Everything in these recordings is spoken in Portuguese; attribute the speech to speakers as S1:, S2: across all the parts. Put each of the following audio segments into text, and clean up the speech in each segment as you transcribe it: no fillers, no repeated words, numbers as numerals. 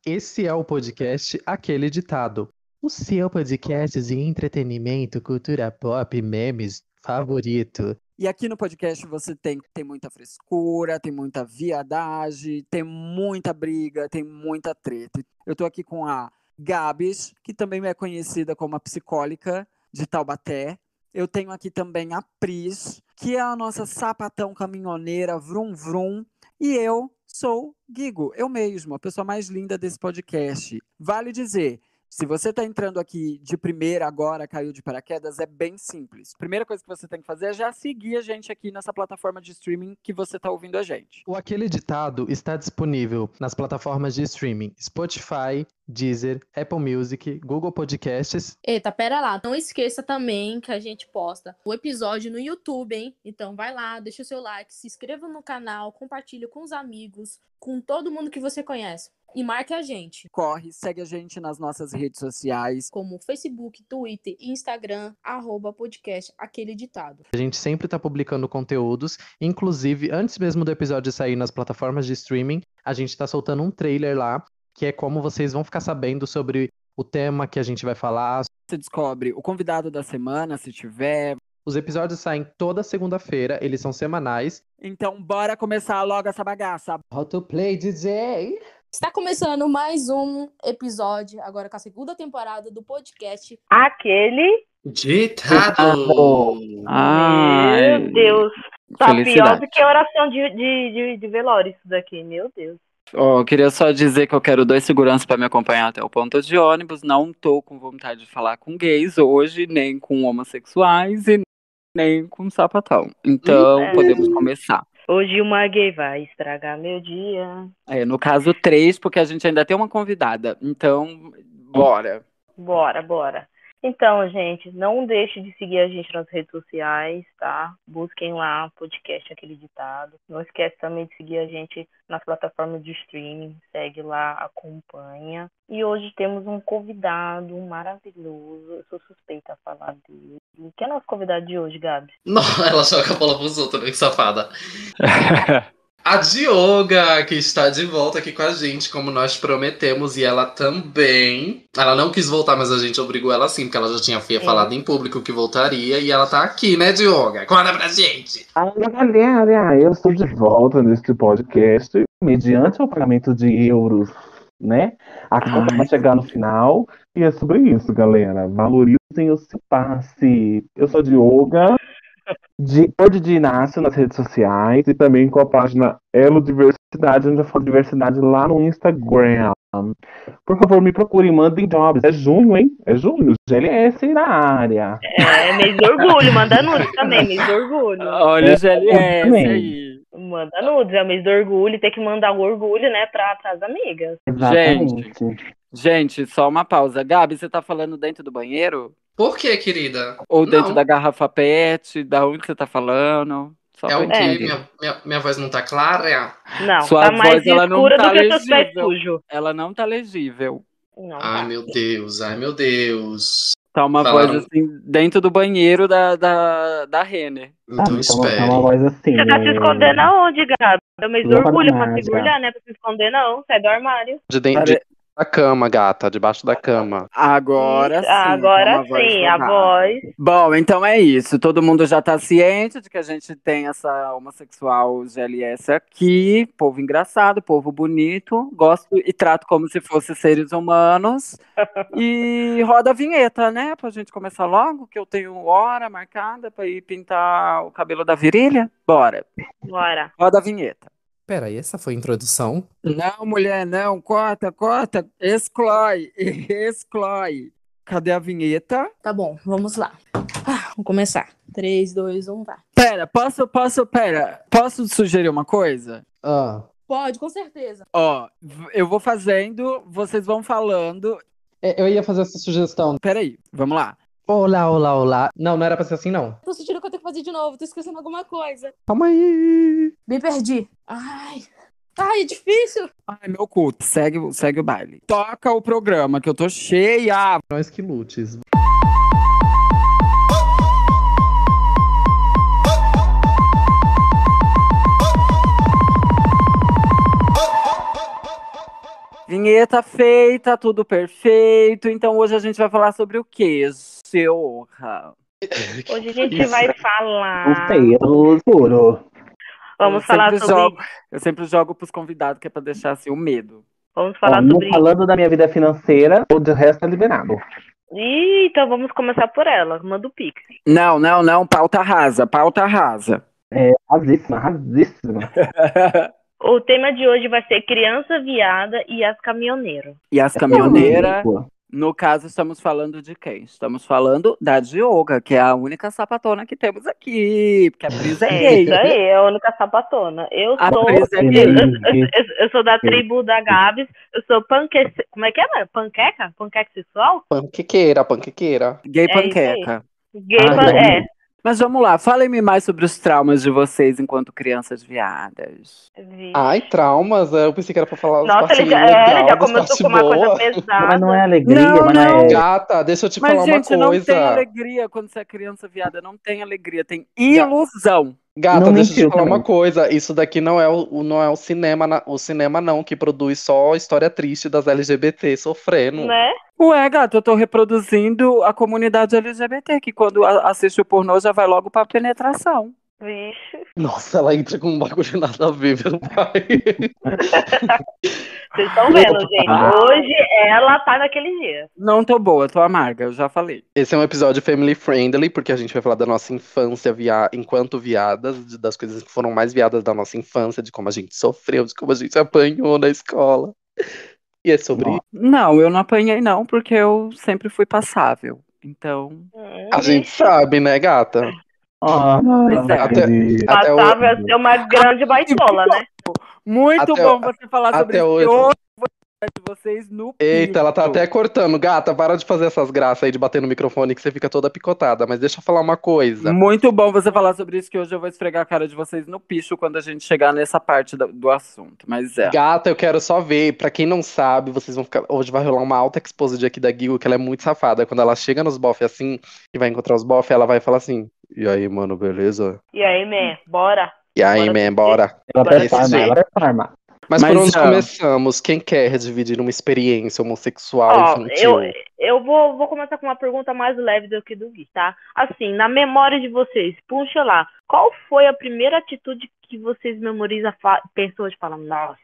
S1: Esse é o podcast Aquele Ditado. O seu podcast de entretenimento, cultura pop, memes favorito.
S2: E aqui no podcast você tem muita frescura, tem muita viadagem, tem muita briga, tem muita treta. Eu tô aqui com a Gabs, que também é conhecida como a psicólica de Taubaté. Eu tenho aqui também a Pris, que é a nossa sapatão caminhoneira, vrum vrum. E eu sou Guigo, eu mesmo, a pessoa mais linda desse podcast. Vale dizer, se você está entrando aqui de primeira agora, caiu de paraquedas, é bem simples. Primeira coisa que você tem que fazer é já seguir a gente aqui nessa plataforma de streaming que você está ouvindo a gente.
S1: O Aquele Ditado está disponível nas plataformas de streaming Spotify, Deezer, Apple Music, Google Podcasts.
S3: Eita, pera lá. Não esqueça também que a gente posta o episódio no YouTube, hein? Então vai lá, deixa o seu like, se inscreva no canal, compartilhe com os amigos, com todo mundo que você conhece. E marque a gente.
S2: Corre, segue a gente nas nossas redes sociais.
S3: Como Facebook, Twitter e Instagram, @podcast Aquele Ditado.
S1: A gente sempre está publicando conteúdos, inclusive antes mesmo do episódio sair nas plataformas de streaming, a gente está soltando um trailer lá, que é como vocês vão ficar sabendo sobre o tema que a gente vai falar.
S2: Você descobre o convidado da semana, se tiver.
S1: Os episódios saem toda segunda-feira, eles são semanais.
S2: Então bora começar logo essa bagaça.
S1: How to play, DJ?
S3: Está começando mais um episódio, agora com a segunda temporada do podcast
S4: Aquele
S5: Ditado!
S2: Ai,
S4: Meu Deus, tá pior
S2: felicidade.
S4: do que oração de velório isso daqui, meu Deus.
S2: Eu queria só dizer que eu quero 2 seguranças para me acompanhar até o ponto de ônibus. Não tô com vontade de falar com gays hoje, nem com homossexuais e nem com sapatão. Então, podemos começar.
S4: Hoje uma gay vai estragar meu dia.
S2: No caso 3, porque a gente ainda tem uma convidada. Então, bora.
S4: Bora. Então, gente, não deixe de seguir a gente nas redes sociais, tá? Busquem lá, podcast Aquele Ditado. Não esquece também de seguir a gente nas plataformas de streaming. Segue lá, acompanha. E hoje temos um convidado maravilhoso. Eu sou suspeita a falar dele. Quem é nosso convidado de hoje, Gabi?
S5: Não, ela joga a bola pros outros, né? Que safada. A Dioga, que está de volta aqui com a gente, como nós prometemos, e ela também. Ela não quis voltar, mas a gente obrigou ela sim, porque ela já tinha falado em público que voltaria, e ela tá aqui, né, Dioga? Conta pra gente!
S6: Olá, galera! Eu estou de volta neste podcast, mediante o pagamento de euros, né? A conta vai chegar no final, e é sobre isso, galera. Valorizem o seu passe. Eu sou Dioga. De Inácio nas redes sociais e também com a página Elo Diversidade, onde eu falo diversidade lá no Instagram. Por favor, me procurem, mandem jobs. É junho, hein? É junho. GLS na área.
S4: Mês do orgulho, manda nudes também, mês do orgulho.
S2: Olha o GLS aí.
S4: Manda nudes, é o mês do orgulho, tem que mandar o orgulho, né, para as amigas.
S6: Exatamente.
S2: Gente, só uma pausa. Gabi, você tá falando dentro do banheiro?
S5: Por que, querida?
S2: Ou dentro
S5: Não.
S2: da garrafa PET? Da onde você tá falando? Só
S5: É
S2: pra
S5: o quê?
S2: entender.
S5: Minha voz não tá clara?
S4: Não,
S2: Sua
S4: tá mais
S2: voz, ela não
S4: escura
S2: tá
S4: do que seus pés
S2: legível.
S4: sujos.
S2: Ela não tá legível.
S4: Não,
S5: Ai,
S4: tá.
S5: meu Deus.
S2: Tá uma
S5: Falaram-
S2: voz assim, dentro do banheiro da Renner.
S5: Então
S6: Tá uma
S5: espere.
S6: voz assim.
S4: Você tá se escondendo aonde, Gabi? É o mês do
S6: Louca
S4: orgulho
S6: da
S4: pra
S6: marca.
S4: se orgulhar, né? Pra se esconder, não. Sai do armário.
S1: Debaixo da cama, gata, debaixo da cama.
S2: Agora sim.
S4: Agora
S2: tá uma voz
S4: sim, a
S2: rodada.
S4: voz.
S2: Bom, então é isso. Todo mundo já tá ciente de que a gente tem essa homossexual GLS aqui. Povo engraçado, povo bonito. Gosto e trato como se fossem seres humanos. E roda a vinheta, né? Pra gente começar logo, que eu tenho hora marcada pra ir pintar o cabelo da virilha. Bora.
S4: Bora.
S2: Roda a vinheta.
S1: Peraí, essa foi a introdução?
S2: Não, mulher, não. Corta. Exclói. Cadê a vinheta?
S3: Tá bom, vamos lá. Vamos começar. 3, 2, 1, vai.
S2: Pera, posso sugerir uma coisa?
S3: Pode, com certeza.
S2: Ó, eu vou fazendo, vocês vão falando.
S1: Eu ia fazer essa sugestão.
S2: Peraí, vamos lá.
S1: Olá. Não era pra ser assim, não.
S3: Tô sentindo que eu tenho que fazer de novo, tô esquecendo alguma coisa.
S1: Calma aí.
S3: Me perdi. Ai, é difícil.
S2: Ai, meu cu, segue o baile. Toca o programa, que eu tô cheia.
S1: Nós que lutes.
S2: Vinheta feita, tudo perfeito. Então hoje a gente vai falar sobre o quê, Seorra?
S4: Hoje a gente
S1: Isso.
S4: vai
S6: Não
S4: falar.
S6: sei, eu juro.
S4: Vamos falar sobre.
S2: Eu sempre jogo pros convidados, que é pra deixar assim o medo.
S4: Vamos
S6: Ó,
S4: falar
S6: não
S4: sobre.
S6: falando da minha vida financeira, o de resto é liberado.
S4: Ih, então vamos começar por ela. Manda o Pix.
S2: Não, pauta rasa, pauta rasa.
S6: Rasíssima, rasíssima.
S4: O tema de hoje vai ser criança viada e as caminhoneiras.
S2: E as caminhoneiras,
S6: Pô,
S2: no caso, estamos falando de quem? Estamos falando da Dioga, que é a única sapatona que temos aqui. Porque a Brisa é
S4: É
S2: gay.
S4: isso aí, é a única sapatona. Eu
S2: A
S4: sou.
S2: Brisa é
S6: ele
S2: gay.
S4: Eu sou da tribo da Gabs. Eu sou panqueca. Como é que é, mano? Panqueca? Panqueca sexual?
S5: Panquequeira, panquequeira.
S2: Gay
S4: É isso aí.
S2: panqueca.
S4: Gay
S6: Ah,
S4: pan...
S6: não.
S4: É.
S2: Mas vamos lá, falem-me mais sobre os traumas de vocês enquanto crianças viadas.
S4: Vixe.
S5: Ai, traumas. Eu pensei que era pra falar das
S4: Nossa,
S5: partes
S4: ele já
S5: legais, das
S4: começou
S5: partes
S4: com uma coisa
S5: boas.
S6: Mas não é
S4: pesada.
S6: alegria,
S2: Não,
S6: mas não
S2: não.
S6: é.
S5: Gata, deixa eu te
S2: Mas,
S5: falar uma
S2: gente, não tem
S5: coisa.
S2: alegria quando você é criança viada. Não tem alegria, tem ilusão.
S5: Gata,
S6: Não
S5: deixa eu te
S6: mentiu
S5: falar uma
S6: também.
S5: coisa. Isso daqui não é não é o cinema, o cinema não, que produz só história triste das LGBT sofrendo.
S4: Né?
S2: Ué, gato, eu tô reproduzindo a comunidade LGBT, que quando assiste o pornô já vai logo pra penetração.
S4: Vixe.
S5: Nossa, ela entra com um bagulho nada a ver, meu pai.
S4: Vocês estão vendo, gente.
S2: Ah.
S4: Hoje ela tá naquele dia.
S2: Não tô boa, tô amarga, eu já falei.
S5: Esse é um episódio family friendly, porque a gente vai falar da nossa infância enquanto viadas, das coisas que foram mais viadas da nossa infância, de como a gente sofreu, de como a gente apanhou na escola. E é sobre isso.
S2: Não, eu não apanhei não, porque eu sempre fui passável. Então,
S5: A gente
S4: Vixe.
S5: sabe, né, gata?
S6: Ah,
S2: Pois é.
S5: Até o-
S4: Passava a ser uma grande baitola, né?
S2: muito
S5: Até-
S2: bom você falar sobre
S5: até
S2: isso.
S5: hoje.
S2: Que hoje eu vou falar de vocês no
S5: Eita, ela tá
S2: piso.
S5: até cortando. Gata, para de fazer essas graças aí de bater no microfone que você fica toda picotada. Mas deixa eu falar uma coisa.
S2: Muito bom você falar sobre isso, que hoje eu vou esfregar a cara de vocês no picho quando a gente chegar nessa parte do assunto. Mas é.
S5: Gata, eu quero só ver. Pra quem não sabe, vocês vão ficar. Hoje vai rolar uma alta exposed aqui da Gigo, que ela é muito safada. Quando ela chega nos bofe assim, e vai encontrar os bofe, ela vai falar assim: E aí, mano, beleza?
S4: E aí, man, bora?
S5: E aí,
S4: Bora
S5: man,
S4: ter-
S5: bora.
S6: Ela
S4: Bora
S5: Desse
S6: performa,
S5: jeito.
S6: ela performa.
S5: Mas por
S2: Mas,
S5: onde
S2: ó,
S5: começamos? Quem quer dividir uma experiência homossexual
S4: Ó,
S5: infantil?
S4: eu vou começar com uma pergunta mais leve do que do Gui, tá? Assim, na memória de vocês, puxa lá, qual foi a primeira atitude que vocês memorizam, pensou de falar, nossa,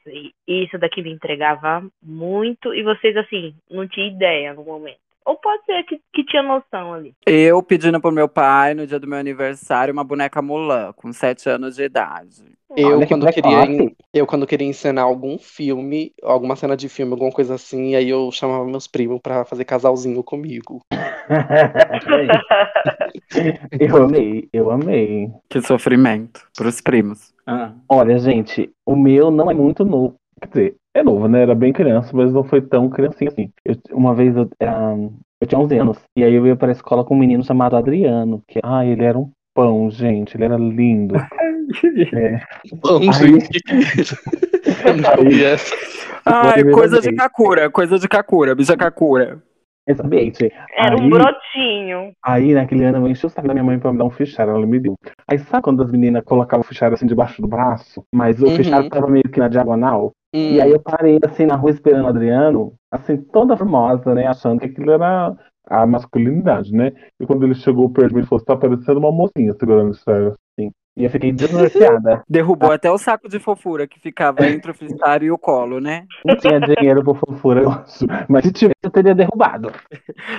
S4: isso daqui me entregava muito, e vocês, assim, não tinham ideia no momento? Ou pode ser que tinha noção ali.
S2: eu pedindo pro meu pai, no dia do meu aniversário, uma boneca Mulan, com 7 anos de idade.
S5: Eu
S6: Olha que
S5: quando, queria,
S6: precoce.
S5: eu, quando queria encenar algum filme, alguma cena de filme, alguma coisa assim, aí eu chamava meus primos pra fazer casalzinho comigo.
S6: Eu amei.
S2: Que sofrimento pros primos.
S6: Olha, gente, o meu não é muito novo. Quer dizer, é novo, né? Era bem criança, mas não foi tão criancinha assim. Uma vez eu tinha 11 anos, e aí eu ia pra escola com um menino chamado Adriano, que, ele era um pão, gente, ele era lindo.
S5: Bom,
S6: Aí-
S5: gente, que é isso? Eu não ouvi essa.
S2: Ai,
S6: Primeira
S2: coisa de
S6: vez.
S2: Kakura, bicha Kakura.
S6: Exatamente.
S4: Era um
S6: Aí-
S4: brotinho.
S6: Aí, naquele ano, eu enchi o saco da minha mãe pra me dar um fichário, ela me deu. Aí, sabe quando as meninas colocavam o fichário assim debaixo do braço? Mas o
S5: Uhum.
S6: fichário tava meio que na diagonal. E aí eu parei assim na rua esperando o Adriano, assim, toda formosa, né? Achando que aquilo era a masculinidade, né? E quando ele chegou perto de mim, ele falou: "Você tá parecendo uma mocinha segurando o fichário assim." E eu fiquei desnorteada.
S2: Derrubou até o saco de fofura que ficava entre o fichário e o colo, né?
S6: Não tinha dinheiro por fofura, eu acho. Mas se tivesse, eu teria derrubado.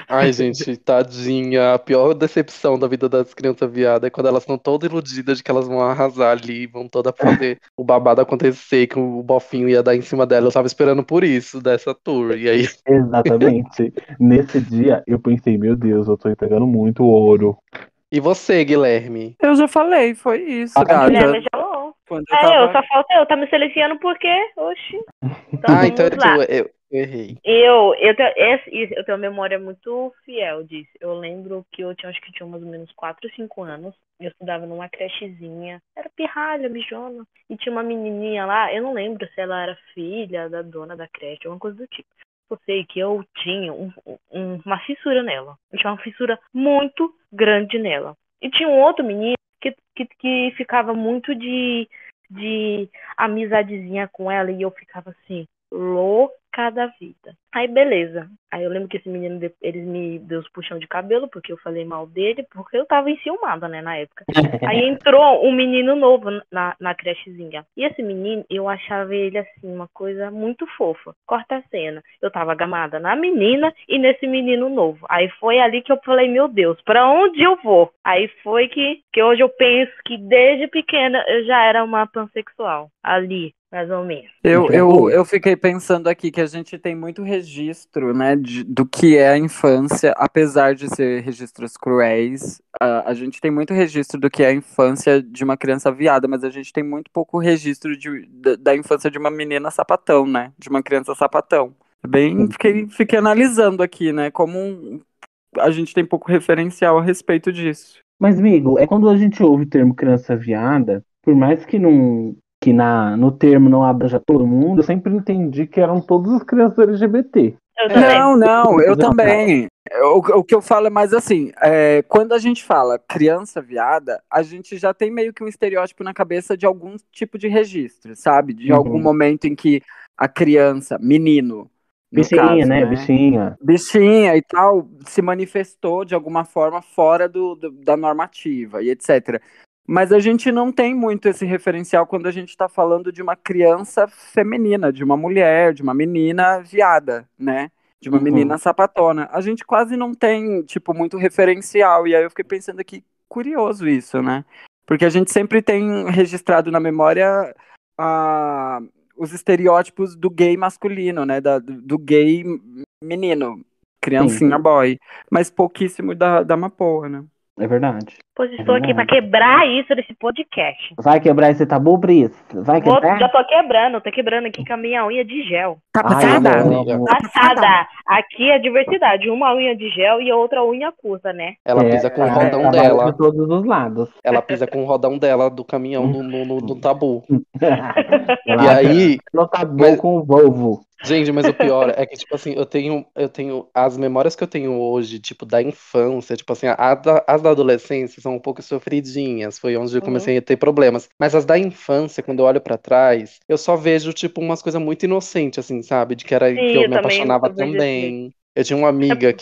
S5: Ai, gente, tadinha. A pior decepção da vida das crianças viadas é quando elas estão todas iludidas de que elas vão arrasar ali, vão todas fazer o babado acontecer, que o bofinho ia dar em cima dela. Eu tava esperando por isso, dessa tour. E aí,
S6: Exatamente. Nesse dia, eu pensei: meu Deus, eu tô entregando muito ouro.
S5: e você, Guilherme?
S2: Eu já falei, foi isso,
S6: Ah,
S4: Guilherme
S2: gata.
S4: já falou.
S2: Quando eu tava...
S4: Só falta eu. Tá me silenciando por quê? Oxi. Então
S5: Ah, então é
S4: vamos lá.
S5: tu. Eu errei.
S4: Eu tenho uma memória muito fiel disso. Eu lembro que acho que tinha mais ou menos 4 ou 5 anos. Eu estudava numa crechezinha. Era pirralha, bijona. E tinha uma menininha lá, eu não lembro se ela era filha da dona da creche, alguma coisa do tipo. Eu sei que eu tinha uma fissura nela. Eu tinha uma fissura muito grande nela. E tinha um outro menino que ficava muito de amizadezinha com ela. E eu ficava assim, louca da vida. Aí, beleza. Aí eu lembro que esse menino, eles me deu os puxão de cabelo, porque eu falei mal dele, porque eu tava enciumada, né, na época. Aí entrou um menino novo na crechezinha. E esse menino, eu achava ele, assim, uma coisa muito fofa. Corta a cena. Eu tava gamada na menina e nesse menino novo. Aí foi ali que eu falei, meu Deus, pra onde eu vou? Aí foi que hoje eu penso que desde pequena eu já era uma pansexual. Ali, mais ou menos.
S2: Eu fiquei pensando aqui que a gente tem muito registro, né, do que é a infância, apesar de ser registros cruéis, a gente tem muito registro do que é a infância de uma criança viada, mas a gente tem muito pouco registro da infância de uma menina sapatão, né, de uma criança sapatão. Fiquei analisando aqui, né, como a gente tem pouco referencial a respeito disso.
S6: Mas, amigo, é quando a gente ouve o termo criança viada, por mais que no termo não abranja todo mundo, eu sempre entendi que eram todas as crianças LGBT.
S2: Não, eu também. O que eu falo é mais assim, quando a gente fala criança viada, a gente já tem meio que um estereótipo na cabeça de algum tipo de registro, sabe? De algum momento em que a criança, menino,
S6: Bichinha,
S2: caso,
S6: né? Bichinha.
S2: Bichinha e tal, se manifestou de alguma forma fora da normativa e etc. Mas a gente não tem muito esse referencial quando a gente está falando de uma criança feminina, de uma mulher, de uma menina viada, né? De uma menina sapatona. A gente quase não tem, tipo, muito referencial. E aí eu fiquei pensando aqui, curioso isso, né? Porque a gente sempre tem registrado na memória os estereótipos do gay masculino, né? Do gay menino, criancinha boy. Mas pouquíssimo da Mapoa, né?
S6: É verdade.
S4: Pois estou aqui para quebrar isso desse podcast.
S6: Vai quebrar esse tabu, Pris? Vai quebrar?
S4: Já tô quebrando aqui com a minha unha de gel.
S2: Tá passada?
S4: Passada. Aqui é diversidade. Uma unha de gel e a outra unha curta, né?
S1: Ela pisa com o rodão dela.
S6: De todos os lados.
S1: Ela pisa com o rodão dela do caminhão no tabu.
S6: E
S1: aí.
S6: No tabu com o Volvo.
S1: Gente, mas o pior é que, tipo assim, eu tenho as memórias que eu tenho hoje, tipo, da infância, tipo assim, as da adolescência são um pouco sofridinhas, foi onde eu comecei a ter problemas. Mas as da infância, quando eu olho pra trás, eu só vejo, tipo, umas coisas muito inocentes, assim, sabe? Que eu me apaixonava também. Eu tinha uma amiga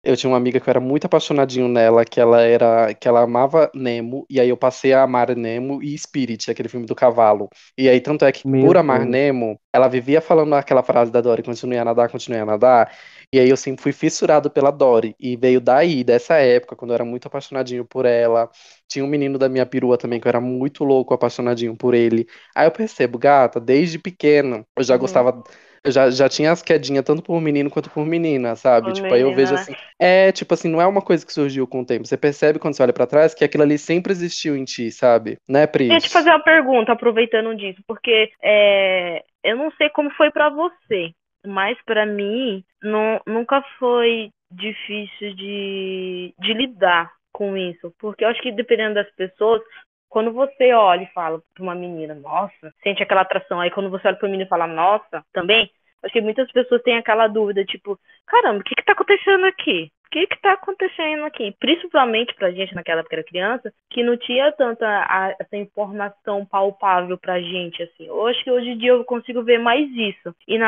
S1: eu tinha uma amiga que eu era muito apaixonadinho nela, que ela amava Nemo, e aí eu passei a amar Nemo e Spirit, aquele filme do cavalo. E aí, tanto é que, por amar Nemo, ela vivia falando aquela frase da Dory, continue a nadar, e aí eu sempre fui fissurado pela Dory, e veio daí, dessa época, quando eu era muito apaixonadinho por ela. Tinha um menino da minha perua também, que eu era muito louco, apaixonadinho por ele. Aí eu percebo, gata, desde pequeno, eu já gostava... Eu já tinha as quedinhas tanto por menino quanto por menina, sabe? Tipo, aí eu vejo assim. Tipo assim, não é uma coisa que surgiu com o tempo. Você percebe quando você olha pra trás que aquilo ali sempre existiu em ti, sabe? Né, Pris?
S4: Deixa eu te fazer uma pergunta, aproveitando disso, porque eu não sei como foi pra você, mas pra mim nunca foi difícil de lidar com isso. Porque eu acho que dependendo das pessoas. Quando você olha e fala pra uma menina, nossa, sente aquela atração. Aí quando você olha pra menina e fala, nossa, também, acho que muitas pessoas têm aquela dúvida, tipo, caramba, o que tá acontecendo aqui? O que tá acontecendo aqui? Principalmente pra gente, naquela época que era criança, que não tinha tanta essa informação palpável pra gente, assim. Eu acho que hoje em dia eu consigo ver mais isso. E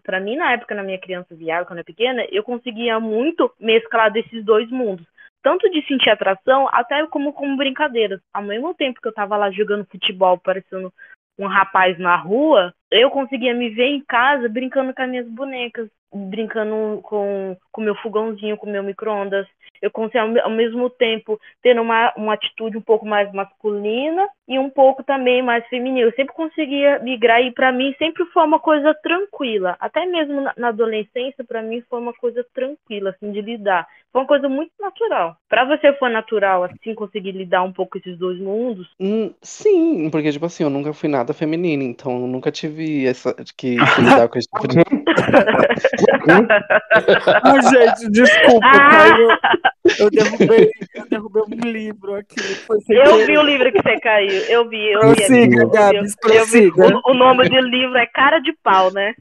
S4: pra mim, na época, na minha criança viada, quando eu era pequena, eu conseguia muito mesclar desses dois mundos. Tanto de sentir atração, até como brincadeiras. Ao mesmo tempo que eu tava lá jogando futebol, parecendo um rapaz na rua, eu conseguia me ver em casa brincando com as minhas bonecas, brincando com o meu fogãozinho, com o meu micro-ondas. Eu conseguia, ao mesmo tempo, ter uma atitude um pouco mais masculina e um pouco também mais feminina. Eu sempre conseguia migrar e, para mim, sempre foi uma coisa tranquila. Até mesmo na adolescência, para mim, foi uma coisa tranquila, assim, de lidar. Foi uma coisa muito natural. Para você foi natural, assim, conseguir lidar um pouco com esses dois mundos?
S1: Sim, porque, tipo assim, eu nunca fui nada feminina, então eu nunca tive que lidar com esse tipo de...
S2: Ai, gente, desculpa, Eu derrubei um livro aqui. Foi sem
S4: Eu
S2: querer.
S4: vi o livro que você caiu. Eu vi.
S2: Prossiga, Gabs, prossiga.
S4: O nome do livro é Cara de Pau, né?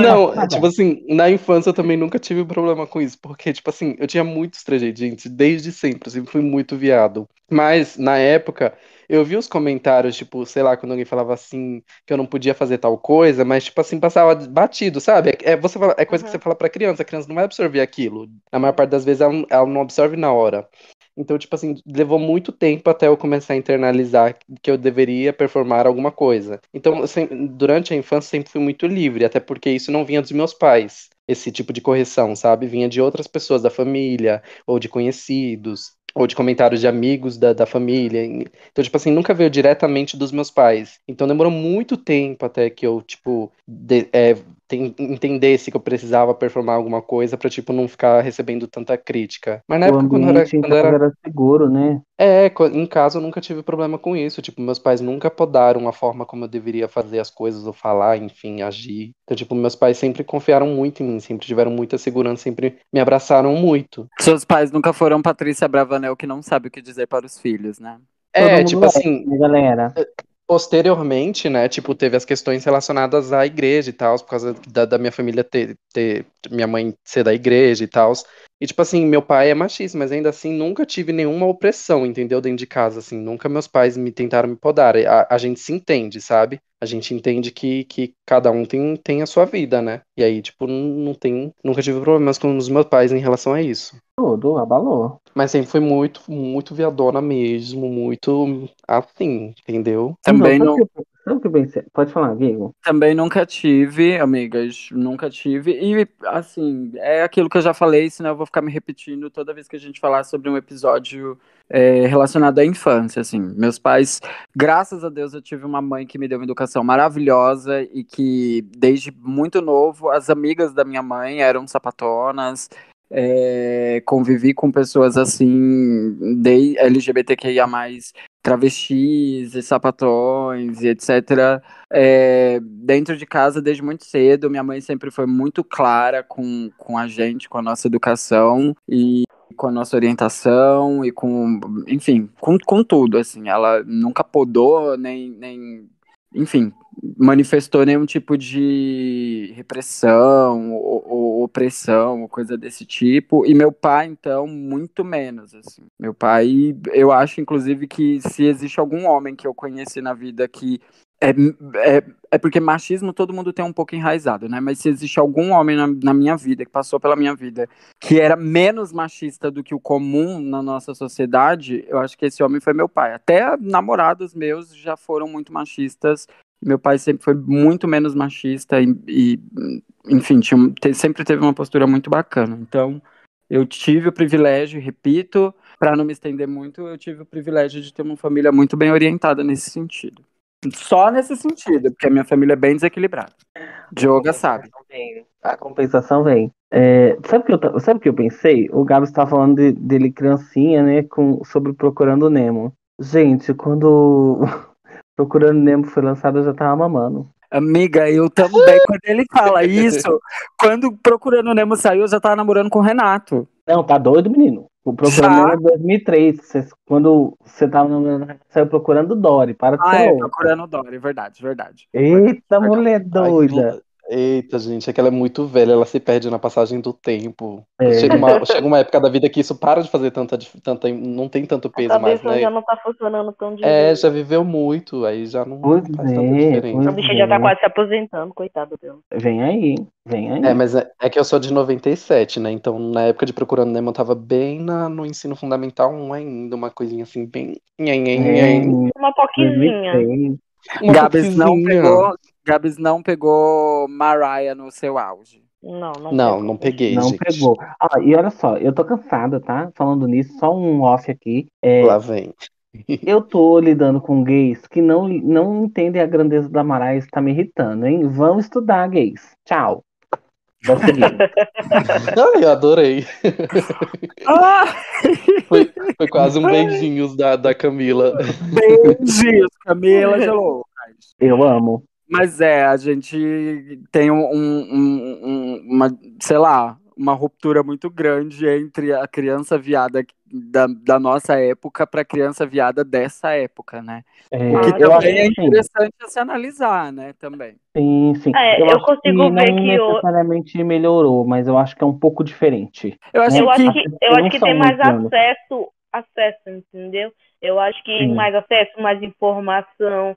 S5: Não, tipo assim, na infância eu também nunca tive problema com isso, porque, tipo assim, eu tinha muitos trejeitos, gente, desde sempre, eu sempre fui muito viado. Mas, na época, eu vi os comentários, tipo, sei lá, quando alguém falava assim, que eu não podia fazer tal coisa, mas, tipo assim, passava batido, sabe? É coisa que você fala pra criança, a criança não vai absorver aquilo. Na maior parte das vezes ela não absorve na hora. Então, tipo assim, levou muito tempo até eu começar a internalizar que eu deveria performar alguma coisa. Então, durante a infância, sempre fui muito livre, até porque isso não vinha dos meus pais, esse tipo de correção, sabe? Vinha de outras pessoas da família, ou de conhecidos, ou de comentários de amigos da família. Então, tipo assim, nunca veio diretamente dos meus pais. Então, demorou muito tempo até que eu, tipo, entendesse que eu precisava performar alguma coisa pra, tipo, não ficar recebendo tanta crítica. Mas na
S6: O
S5: época,
S6: ambiente em casa era seguro, né?
S5: em casa eu nunca tive problema com isso. Tipo, meus pais nunca podaram a forma como eu deveria fazer as coisas, ou falar, enfim, agir. Então, tipo, meus pais sempre confiaram muito em mim, sempre tiveram muita segurança, sempre me abraçaram muito.
S2: Seus pais nunca foram Patrícia Bravanel, que não sabe o que dizer para os filhos, né?
S6: Todo
S5: Tipo
S6: mundo é,
S5: assim,
S6: né, galera?
S5: posteriormente, né, tipo, teve as questões relacionadas à igreja e tal, por causa da minha família minha mãe ser da igreja e tal. E, tipo assim, meu pai é machista, mas ainda assim nunca tive nenhuma opressão, entendeu? Dentro de casa, assim, nunca meus pais me tentaram me podar. A gente se entende, sabe? A gente entende que cada um tem a sua vida, né? E aí, tipo, nunca tive problemas com os meus pais em relação a isso.
S6: Tudo, abalou.
S5: Mas sempre foi muito, muito viadona mesmo, muito assim, entendeu?
S6: Então,
S2: Também não.
S6: sabe o que eu pensei? Pode falar, Diego.
S2: Também nunca tive, amigas, nunca tive. E, assim, é aquilo que eu já falei, senão eu vou ficar me repetindo toda vez que a gente falar sobre um episódio relacionado à infância, assim. Meus pais, graças a Deus, eu tive uma mãe que me deu uma educação maravilhosa e que, desde muito novo, as amigas da minha mãe eram sapatonas. Convivi com pessoas assim, de LGBTQIA+, travestis e sapatões e etc. Dentro de casa desde muito cedo. Minha mãe sempre foi muito clara com a gente, com a nossa educação e com a nossa orientação e com, enfim, com tudo, assim. Ela nunca podou, nem enfim, manifestou nenhum tipo de repressão ou opressão, ou coisa desse tipo. E meu pai, então, muito menos, assim. Meu pai, eu acho, inclusive, que se existe algum homem que eu conheci na vida que é porque machismo todo mundo tem um pouco enraizado, né? Mas se existe algum homem na minha vida, que passou pela minha vida, que era menos machista do que o comum na nossa sociedade, eu acho que esse homem foi meu pai. Até namorados meus já foram muito machistas. Meu pai sempre foi muito menos machista enfim, sempre teve uma postura muito bacana. Então, eu tive o privilégio, repito, para não me estender muito, eu tive o privilégio de ter uma família muito bem orientada nesse sentido. Só nesse sentido, porque a minha família é bem desequilibrada. Dioga sabe.
S6: A compensação vem. Sabe o que eu pensei? O Gabs estava falando dele criancinha, né? Sobre Procurando Nemo. Gente, quando Procurando Nemo foi lançado, eu já tava mamando.
S2: Amiga, eu também. Quando ele fala isso, quando Procurando Nemo saiu, eu já tava namorando com o Renato.
S6: Não, tá doido, menino? O Procurando Nemo é 2003. Quando você tava namorando, saiu Procurando Dory. Para de ser louco.
S2: Procurando Dory, verdade.
S6: Eita, mulher
S5: Ai,
S6: doida.
S5: eita, gente, é que ela é muito velha, ela se perde na passagem do tempo.
S6: É.
S5: Chega uma época da vida que isso para de fazer não tem tanto
S4: A
S5: peso mais,
S4: cabeça
S5: né?
S4: já não tá funcionando tão direito.
S5: Já viveu muito, aí já não
S6: Pois
S5: faz tanta
S6: é,
S5: diferença.
S4: A bicha já tá quase se aposentando, coitado dela.
S6: Vem aí.
S5: Mas é que eu sou de 97, né? Então, na época de Procurando Nemo, eu tava bem no ensino fundamental 1 ainda, uma coisinha assim, bem.
S4: Uma poquinha.
S6: 2003.
S5: Uma
S2: Gabs não pegou Mariah no seu auge.
S5: Não peguei,
S6: Não
S5: gente.
S6: pegou. E olha só, eu tô cansada, tá? Falando nisso, só um off aqui.
S5: Lá vem.
S6: Eu tô lidando com gays que não entendem a grandeza da Mariah, isso tá me irritando, hein? Vão estudar, gays. Tchau. Vai seguir.
S5: Ai, eu adorei.
S2: Ah!
S5: Foi quase um beijinhos da Camila.
S2: Beijos, Camila Gelou.
S6: Eu amo.
S2: Mas a gente tem uma, sei lá, uma ruptura muito grande entre a criança viada da nossa época para a criança viada dessa época, né? O que
S6: Eu acho
S2: também é
S6: que sim.
S2: interessante a se analisar, né? Também.
S6: Sim. Eu
S4: Eu
S6: acho que
S4: consigo ver
S6: não
S4: que
S6: necessariamente melhorou, mas eu acho que é um pouco diferente,
S2: Eu acho
S6: né?
S4: eu acho
S2: que
S4: que
S6: Até
S4: eu
S6: porque
S4: acho
S6: não
S4: que
S6: são
S4: tem mais
S6: muitos anos.
S4: acesso, entendeu? Eu acho que
S6: Sim.
S4: mais acesso, mais informação,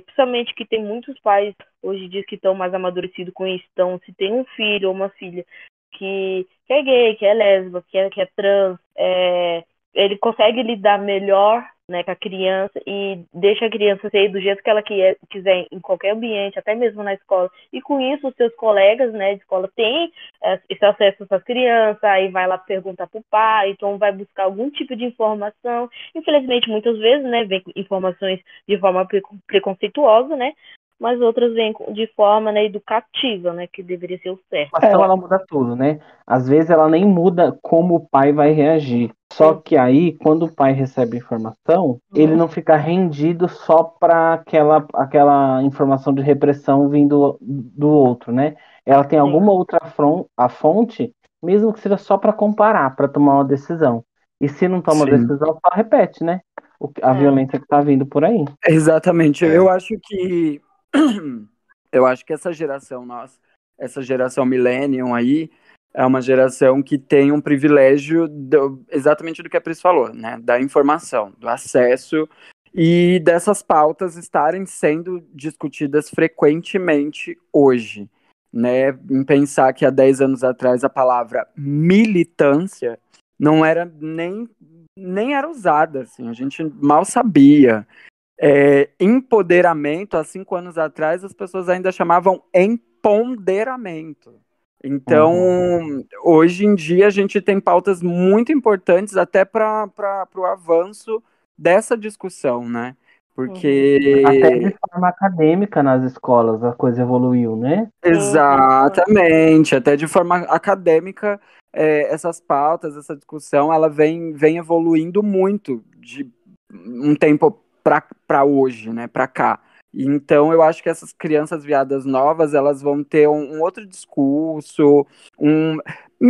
S4: principalmente que tem muitos pais hoje em dia que estão mais amadurecidos com isso. Então, se tem um filho ou uma filha que é gay, que é lésbica, que é trans, ele consegue lidar melhor, né, com a criança e deixa a criança ser do jeito que ela quiser em qualquer ambiente, até mesmo na escola. E com isso, os seus colegas, né, de escola têm esse acesso às crianças, aí vai lá perguntar pro pai, então vai buscar algum tipo de informação. Infelizmente, muitas vezes, né, vem informações de forma preconceituosa, né, mas outras vêm de forma, né, educativa, né, que deveria ser o certo.
S6: A ação ela muda tudo, né? Às vezes ela nem muda como o pai vai reagir. Só que aí, quando o pai recebe informação, ele não fica rendido só para aquela informação de repressão vindo do outro, né? Ela tem alguma outra a fonte, mesmo que seja só para comparar, para tomar uma decisão. E se não toma
S2: Sim.
S6: decisão, só repete, né? A violência que está vindo por aí.
S2: Exatamente. Eu acho que essa geração nossa, essa geração millennium aí, é uma geração que tem um privilégio exatamente do que a Pris falou, né? Da informação, do acesso e dessas pautas estarem sendo discutidas frequentemente hoje, né? Em pensar que há 10 anos atrás a palavra militância não era nem era usada, assim, a gente mal sabia. Empoderamento, há 5 anos atrás, as pessoas ainda chamavam empoderamento. Então, hoje em dia, a gente tem pautas muito importantes até para o avanço dessa discussão, né? Porque.
S6: Até de forma acadêmica nas escolas a coisa evoluiu, né?
S2: Exatamente, até de forma acadêmica, essas pautas, essa discussão, ela vem evoluindo muito de um tempo para hoje, né, para cá. Então, eu acho que essas crianças viadas novas, elas vão ter um outro discurso,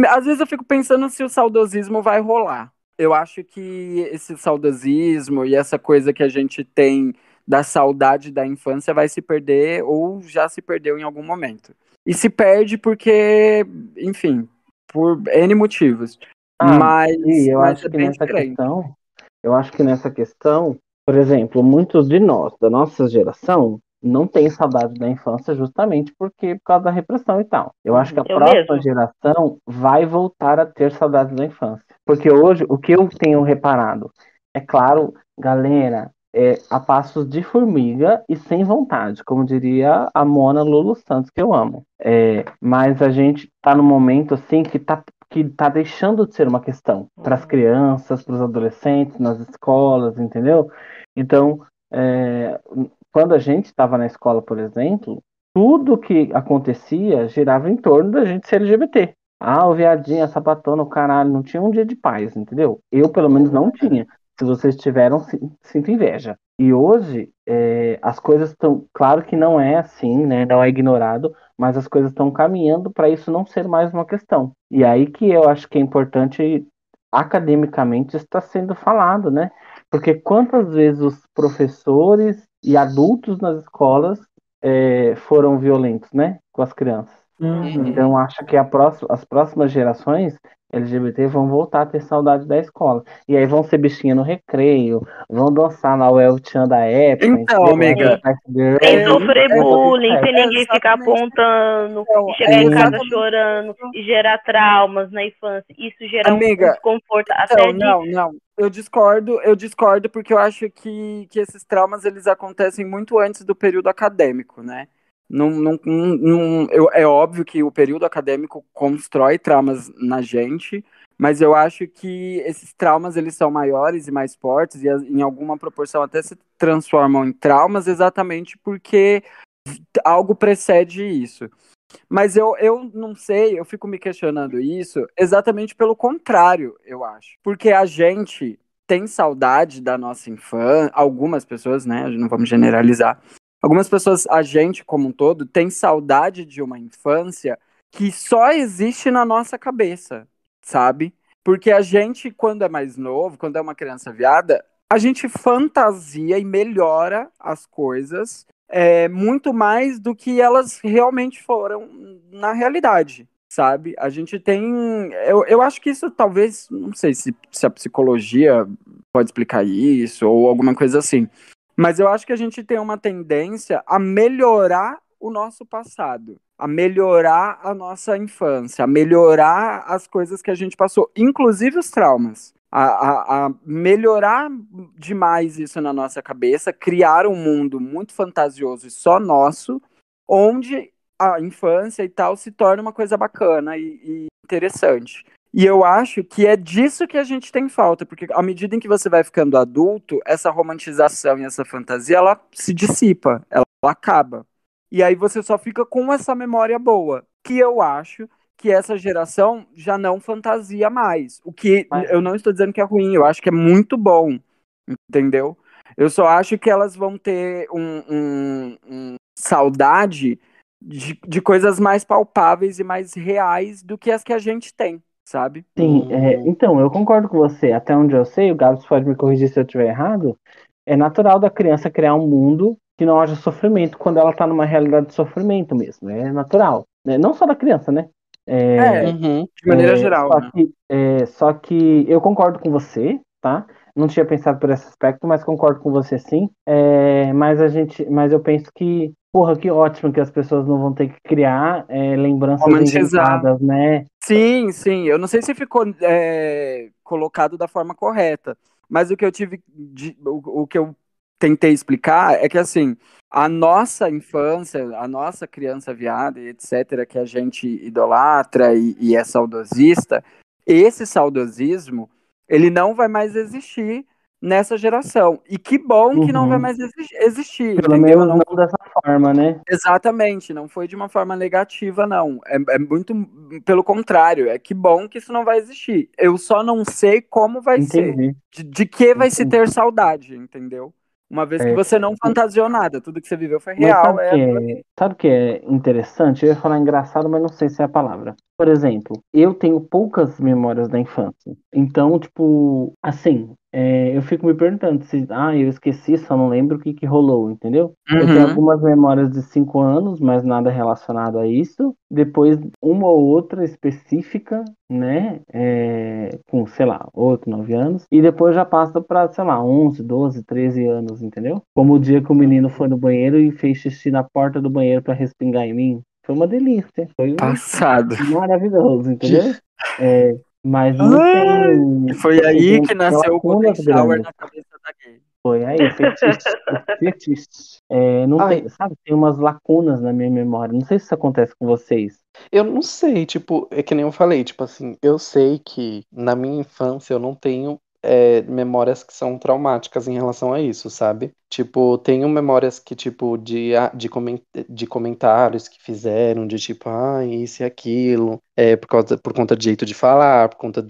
S2: às vezes eu fico pensando se o saudosismo vai rolar. Eu acho que esse saudosismo e essa coisa que a gente tem da saudade da infância vai se perder ou já se perdeu em algum momento. E se perde porque, enfim, por N motivos. Mas
S6: eu acho
S2: é
S6: que
S2: bem
S6: nessa
S2: diferente.
S6: questão, por exemplo, muitos de nós, da nossa geração, não tem saudade da infância justamente por causa da repressão e tal. Eu acho que a próxima geração vai voltar a ter saudade da infância. Porque hoje, o que eu tenho reparado, é claro, galera, a passos de formiga e sem vontade, como diria a Mona Lulu Santos, que eu amo. Mas a gente está num momento assim que tá deixando de ser uma questão para as crianças, para os adolescentes, nas escolas, entendeu? Então, quando a gente estava na escola, por exemplo, tudo que acontecia girava em torno da gente ser LGBT. O viadinho, a sapatona, o caralho, não tinha um dia de paz, entendeu? Eu, pelo menos, não tinha. Se vocês tiveram, sinto inveja. E hoje, as coisas estão. Claro que não é assim, né? Não é ignorado, mas as coisas estão caminhando para isso não ser mais uma questão. E aí que eu acho que é importante, academicamente, está sendo falado, né? Porque quantas vezes os professores e adultos nas escolas foram violentos, né? Com as crianças. Então, acho que as próximas gerações LGBT vão voltar a ter saudade da escola. E aí vão ser bichinha no recreio, vão dançar na El Chan da época,
S2: Então, amiga,
S4: sem sofrer bullying, sem ninguém ficar
S2: exatamente.
S4: apontando,
S2: Então,
S4: e chegar em casa
S2: exatamente
S4: chorando, e gerar traumas na infância. Isso gerar um
S2: Amiga,
S4: desconforto
S2: então,
S4: até de...
S2: não. Eu discordo porque eu acho que esses traumas eles acontecem muito antes do período acadêmico, né? É óbvio que o período acadêmico constrói traumas na gente, mas eu acho que esses traumas eles são maiores e mais fortes e em alguma proporção até se transformam em traumas exatamente porque algo precede isso. Mas eu não sei, eu fico me questionando isso exatamente pelo contrário, eu acho. Porque a gente tem saudade da nossa infância, algumas pessoas, né? Não vamos generalizar. Algumas pessoas, a gente como um todo, tem saudade de uma infância que só existe na nossa cabeça, sabe? Porque a gente, quando é mais novo, quando é uma criança viada, a gente fantasia e melhora as coisas muito mais do que elas realmente foram na realidade, sabe? A gente tem. Eu acho que isso talvez, não sei se a psicologia pode explicar isso ou alguma coisa assim, mas eu acho que a gente tem uma tendência a melhorar o nosso passado, a melhorar a nossa infância, a melhorar as coisas que a gente passou, inclusive os traumas. A melhorar demais isso na nossa cabeça, criar um mundo muito fantasioso e só nosso, onde a infância e tal se torna uma coisa bacana e interessante. E eu acho que é disso que a gente tem falta, porque à medida em que você vai ficando adulto, essa romantização e essa fantasia, ela se dissipa, ela acaba. E aí você só fica com essa memória boa, que eu acho que essa geração já não fantasia mais. O que eu não estou dizendo que é ruim, eu acho que é muito bom, entendeu? Eu só acho que elas vão ter saudade de coisas mais palpáveis e mais reais do que as que a gente tem, sabe?
S6: Sim, então, eu concordo com você. Até onde eu sei, o Gabs pode me corrigir se eu estiver errado. É natural da criança criar um mundo que não haja sofrimento quando ela está numa realidade de sofrimento mesmo. É natural. Né? Não só da criança, né?
S1: Uhum.
S2: De maneira geral,
S6: só
S2: né?
S6: só que eu concordo com você, tá? Não tinha pensado por esse aspecto, mas concordo com você sim. Mas eu penso que, porra, que ótimo que as pessoas não vão ter que criar lembranças
S2: Romantizar.
S6: inventadas, né?
S2: Sim, sim. Eu não sei se ficou colocado da forma correta, mas o que eu tentei explicar é que assim, a nossa infância, a nossa criança viada, e etc., que a gente idolatra e é saudosista, esse saudosismo, ele não vai mais existir nessa geração. E que bom que não vai mais existir,
S6: Pelo
S2: entendeu?
S6: menos não dessa forma, né?
S2: Exatamente, não foi de uma forma negativa, não. É muito pelo contrário, é que bom que isso não vai existir. Eu só não sei como vai ser.
S6: Entendi.
S2: De que vai se
S6: Entendi.
S2: ter saudade, entendeu? Uma vez que
S6: É,
S2: você não fantasiou nada, tudo que você viveu foi
S6: mas
S2: real.
S6: sabe o que é interessante? Eu ia falar engraçado, mas não sei se é a palavra. Por exemplo, eu tenho poucas memórias da infância. Então, tipo, assim, eu fico me perguntando se, eu esqueci, só não lembro o que rolou, entendeu? Eu tenho
S2: Uhum,
S6: algumas memórias de 5 anos, mas nada relacionado a isso. Depois, uma ou outra específica, né? Com, sei lá, 8, 9 anos. E depois já passa pra, sei lá, 11, 12, 13 anos, entendeu? Como o dia que o menino foi no banheiro e fez xixi na porta do banheiro pra respingar em mim. Foi uma delícia. Foi
S2: passado.
S6: maravilhoso, entendeu? Mas não
S2: E
S6: tenho,
S2: foi
S6: assim,
S2: aí que
S6: tenho
S2: nasceu o Golden
S6: lacunas
S2: Shower
S6: grandes.
S2: na cabeça da gay.
S6: Foi aí, fetiche. Não
S1: Ai,
S6: tem, sabe, tem umas lacunas na minha memória. Não sei se isso acontece com vocês.
S1: eu não sei, tipo, é que nem eu falei, tipo assim, eu sei que na minha infância eu não tenho memórias que são traumáticas em relação a isso, sabe? Tipo, tenho memórias que, tipo, de comentários que fizeram, de tipo, isso e aquilo, por conta de jeito de falar, por conta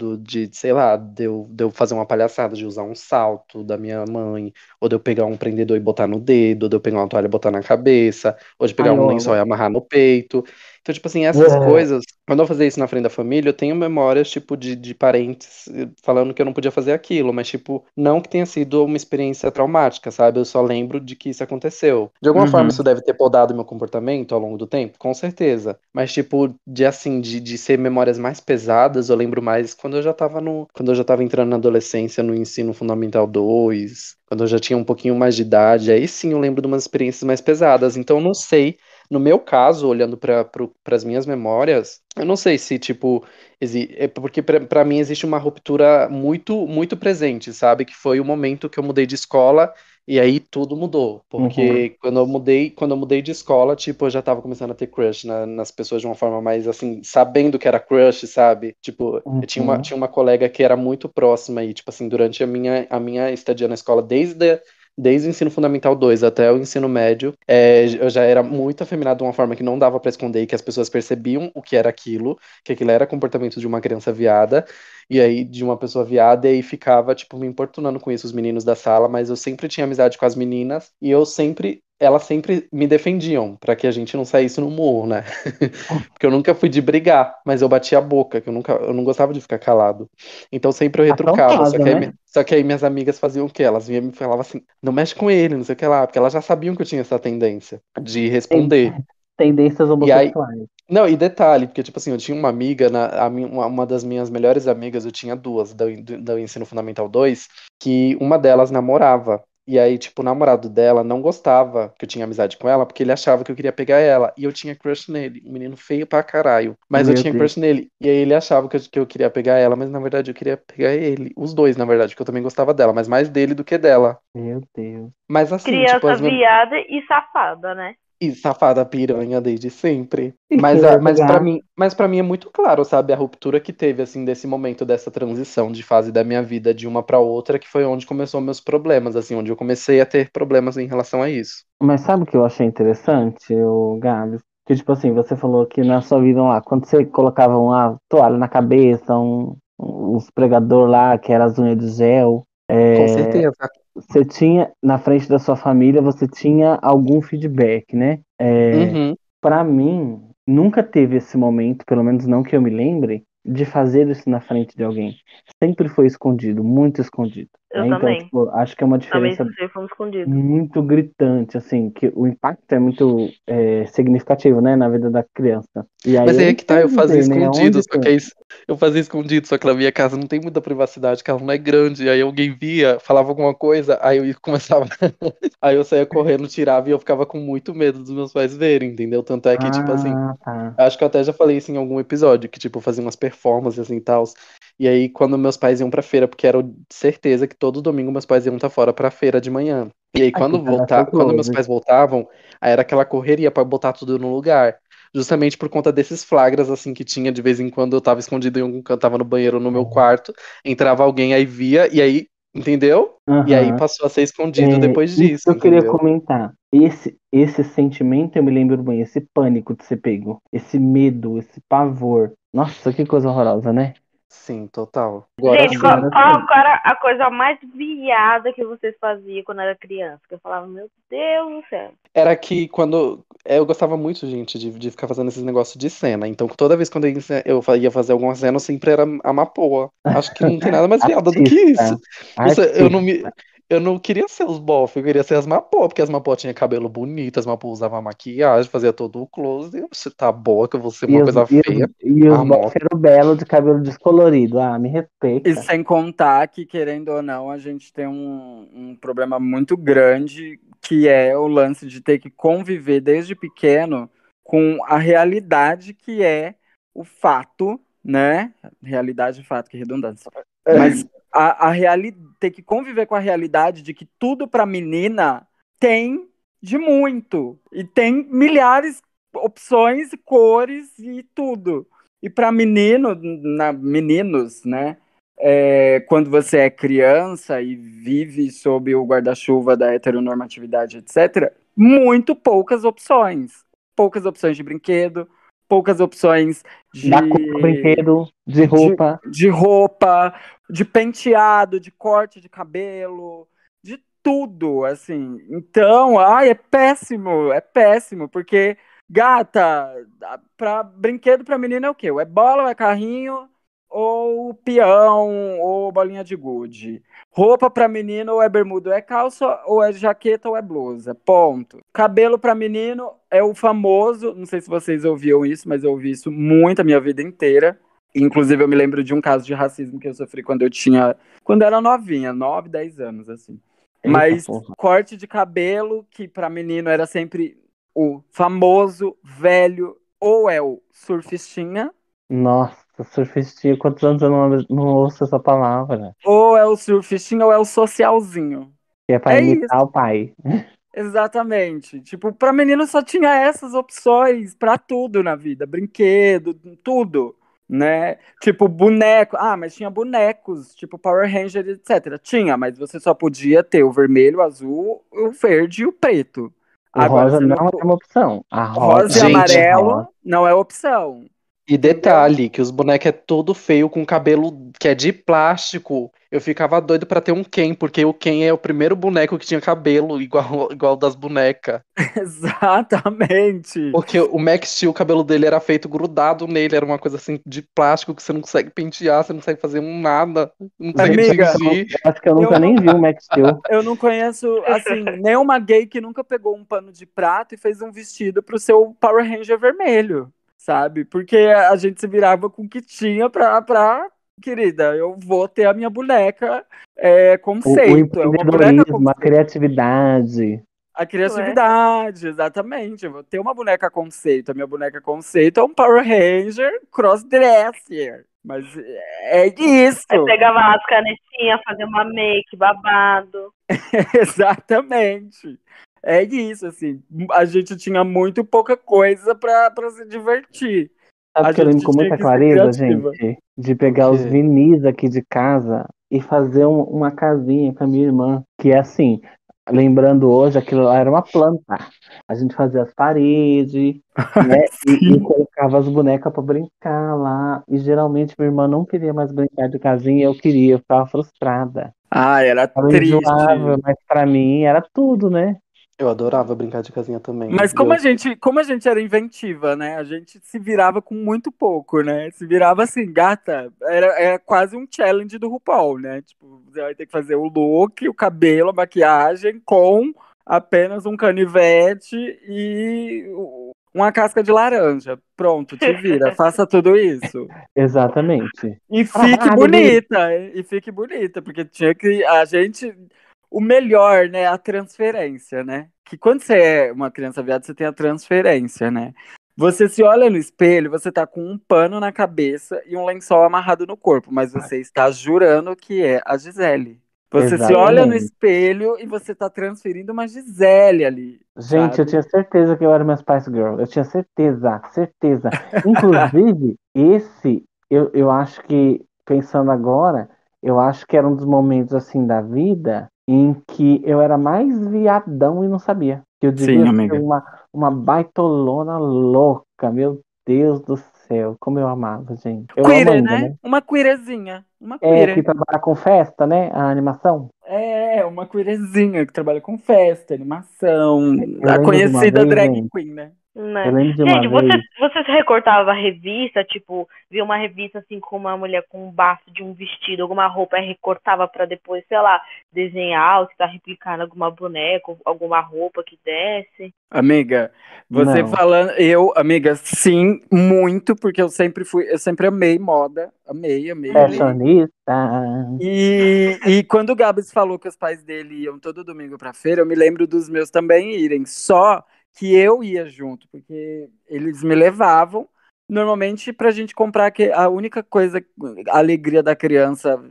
S1: sei lá, de eu fazer uma palhaçada, de usar um salto da minha mãe, ou de eu pegar um prendedor e botar no dedo, ou de eu pegar uma toalha e botar na cabeça, ou de pegar
S6: Ai,
S1: um
S6: eu
S1: lençol
S6: amo.
S1: e amarrar no peito. Então, tipo assim, essas coisas, quando eu fazia isso na frente da família, eu tenho memórias, tipo, de parentes falando que eu não podia fazer aquilo, mas, tipo, não que tenha sido uma experiência traumática, sabe? Eu só lembro de que isso aconteceu. De alguma forma,
S2: Uhum,
S1: isso deve ter podado meu comportamento ao longo do tempo? Com certeza. Mas, tipo, de ser memórias mais pesadas, eu lembro mais quando eu já tava entrando na adolescência, no ensino fundamental 2, quando eu já tinha um pouquinho mais de idade, aí sim eu lembro de umas experiências mais pesadas. Então, eu não sei. No meu caso, olhando para as minhas memórias, eu não sei se, tipo, porque para mim existe uma ruptura muito, muito presente, sabe? Que foi o momento que eu mudei de escola e aí tudo mudou.
S6: Uhum,
S1: Porque quando eu mudei de escola, tipo, eu já tava começando a ter crush nas pessoas de uma forma mais, assim, sabendo que era crush, sabe? Tipo, eu
S6: uhum.
S1: tinha uma colega que era muito próxima e, tipo assim, durante a minha estadia na escola, desde o ensino fundamental 2 até o ensino médio, eu já era muito afeminado de uma forma que não dava pra esconder e que as pessoas percebiam o que era aquilo, que aquilo era comportamento de uma criança viada, e aí de uma pessoa viada, e aí ficava, tipo, me importunando com isso os meninos da sala, mas eu sempre tinha amizade com as meninas, e eu sempre elas sempre me defendiam pra que a gente não saísse no murro, né? Porque eu nunca fui de brigar, mas eu batia a boca, que eu não gostava de ficar calado. Então sempre eu retrucava,
S6: Afrontosa, né?
S1: só que aí minhas amigas faziam o quê? Elas vinham e me falavam assim, não mexe com ele, não sei o que lá, porque elas já sabiam que eu tinha essa tendência de
S6: Tem
S1: responder.
S6: tendências
S1: E aí,
S6: homossexuais.
S1: não, e detalhe, porque, tipo assim, eu tinha uma amiga, uma das minhas melhores amigas, eu tinha duas, do Ensino Fundamental 2 que uma delas namorava. E aí, tipo, o namorado dela não gostava que eu tinha amizade com ela, porque ele achava que eu queria pegar ela. E eu tinha crush nele, um menino feio pra caralho. Mas eu
S6: Meu
S1: tinha
S6: Deus.
S1: crush nele. E aí ele achava que eu queria pegar ela, mas na verdade eu queria pegar ele. Os dois, na verdade, porque eu também gostava dela, mas mais dele do que dela.
S6: Meu Deus.
S1: Mas assim, tipo,
S4: Criança viada e safada, né?
S1: e safada piranha desde sempre.
S6: E querer pegar.
S1: Mas para mim é muito claro, sabe, a ruptura que teve assim desse momento dessa transição de fase da minha vida de uma para outra, que foi onde começou meus problemas, assim, onde eu comecei a ter problemas em relação a isso.
S6: Mas sabe o que eu achei interessante, o Gabs? Que, tipo assim, você falou que na sua vida lá, quando você colocava uma toalha na cabeça, uns pregador lá, que era as unhas de gel,
S1: Com certeza.
S6: você tinha, na frente da sua família, você tinha algum feedback, né?
S1: Uhum.
S6: Para mim, nunca teve esse momento, pelo menos não que eu me lembre, de fazer isso na frente de alguém. Sempre foi escondido, muito escondido.
S4: Eu
S6: Né? Então,
S4: também.
S6: tipo, acho que é uma
S4: Também
S6: diferença
S4: sofri, fomos escondidos.
S6: muito gritante, assim, que o impacto é muito significativo, né, na vida da criança. E aí
S1: Mas
S6: eu
S1: aí é que tá, eu
S6: entendo
S1: fazia
S6: dizer, né,
S1: escondido,
S6: onde
S1: só que é isso. Eu fazia escondido, só que na minha casa não tem muita privacidade, que ela não é grande. Aí alguém via, falava alguma coisa, aí eu começava. Aí eu saía correndo, tirava e eu ficava com muito medo dos meus pais verem, entendeu? Tanto é que, tipo assim,
S6: Ah, tá.
S1: acho que eu até já falei isso em algum episódio, que, tipo, eu fazia umas performances assim e tal. E aí, quando meus pais iam pra feira, porque era certeza que todo domingo meus pais iam estar fora pra feira de manhã. E aí,
S6: Aqui para dar seu
S1: quando meus
S6: close.
S1: pais voltavam, aí era aquela correria pra botar tudo no lugar. Justamente por conta desses flagras, assim, que tinha de vez em quando eu tava escondido em algum canto, tava no banheiro no meu quarto, entrava alguém, aí via, e aí, entendeu? E aí
S6: Aham.
S1: passou a ser escondido depois
S6: Isso que
S1: disso,
S6: eu queria
S1: entendeu?
S6: comentar. Esse sentimento eu me lembro bem, esse pânico de ser pego, esse medo, esse pavor. Nossa, que coisa horrorosa, né?
S1: Sim, total. Agora
S4: Gente,
S6: Agora
S1: sim.
S4: qual
S6: sim.
S4: era a coisa mais viada que vocês faziam quando era criança? Que eu falava, meu Deus do céu.
S1: Era que quando. Eu gostava muito, gente, de ficar fazendo esses negócios de cena. Então, toda vez quando ia fazer alguma cena, eu sempre era a Mapoa. Acho que não tem nada mais viada do que isso.
S6: Artista.
S1: Eu não queria ser os bofs, eu queria ser as Mapoa, porque as Mapoa tinham cabelo bonito, as Mapoa usavam maquiagem, fazia todo o close. E você tá boa, que eu vou ser
S6: E
S1: uma
S6: os,
S1: coisa
S6: e
S1: feia.
S6: os, e os
S1: Marmota.
S6: bofs eram belo de cabelo descolorido. Ah, me
S2: E
S6: respeita.
S2: sem contar que, querendo ou não, a gente tem um problema muito grande, que é o lance de ter que conviver desde pequeno com a realidade que é o fato, né? Realidade e fato, que redundância. Mas ter que conviver com a realidade de que tudo para menina tem de muito. E tem milhares opções, cores e tudo. E para meninos, né? Quando você é criança e vive sob o guarda-chuva da heteronormatividade, etc., muito poucas opções. Poucas opções de brinquedo, poucas opções
S6: Da cor do brinquedo, de roupa.
S2: de roupa, de penteado, de corte de cabelo, de tudo, assim. Então, ai, é péssimo, porque gata, para brinquedo para menina é o quê? Ou é bola, ou é carrinho, ou peão, ou bolinha de gude. Roupa para menino ou é bermuda, ou é calça, ou é jaqueta, ou é blusa. Ponto. Cabelo para menino é o famoso, não sei se vocês ouviam isso, mas eu ouvi isso muito a minha vida inteira. Inclusive, eu me lembro de um caso de racismo que eu sofri quando eu era novinha, 9, 10 anos, assim.
S6: Eita,
S2: Mas
S6: porra.
S2: corte de cabelo, que para menino era sempre o famoso, velho, ou é o surfistinha,
S6: Nossa, surfistinha, quantos anos eu não ouço essa palavra?
S2: ou é o surfistinha, ou é o socialzinho.
S6: Que é pra
S2: É
S6: imitar
S2: isso,
S6: o pai.
S2: exatamente. Tipo, para menino só tinha essas opções para tudo na vida, brinquedo, tudo. Né? Tipo, boneco. Ah, mas tinha bonecos, tipo Power Ranger, etc. Tinha, mas você só podia ter o vermelho, o azul, o verde e o preto.
S6: O
S2: Agora,
S6: rosa
S2: você
S6: não
S2: não.
S6: é uma opção. A
S2: Rosa e
S6: rosa,
S1: Gente,
S6: a rosa.
S2: amarelo não é opção.
S1: E detalhe, que os bonecos é todo feio, com cabelo que é de plástico. Eu ficava doido pra ter um Ken, porque o Ken é o primeiro boneco que tinha cabelo igual das bonecas.
S2: Exatamente.
S1: Porque o Max Steel, o cabelo dele era feito grudado nele, era uma coisa assim de plástico que você não consegue pentear, você não consegue fazer um nada, não consegue
S2: Amiga,
S1: tingir.
S6: Eu acho que eu nunca
S2: Eu
S6: nem vi o Max Steel.
S2: Eu não conheço, assim, nenhuma gay que nunca pegou um pano de prato e fez um vestido pro seu Power Ranger vermelho, sabe? Porque a gente se virava com o que tinha querida, eu vou ter a minha boneca
S6: O
S2: conceito. É uma boneca
S6: empreendedorismo, a
S2: conceito.
S6: criatividade.
S2: A criatividade, exatamente. Eu vou ter uma boneca conceito. A minha boneca conceito é um Power Ranger crossdresser. Mas é isso.
S4: Aí pegava as canetinhas, fazia uma make, babado.
S2: Exatamente. É isso, assim. A gente tinha muito pouca coisa pra se divertir.
S6: Sabe
S2: A
S6: que eu lembro
S2: gente
S6: com
S2: tinha
S6: muita
S2: que ser
S6: clareza,
S2: criativa.
S6: gente, de pegar os
S1: quê?
S6: vinis aqui de casa e fazer uma casinha com a minha irmã, que é assim, lembrando hoje, aquilo lá era uma planta. A gente fazia as paredes, né, e
S2: Sim.
S6: colocava as bonecas para brincar lá. E geralmente minha irmã não queria mais brincar de casinha, eu queria, eu ficava frustrada.
S2: Ah, era
S6: Ela enjoava,
S2: triste.
S6: mas para mim era tudo, né?
S1: Eu adorava brincar de casinha também.
S2: Mas como a gente era inventiva, né? A gente se virava com muito pouco, né? Se virava assim, gata, era quase um challenge do RuPaul, né? Tipo, você vai ter que fazer o look, o cabelo, a maquiagem com apenas um canivete e uma casca de laranja. Pronto, te vira, faça tudo isso.
S6: Exatamente.
S2: E fique
S6: Trabalho,
S2: bonita, e fique bonita, porque tinha que a gente o melhor, né, a transferência, né? Que quando você é uma criança viada, você tem a transferência, né? Você se olha no espelho, você tá com um pano na cabeça e um lençol amarrado no corpo, mas você está jurando que é a Gisele. Você se olha no
S6: exatamente.
S2: espelho e você tá transferindo uma Gisele ali,
S6: Gente, eu
S2: sabe?
S6: tinha certeza que eu era uma Spice Girl. Eu tinha certeza, certeza. Inclusive, eu acho que, pensando agora, eu acho que era um dos momentos, assim, da vida em que eu era mais viadão e não sabia. Que eu devia
S2: Sim,
S6: ser
S2: amiga.
S6: uma baitolona louca. Meu Deus do céu, como eu amava, gente. Eu amo
S2: Queer,
S6: ainda,
S2: né?
S6: né?
S2: Uma queerzinha. Uma
S6: É, que
S2: queer.
S6: trabalha com festa, né? A animação.
S2: Uma queerzinha que trabalha com festa, animação,
S6: Eu
S2: a
S6: lembro de uma
S2: conhecida
S6: vez,
S2: drag
S6: gente.
S2: queen, né?
S6: Eu
S4: Né?
S6: lembro de uma
S4: Gente,
S6: vez.
S4: você se recortava a revista, tipo, via uma revista assim com uma mulher com um bafo de um vestido, alguma roupa, e recortava pra depois, sei lá, desenhar ou tentar replicar em alguma boneca, ou alguma roupa que desse.
S2: Amiga, você
S6: Não.
S2: falando, amiga, sim, muito, porque eu sempre amei moda, amei, amei,
S4: Uhum.
S2: amei.
S6: Fashionista.
S2: E quando o Gabs falou que os pais dele iam todo domingo pra feira, eu me lembro dos meus também irem, só que eu ia junto, porque eles me levavam, normalmente pra gente comprar a única coisa, a alegria da criança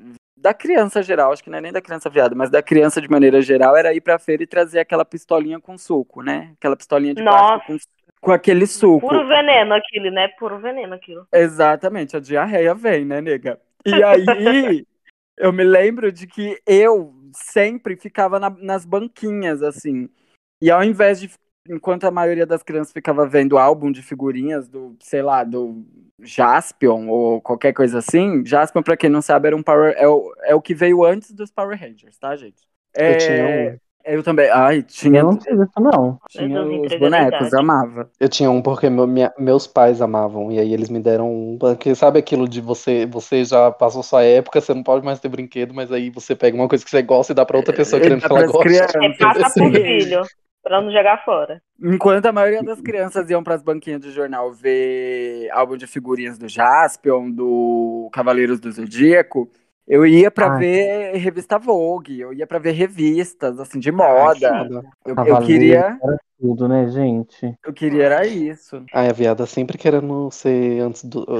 S2: geral, acho que não é nem da criança viada, mas da criança de maneira geral, era ir pra feira e trazer aquela pistolinha com suco, né? Aquela pistolinha de plástico
S4: Nossa,
S2: com aquele suco.
S4: puro veneno aquilo, né? Puro veneno aquilo.
S2: Exatamente, a diarreia vem, né, nega? E aí, eu me lembro de que eu sempre ficava nas banquinhas, assim. E ao invés de, enquanto a maioria das crianças ficava vendo álbum de figurinhas do, sei lá, do Jaspion ou qualquer coisa assim, Jaspion, pra quem não sabe, era é o que veio antes dos Power Rangers, tá, gente?
S1: Eu tinha um.
S2: Eu também. Ai,
S6: Eu não tive isso, não.
S4: Meu
S2: tinha
S4: Deus,
S2: os
S4: entregando a
S2: bonecos,
S4: idade.
S2: amava.
S1: Eu tinha um porque meus pais amavam, e aí eles me deram um. Porque sabe aquilo de você já passou sua época, você não pode mais ter brinquedo, mas aí você pega uma coisa que você gosta e dá pra outra pessoa querendo
S2: Dá
S1: que ela
S2: pras
S1: goste.
S4: Repassa
S2: crianças,
S4: pro
S2: sim.
S4: filho, pra não jogar fora.
S2: Enquanto a maioria das crianças iam para as banquinhas de jornal ver álbum de figurinhas do Jaspion, do Cavaleiros do Zodíaco, eu ia para
S6: Ai,
S2: ver revista Vogue, eu ia para ver revistas assim de
S1: Ai,
S2: moda.
S1: foda.
S2: Eu
S6: Cavaleiro
S2: queria,
S6: era tudo, né, gente?
S2: eu queria era isso.
S1: Ai, a viada sempre querendo ser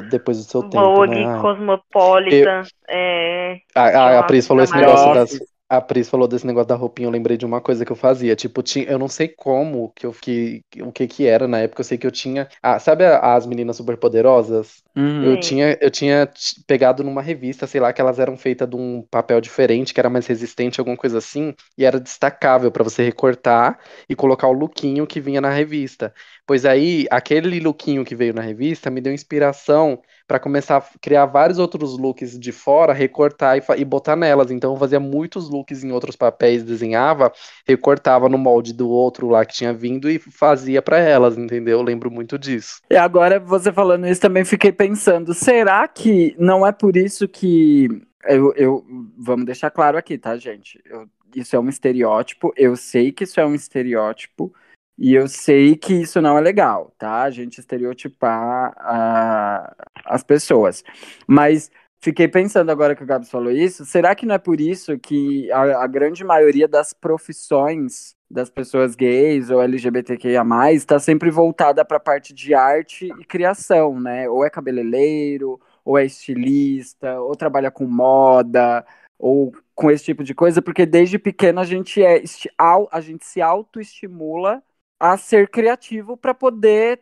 S1: depois do seu tempo, né?
S4: Vogue,
S1: Ai. Eu,
S4: Cosmopolitan, tinha
S1: a
S4: uma
S1: Pris falou
S4: fita
S1: esse negócio
S4: mais.
S2: Nossa,
S1: das, A Pris falou desse negócio da roupinha, eu lembrei de uma coisa que eu fazia. Tipo, eu não sei como o que que era na época, eu sei que eu tinha. Sabe as meninas superpoderosas?
S2: Uhum.
S4: Sim.
S1: Eu tinha pegado numa revista, sei lá, que elas eram feitas de um papel diferente, que era mais resistente, alguma coisa assim, e era destacável pra você recortar e colocar o lookinho que vinha na revista. Pois aí, aquele lookinho que veio na revista me deu inspiração pra começar a criar vários outros looks de fora, recortar e botar nelas. Então eu fazia muitos looks em outros papéis, desenhava, recortava no molde do outro lá que tinha vindo e fazia pra elas, entendeu? Eu lembro muito disso.
S2: E agora, você falando isso, também fiquei pensando, será que não é por isso que... vamos deixar claro aqui, tá, gente? Isso é um estereótipo, eu sei que isso é um estereótipo, e eu sei que isso não é legal, tá? A gente estereotipar as pessoas. Mas fiquei pensando agora que o Gabs falou isso, será que não é por isso que a grande maioria das profissões das pessoas gays ou LGBTQIA+, está sempre voltada para a parte de arte e criação, né? Ou é cabeleireiro, ou é estilista, ou trabalha com moda, ou com esse tipo de coisa, porque desde pequeno a gente se autoestimula a ser criativo para poder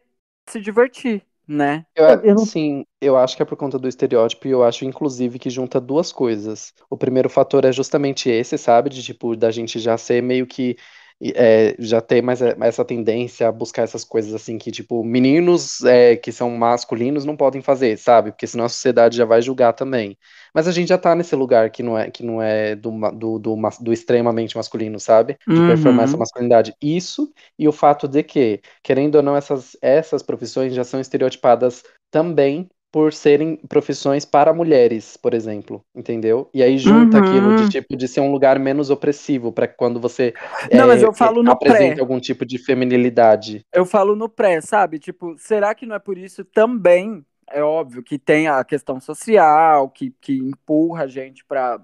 S2: se divertir, né?
S6: Eu não.
S1: Sim, eu acho que é por conta do estereótipo e eu acho, inclusive, que junta duas coisas. O primeiro fator é justamente esse, sabe? De, tipo, da gente já ser meio que... já ter mais essa tendência a buscar essas coisas assim que, tipo, meninos que são masculinos não podem fazer, sabe? Porque senão a sociedade já vai julgar também. Mas a gente já tá nesse lugar que não é do extremamente masculino, sabe? De performar essa
S2: Uhum.
S1: masculinidade. Isso e o fato de que, querendo ou não, essas profissões já são estereotipadas também por serem profissões para mulheres, por exemplo, entendeu? E aí junta aquilo de
S2: Uhum.
S1: tipo de ser um lugar menos opressivo para quando você
S2: Não, mas eu falo no
S1: apresenta
S2: pré.
S1: algum tipo de feminilidade.
S2: Eu falo no pré, sabe? Tipo, será que não é por isso também? É óbvio que tem a questão social, que empurra a gente para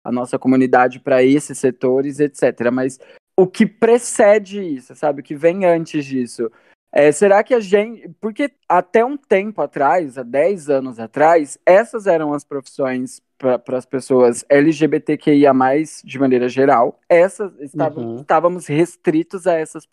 S2: a nossa comunidade para esses setores, etc. Mas o que precede isso, sabe? O que vem antes disso? Será que a gente. Porque até um tempo atrás, há 10 anos atrás, essas eram as profissões para as pessoas LGBTQIA+, de maneira geral.
S1: Uhum,
S2: Estávamos restritos a essas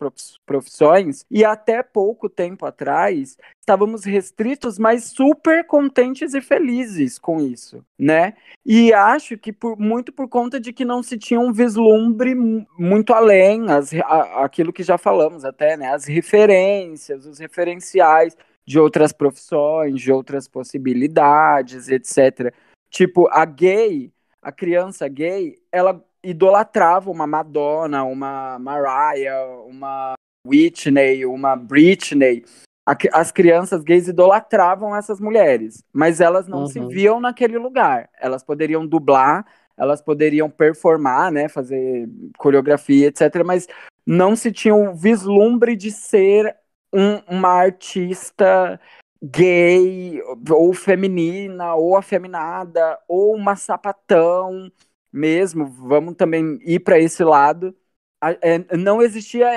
S2: profissões, e até pouco tempo atrás estávamos restritos, mas super contentes e felizes com isso, né? E acho que muito por conta de que não se tinha um vislumbre muito além, aquilo que já falamos até, né? As referências, os referenciais de outras profissões, de outras possibilidades, etc. Tipo, a criança gay, ela idolatrava uma Madonna, uma Mariah, uma Whitney, uma Britney. As crianças gays idolatravam essas mulheres, mas elas não se
S1: uhum,
S2: viam naquele lugar. Elas poderiam dublar, elas poderiam performar, né, fazer coreografia, etc., mas não se tinha o vislumbre de ser uma artista gay, ou feminina, ou afeminada, ou uma sapatão mesmo. Vamos também ir para esse lado. Não existia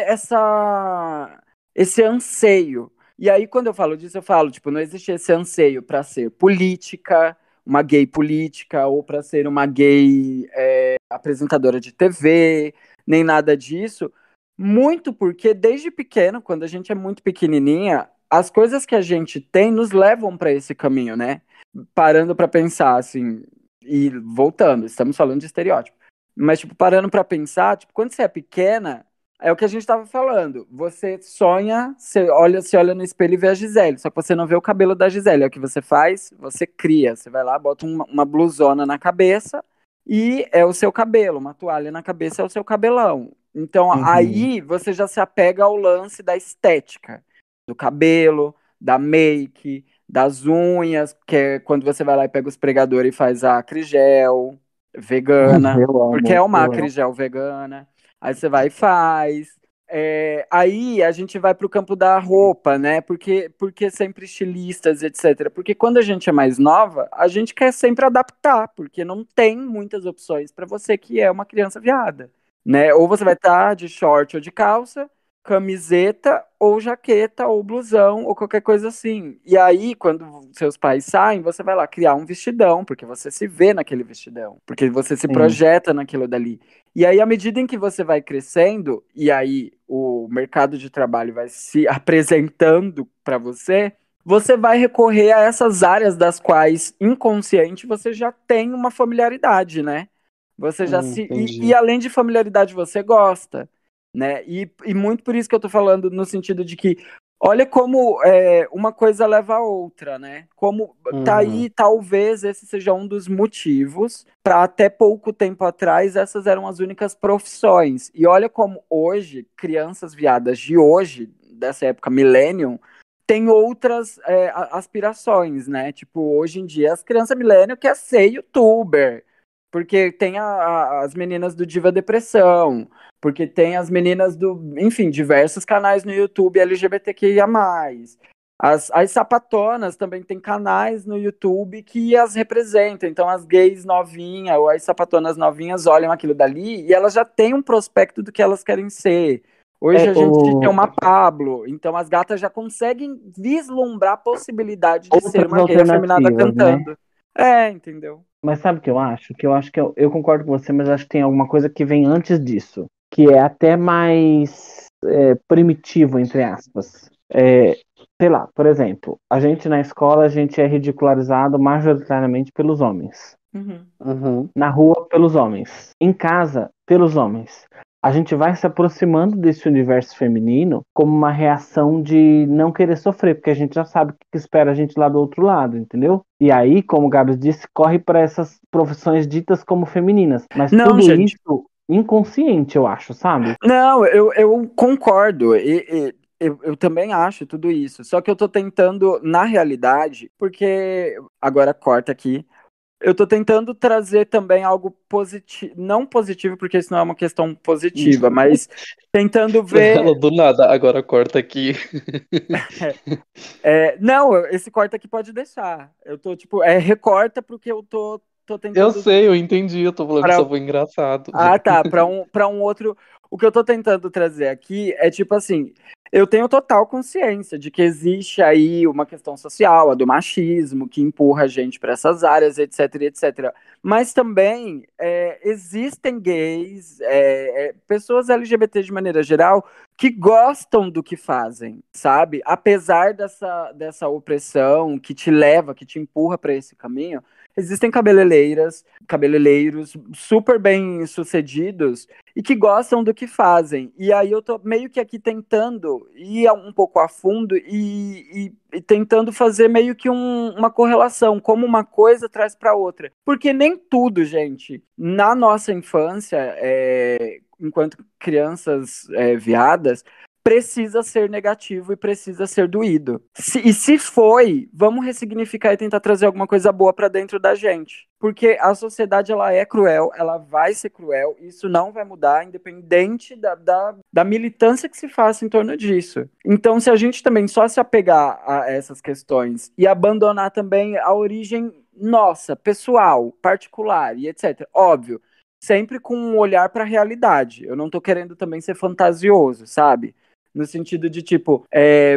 S2: esse anseio. E aí, quando eu falo disso, eu falo, tipo, não existia esse anseio para ser política, uma gay política, ou para ser uma gay apresentadora de TV, nem nada disso. Muito porque desde pequeno, quando a gente é muito pequenininha, as coisas que a gente tem nos levam para esse caminho, né? Parando para pensar assim, e voltando, estamos falando de estereótipo. Mas tipo, parando para pensar, tipo, quando você é pequena, é o que a gente estava falando. Você sonha, se olha no espelho e vê a Gisele, só que você não vê o cabelo da Gisele. É o que você faz? Você cria. Você vai lá, bota uma blusona na cabeça e é o seu cabelo, uma toalha na cabeça é o seu cabelão. Então
S6: Uhum.
S2: aí você já se apega ao lance da estética, do cabelo, da make, das unhas, que é quando você vai lá e pega os pregadores e faz a acrigel vegana,
S6: Eu
S2: porque é
S6: amo,
S2: uma
S6: eu amo.
S2: acrigel vegana. Aí você vai e faz. Aí a gente vai para o campo da roupa, né? Porque sempre estilistas, etc. Porque quando a gente é mais nova, a gente quer sempre adaptar, porque não tem muitas opções para você que é uma criança viada, né? Ou você vai estar de short ou de calça, camiseta ou jaqueta ou blusão ou qualquer coisa assim. E aí, quando seus pais saem, você vai lá criar um vestidão, porque você se vê naquele vestidão, porque você se projeta naquilo dali. E aí, à medida em que você vai crescendo, e aí o mercado de trabalho vai se apresentando para você, você vai recorrer a essas áreas das quais, inconsciente, você já tem uma familiaridade, né? Você já se. E além de familiaridade, você gosta, né? E muito por isso que eu tô falando no sentido de que olha como uma coisa leva a outra, né? Como tá aí, talvez esse seja um dos motivos para até pouco tempo atrás essas eram as únicas profissões. E olha como hoje, crianças viadas de hoje, dessa época millennium, tem outras aspirações, né? Tipo, hoje em dia as crianças millennium querem ser youtuber, porque tem as meninas do Diva Depressão, porque tem as meninas do, enfim, diversos canais no YouTube LGBTQIA+. As sapatonas também tem canais no YouTube que as representam. Então as gays novinhas ou as sapatonas novinhas olham aquilo dali e elas já têm um prospecto do que elas querem ser. Hoje a gente tem uma Pablo, então as gatas já conseguem vislumbrar a possibilidade de ser uma gay afeminada cantando. Né? Entendeu?
S6: Mas sabe o que eu acho? Eu concordo com você, mas acho que tem alguma coisa que vem antes disso, que é até mais primitivo, entre aspas. Sei lá, por exemplo, a gente na escola, a gente é ridicularizado majoritariamente pelos homens. Na rua, pelos homens. Em casa, pelos homens. A gente vai se aproximando desse universo feminino como uma reação de não querer sofrer, porque a gente já sabe o que espera a gente lá do outro lado, entendeu? E aí, como o Gabs disse, corre para essas profissões ditas como femininas. Mas não, tudo gente, isso inconsciente, eu acho, sabe?
S2: Não, eu concordo. Eu também acho tudo isso. Só que eu tô tentando, na realidade, porque agora corta aqui. Eu tô tentando trazer também algo positivo, não positivo, porque isso não é uma questão positiva, mas tentando ver...
S5: Ela do nada, agora corta aqui.
S2: Não, esse corta aqui pode deixar. Eu tô, tipo, recorta porque eu tô tentando...
S5: Eu sei, eu entendi, eu tô falando que só foi engraçado.
S2: Ah, tá, pra um outro... O que eu tô tentando trazer aqui é, tipo assim, eu tenho total consciência de que existe aí uma questão social, a do machismo, que empurra a gente para essas áreas, etc, etc. Mas também existem gays, pessoas LGBT de maneira geral, que gostam do que fazem, sabe? Apesar dessa opressão que te leva, que te empurra para esse caminho, existem cabeleireiros super bem sucedidos e que gostam do que fazem. E aí eu tô meio que aqui tentando ir um pouco a fundo e tentando fazer meio que uma correlação, como uma coisa traz para outra. Porque nem tudo, gente, na nossa infância, enquanto crianças viadas, precisa ser negativo e precisa ser doído. Se foi, vamos ressignificar e tentar trazer alguma coisa boa para dentro da gente. Porque a sociedade, ela é cruel, ela vai ser cruel, isso não vai mudar, independente da militância que se faça em torno disso. Então, se a gente também só se apegar a essas questões e abandonar também a origem nossa, pessoal, particular e etc., óbvio, sempre com um olhar para a realidade. Eu não tô querendo também ser fantasioso, sabe? No sentido de, tipo,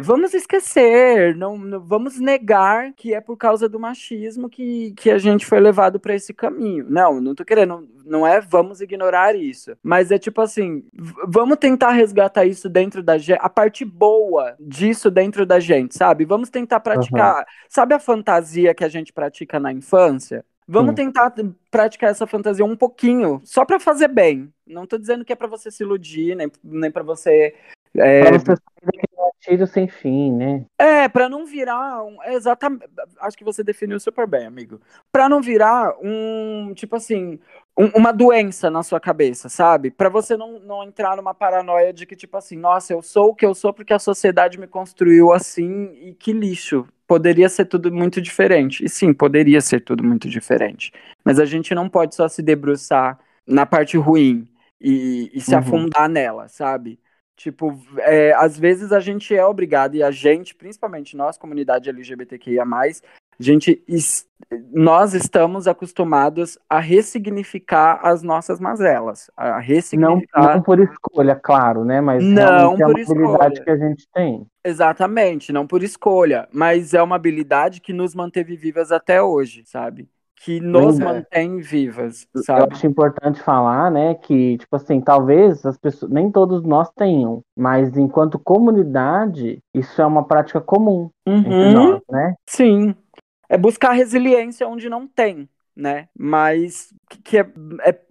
S2: vamos esquecer, não vamos negar que é por causa do machismo que a gente foi levado para esse caminho. Não tô querendo, não é vamos ignorar isso. Mas é tipo assim, vamos tentar resgatar isso dentro da gente, a parte boa disso dentro da gente, sabe? Vamos tentar praticar, sabe a fantasia que a gente pratica na infância? Vamos tentar praticar essa fantasia um pouquinho, só para fazer bem. Não tô dizendo que é para você se iludir, nem para você...
S6: Pra você sair daquele tiro sem fim, né?
S2: Pra não virar exatamente. Acho que você definiu super bem, amigo. Pra não virar tipo assim, uma doença na sua cabeça, sabe? Pra você não entrar numa paranoia de que, tipo assim, nossa, eu sou o que eu sou porque a sociedade me construiu assim e que lixo. Poderia ser tudo muito diferente. E sim, poderia ser tudo muito diferente. Mas a gente não pode só se debruçar na parte ruim e se afundar nela, sabe? Tipo, às vezes a gente é obrigado, e a gente, principalmente nós, comunidade LGBTQIA+, a gente nós estamos acostumados a ressignificar as nossas mazelas, a
S6: Não
S2: ressignificar.
S6: por escolha, claro, né? Mas
S2: Não
S6: realmente é
S2: por
S6: uma habilidade
S2: escolha.
S6: que a gente tem.
S2: Exatamente, não por escolha, mas é uma habilidade que nos manteve vivas até hoje, sabe? Que nos
S6: Lembra?
S2: mantém vivas,
S6: Eu
S2: sabe?
S6: acho importante falar, né, que, tipo assim, talvez as pessoas, nem todos nós tenham, mas enquanto comunidade, isso é uma prática comum entre
S2: Uhum,
S6: nós, né?
S2: sim. É buscar resiliência onde não tem, né? Mas que é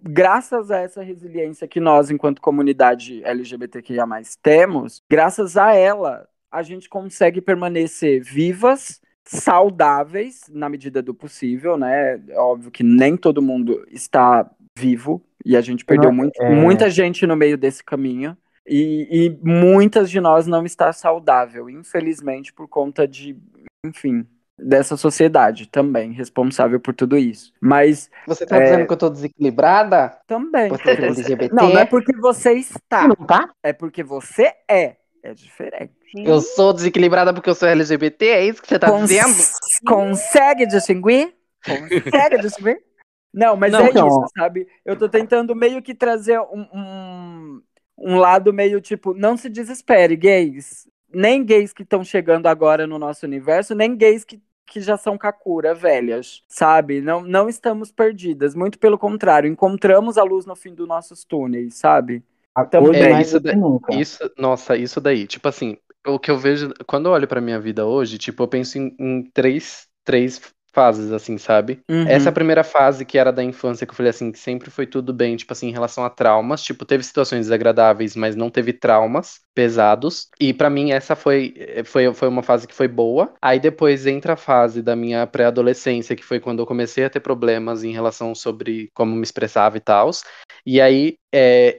S2: graças a essa resiliência que nós, enquanto comunidade LGBTQIA+, temos, graças a ela, a gente consegue permanecer vivas, saudáveis, na medida do possível, né? É óbvio que nem todo mundo está vivo, e a gente
S6: E
S2: perdeu
S6: não-
S2: muita gente no meio desse caminho. E muitas de nós não está saudável, infelizmente, por conta de, enfim, dessa sociedade também, responsável por tudo isso. Mas
S7: Você tá dizendo que eu tô desequilibrada?
S2: também,
S7: Porque eu
S2: porque
S7: sou
S2: você. Não, não é
S7: LGBT?
S2: porque você
S6: Você
S2: está,
S6: não tá?
S2: é porque você é. É diferente.
S7: Eu sou desequilibrada porque eu sou LGBT? É isso que você tá dizendo?
S2: Consegue distinguir? Consegue distinguir? Não, mas
S7: Não,
S2: é
S6: Então,
S2: isso, sabe? Eu tô tentando meio que trazer um lado meio tipo, não se desespere, gays. Nem gays que estão chegando agora no nosso universo, nem gays que já são kakura, velhas, sabe? Não estamos perdidas, muito pelo contrário, encontramos a luz no fim dos nossos túneis, sabe?
S6: hoje
S7: é
S2: Também.
S6: mais
S7: isso,
S6: do que nunca.
S5: Nossa, isso daí. Tipo assim, o que eu vejo, quando eu olho pra minha vida hoje, tipo, eu penso em três fases, assim, sabe? Essa
S2: Uhum,
S5: primeira fase que era da infância, que eu falei assim, que sempre foi tudo bem, tipo assim, em relação a traumas, tipo, teve situações desagradáveis, mas não teve traumas pesados. E pra mim essa foi uma fase que foi boa. Aí depois entra a fase da minha pré-adolescência, que foi quando eu comecei a ter problemas em relação sobre como me expressava e tal. E aí,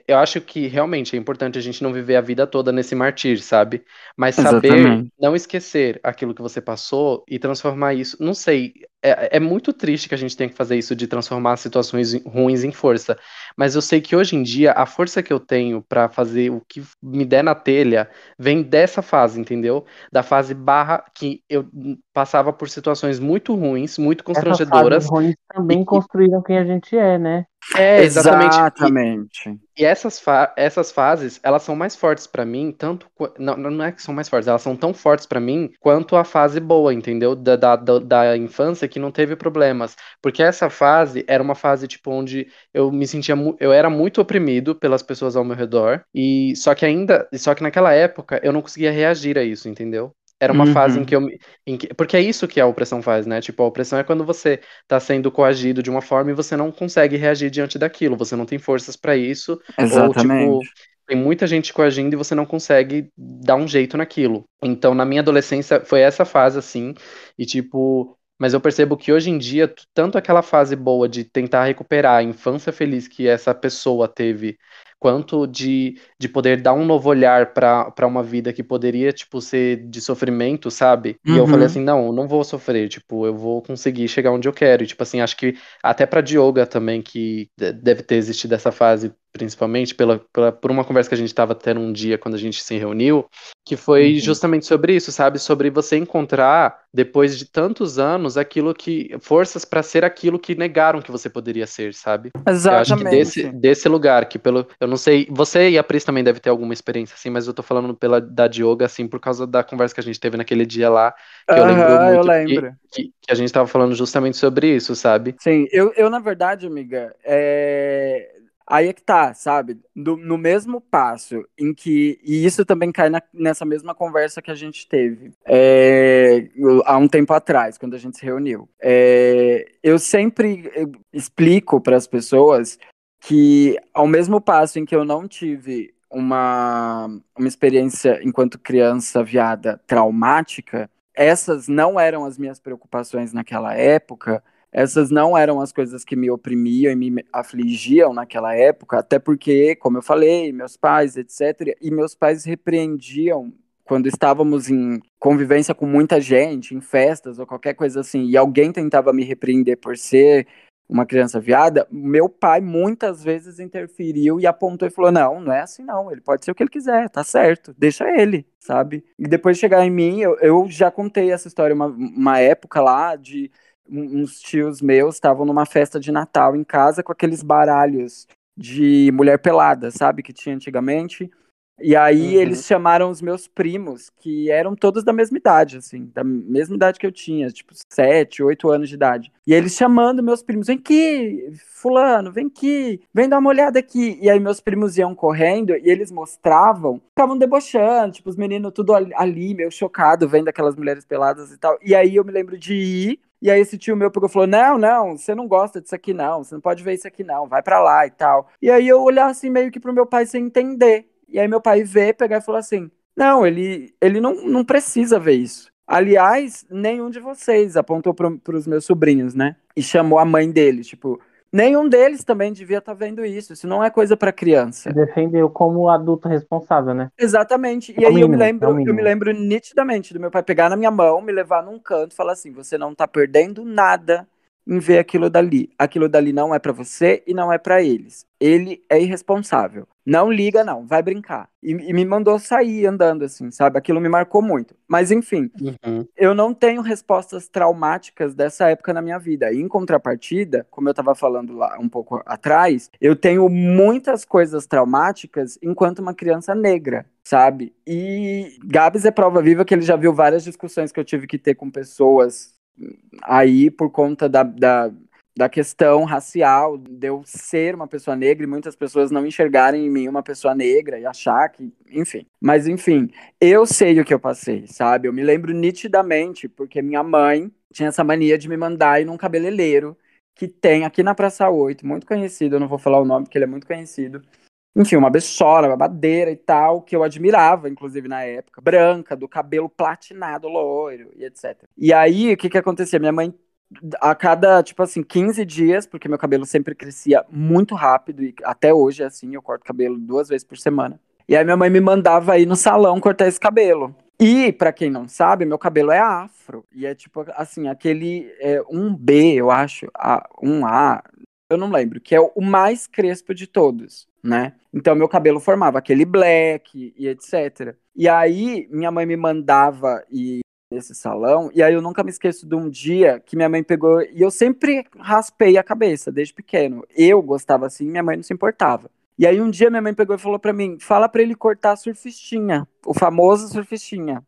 S5: eu acho que realmente é importante a gente não viver a vida toda nesse martírio, sabe? Mas saber
S2: exatamente.
S5: não esquecer aquilo que você passou e transformar isso. Não sei, é muito triste que a gente tenha que fazer isso de transformar situações ruins em força. Mas eu sei que hoje em dia a força que eu tenho pra fazer o que me der na telha vem dessa fase, entendeu? Da fase barra que eu passava por situações muito ruins, muito
S6: Essas fases
S5: constrangedoras.
S6: ruins
S5: E
S6: também
S5: que
S6: construíram quem a gente é, né?
S5: exatamente.
S2: Exatamente.
S5: E essas fases, elas são mais fortes pra mim, tanto. Não é que são mais fortes, elas são tão fortes pra mim quanto a fase boa, entendeu? Da infância que não teve problemas. Porque essa fase era uma fase, tipo, onde eu me sentia. Eu era muito oprimido pelas pessoas ao meu redor. E só que naquela época eu não conseguia reagir a isso, entendeu? Era uma fase em que
S2: Uhum,
S5: eu. Porque é isso que a opressão faz, né? Tipo, a opressão é quando você tá sendo coagido de uma forma e você não consegue reagir diante daquilo, você não tem forças pra isso, ou tipo,
S2: exatamente.
S5: tem muita gente coagindo e você não consegue dar um jeito naquilo. Então, na minha adolescência foi essa fase assim, e tipo, mas eu percebo que hoje em dia, tanto aquela fase boa de tentar recuperar a infância feliz que essa pessoa teve, quanto de poder dar um novo olhar para uma vida que poderia, tipo, ser de sofrimento, sabe? E eu falei
S2: Uhum.
S5: assim, não vou sofrer, tipo, eu vou conseguir chegar onde eu quero. E, tipo assim, acho que até pra Dioga também, que deve ter existido essa fase, principalmente por uma conversa que a gente tava tendo um dia quando a gente se reuniu, que foi
S6: Uhum.
S5: justamente sobre isso, sabe? Sobre você encontrar, depois de tantos anos, forças pra ser aquilo que negaram que você poderia ser, sabe? Eu acho que desse,
S2: Exatamente.
S5: desse lugar, eu não sei, você e a Pris também devem ter alguma experiência assim, mas eu tô falando da Dioga, assim, por causa da conversa que a gente teve naquele dia lá, que eu lembro
S2: Aham, eu
S5: muito
S2: lembro.
S5: que a gente tava falando justamente sobre isso, sabe?
S2: Sim, eu na verdade, amiga, aí é que tá, sabe? No mesmo passo em que. E isso também cai nessa mesma conversa que a gente teve há um tempo atrás, quando a gente se reuniu. Eu sempre explico para as pessoas que, ao mesmo passo em que eu não tive uma experiência enquanto criança viada traumática, essas não eram as minhas preocupações naquela época. Essas não eram as coisas que me oprimiam e me afligiam naquela época, até porque, como eu falei, meus pais, etc., e meus pais repreendiam quando estávamos em convivência com muita gente, em festas ou qualquer coisa assim, e alguém tentava me repreender por ser uma criança viada, meu pai muitas vezes interferiu e apontou e falou: não, não é assim não, ele pode ser o que ele quiser, tá certo, deixa ele, sabe? E depois de chegar em mim, eu já contei essa história uma época lá de uns tios meus estavam numa festa de Natal em casa com aqueles baralhos de mulher pelada, sabe, que tinha antigamente. E aí eles chamaram os meus primos, que eram todos da mesma idade, assim, da mesma idade que eu tinha, tipo 7, 8 anos de idade. E eles chamando meus primos, vem aqui, fulano, vem aqui, vem dar uma olhada aqui. E aí meus primos iam correndo e eles mostravam, ficavam debochando, tipo, os meninos tudo ali, meio chocado, vendo aquelas mulheres peladas e tal. E aí eu me lembro de ir. E aí esse tio meu pegou e falou, não, você não gosta disso aqui não, você não pode ver isso aqui não, vai pra lá e tal. E aí eu olhar assim meio que pro meu pai sem entender. E aí meu pai vê, pegar e falou assim, não, ele não precisa ver isso. Aliás, nenhum de vocês, apontou pros meus sobrinhos, né? E chamou a mãe deles, tipo, nenhum deles também devia estar vendo isso, isso não é coisa pra criança.
S6: Defendeu como adulto responsável, né?
S2: Exatamente. E
S6: É o
S2: aí eu me
S6: mínimo, é o
S2: lembro
S6: mínimo.
S2: nitidamente do meu pai pegar na minha mão, me levar num canto e falar assim: você não tá perdendo nada em ver aquilo dali. Aquilo dali não é pra você e não é pra eles. Ele é irresponsável. Não liga, não, vai brincar. E me mandou sair andando, assim, sabe? Aquilo me marcou muito. Mas enfim, eu não tenho respostas traumáticas dessa época na minha vida. Em contrapartida, como eu estava falando lá um pouco atrás, eu tenho muitas coisas traumáticas enquanto uma criança negra, sabe? E Gabs é prova viva que ele já viu várias discussões que eu tive que ter com pessoas aí por conta da questão racial, de eu ser uma pessoa negra e muitas pessoas não enxergarem em mim uma pessoa negra e achar que, enfim. Mas, enfim, eu sei o que eu passei, sabe? Eu me lembro nitidamente, porque minha mãe tinha essa mania de me mandar ir num cabeleireiro que tem aqui na Praça 8, muito conhecido, eu não vou falar o nome porque ele é muito conhecido. Enfim, uma bichona, babadeira e tal, que eu admirava, inclusive, na época. Branca, do cabelo platinado, loiro e etc. E aí, o que que acontecia? Minha mãe, a cada, tipo assim, 15 dias, porque meu cabelo sempre crescia muito rápido, e até hoje é assim, eu corto cabelo 2 vezes por semana. E aí minha mãe me mandava ir no salão cortar esse cabelo. E, pra quem não sabe, meu cabelo é afro. E é tipo, assim, aquele um B, eu acho, um A, eu não lembro, que é o mais crespo de todos, né? Então meu cabelo formava aquele black e etc. E aí minha mãe me mandava ir nesse salão, e aí eu nunca me esqueço de um dia que minha mãe pegou, e eu sempre raspei a cabeça, desde pequeno. Eu gostava assim, minha mãe não se importava. E aí um dia minha mãe pegou e falou pra mim, fala pra ele cortar a surfistinha, o famoso surfistinha.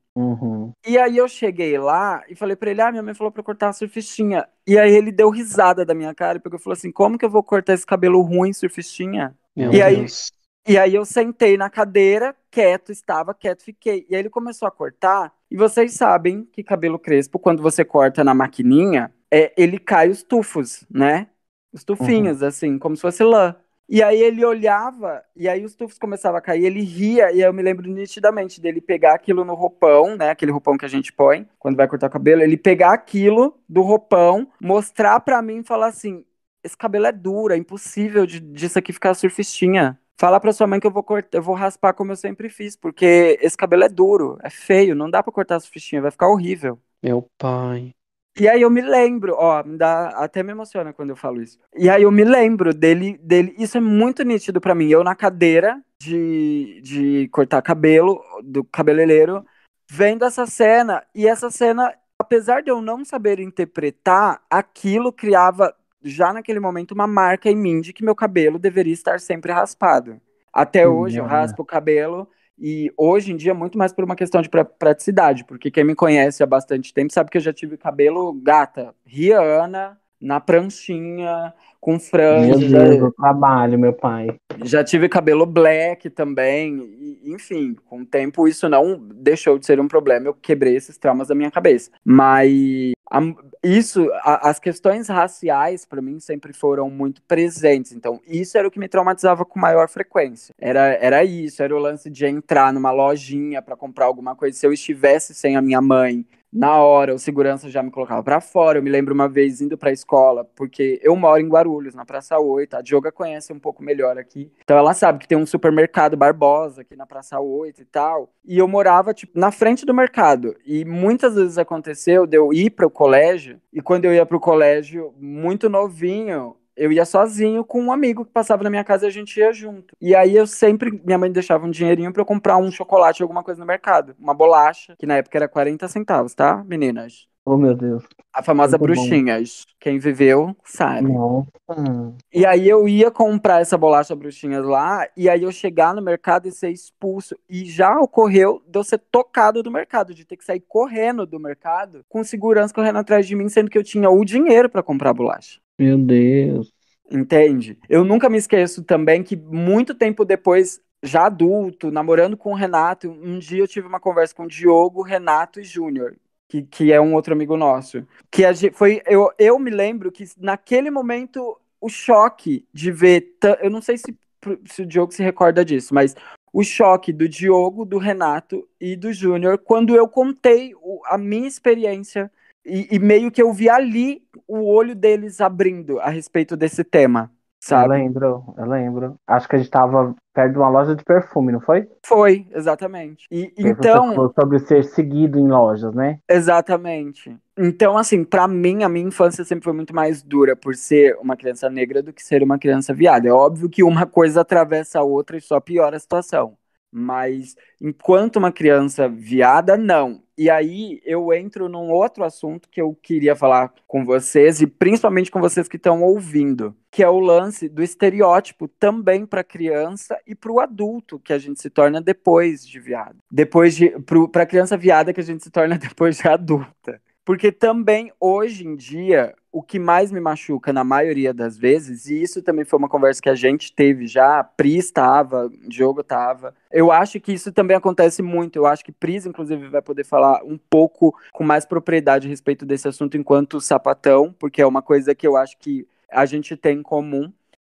S2: E aí eu cheguei lá e falei pra ele, minha mãe falou pra eu cortar a surfistinha. E aí ele deu risada da minha cara e pegou e falou assim, como que eu vou cortar esse cabelo ruim, surfistinha?
S1: Meu
S2: E aí,
S1: Deus.
S2: e aí eu sentei na cadeira, quieto, estava quieto, fiquei. E aí ele começou a cortar, e vocês sabem que cabelo crespo, quando você corta na maquininha, ele cai os tufos, né? Os tufinhos, assim, como se fosse lã. E aí ele olhava, e aí os tufos começavam a cair, ele ria, e aí eu me lembro nitidamente dele pegar aquilo no roupão, né, aquele roupão que a gente põe quando vai cortar o cabelo, ele pegar aquilo do roupão, mostrar pra mim e falar assim, esse cabelo é duro, é impossível disso aqui ficar surfistinha. Fala pra sua mãe que eu vou cortar, eu vou raspar como eu sempre fiz, porque esse cabelo é duro, é feio, não dá pra cortar a surfistinha, vai ficar horrível.
S1: Meu pai.
S2: E aí eu me lembro, ó, até me emociona quando eu falo isso. E aí eu me lembro dele, isso é muito nítido pra mim. Eu na cadeira de cortar cabelo, do cabeleireiro, vendo essa cena, e essa cena, apesar de eu não saber interpretar, aquilo criava, já naquele momento, uma marca em mim de que meu cabelo deveria estar sempre raspado. Até hoje eu raspo o cabelo. E hoje em dia, muito mais por uma questão de praticidade, porque quem me conhece há bastante tempo sabe que eu já tive cabelo gata, Rihanna, na pranchinha, com franja.
S6: Meu Deus, o trabalho, meu pai.
S2: Já tive cabelo black também, enfim, com o tempo isso não deixou de ser um problema, eu quebrei esses traumas da minha cabeça. Mas as questões raciais para mim sempre foram muito presentes, então isso era o que me traumatizava com maior frequência. Era isso, era o lance de entrar numa lojinha para comprar alguma coisa, se eu estivesse sem a minha mãe, na hora, o segurança já me colocava pra fora. Eu me lembro uma vez indo pra escola, porque eu moro em Guarulhos, na Praça 8. A Dioga conhece um pouco melhor aqui. Então ela sabe que tem um supermercado Barbosa aqui na Praça 8 e tal. E eu morava, tipo, na frente do mercado. E muitas vezes aconteceu de eu ir pro colégio. E quando eu ia pro colégio, muito novinho, eu ia sozinho com um amigo que passava na minha casa e a gente ia junto. E aí minha mãe deixava um dinheirinho pra eu comprar um chocolate, alguma coisa no mercado. Uma bolacha, que na época era 40 centavos, tá, meninas?
S6: Oh, meu Deus.
S2: A famosa
S6: Muito bom.
S2: Bruxinhas. Quem viveu, sabe.
S6: Nossa.
S2: E aí eu ia comprar essa bolacha Bruxinhas lá, e aí eu chegar no mercado e ser expulso. E já ocorreu de eu ser tocado do mercado, de ter que sair correndo do mercado, com segurança correndo atrás de mim, sendo que eu tinha o dinheiro pra comprar a bolacha.
S6: Meu Deus.
S2: Entende? Eu nunca me esqueço também que muito tempo depois, já adulto, namorando com o Renato, um dia eu tive uma conversa com o Diogo, Renato e Júnior, que é um outro amigo nosso. Que eu me lembro que naquele momento o choque de ver. Eu não sei se o Diogo se recorda disso, mas o choque do Diogo, do Renato e do Júnior, quando eu contei a minha experiência. E meio que eu vi ali o olho deles abrindo a respeito desse tema,
S6: Eu
S2: sabe?
S6: lembro. Acho que a gente tava perto de uma loja de perfume, não foi?
S2: Foi, exatamente.
S6: E você
S2: Então,
S6: falou sobre ser seguido em lojas, né?
S2: exatamente. Então, assim, pra mim, a minha infância sempre foi muito mais dura por ser uma criança negra do que ser uma criança viada. É óbvio que uma coisa atravessa a outra e só piora a situação. Mas, enquanto uma criança viada, não. E aí, eu entro num outro assunto que eu queria falar com vocês, e principalmente com vocês que estão ouvindo, que é o lance do estereótipo também para criança e para o adulto, que a gente se torna depois de viado. Para criança viada que a gente se torna depois de adulta. Porque também, hoje em dia, o que mais me machuca na maioria das vezes, e isso também foi uma conversa que a gente teve já, Pri estava, Diogo estava, eu acho que isso também acontece muito, eu acho que Pris, inclusive, vai poder falar um pouco com mais propriedade a respeito desse assunto enquanto sapatão, porque é uma coisa que eu acho que a gente tem em comum,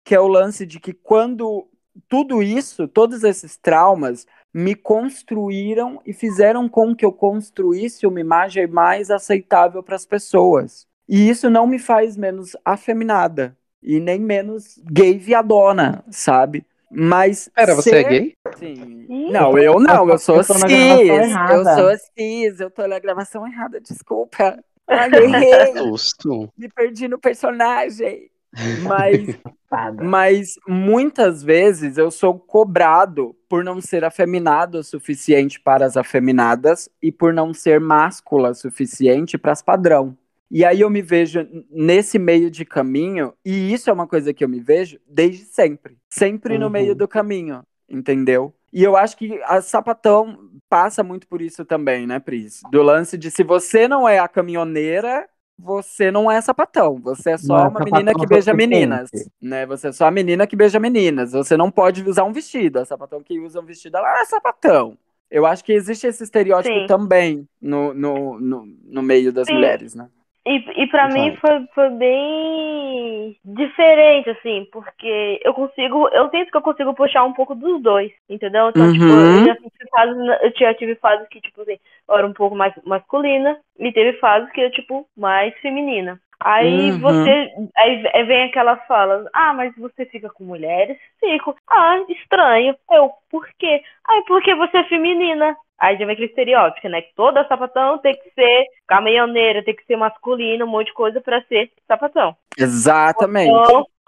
S2: que é o lance de que quando tudo isso, todos esses traumas, me construíram e fizeram com que eu construísse uma imagem mais aceitável para as pessoas. E isso não me faz menos afeminada e nem menos gay viadona, sabe? Mas
S1: Pera, você é gay?
S2: Sim.
S4: Ih,
S2: Não, eu não, eu sou
S6: Eu tô na gravação
S2: cis. Eu
S6: errada.
S2: sou cis, eu tô na gravação errada, desculpa. Ai, errei,
S1: Susto.
S2: me perdi no personagem. Mas
S6: Fada.
S2: Mas muitas vezes eu sou cobrado por não ser afeminado o suficiente para as afeminadas e por não ser máscula o suficiente para as padrão. E aí eu me vejo nesse meio de caminho, e isso é uma coisa que eu me vejo desde sempre. Sempre no meio do caminho, entendeu? E eu acho que a sapatão passa muito por isso também, né, Pris? Do lance de se você não é a caminhoneira, você não é sapatão, você é
S6: Não
S2: só
S6: é
S2: uma menina
S6: sapatão
S2: que beija
S6: suficiente.
S2: meninas, né? Você é só a menina que beija meninas. Você não pode usar um vestido. A sapatão que usa um vestido, ela é sapatão. Eu acho que existe esse estereótipo
S4: sim.
S2: também no meio das
S4: Sim.
S2: mulheres, né?
S4: E pra mim foi bem diferente, assim, porque eu sinto que eu consigo puxar um pouco dos dois, entendeu? Então, tipo, eu já tive fases que, tipo assim, eu era um pouco mais masculina, e teve fases que eu, tipo, mais feminina. Aí aí vem aquelas falas, mas você fica com mulheres? Fico. Estranho. Por quê? Porque você é feminina. Aí já vem aquele estereótipo, né? Que toda sapatão tem que ser caminhoneira, tem que ser masculino, um monte de coisa pra ser sapatão.
S2: Exatamente.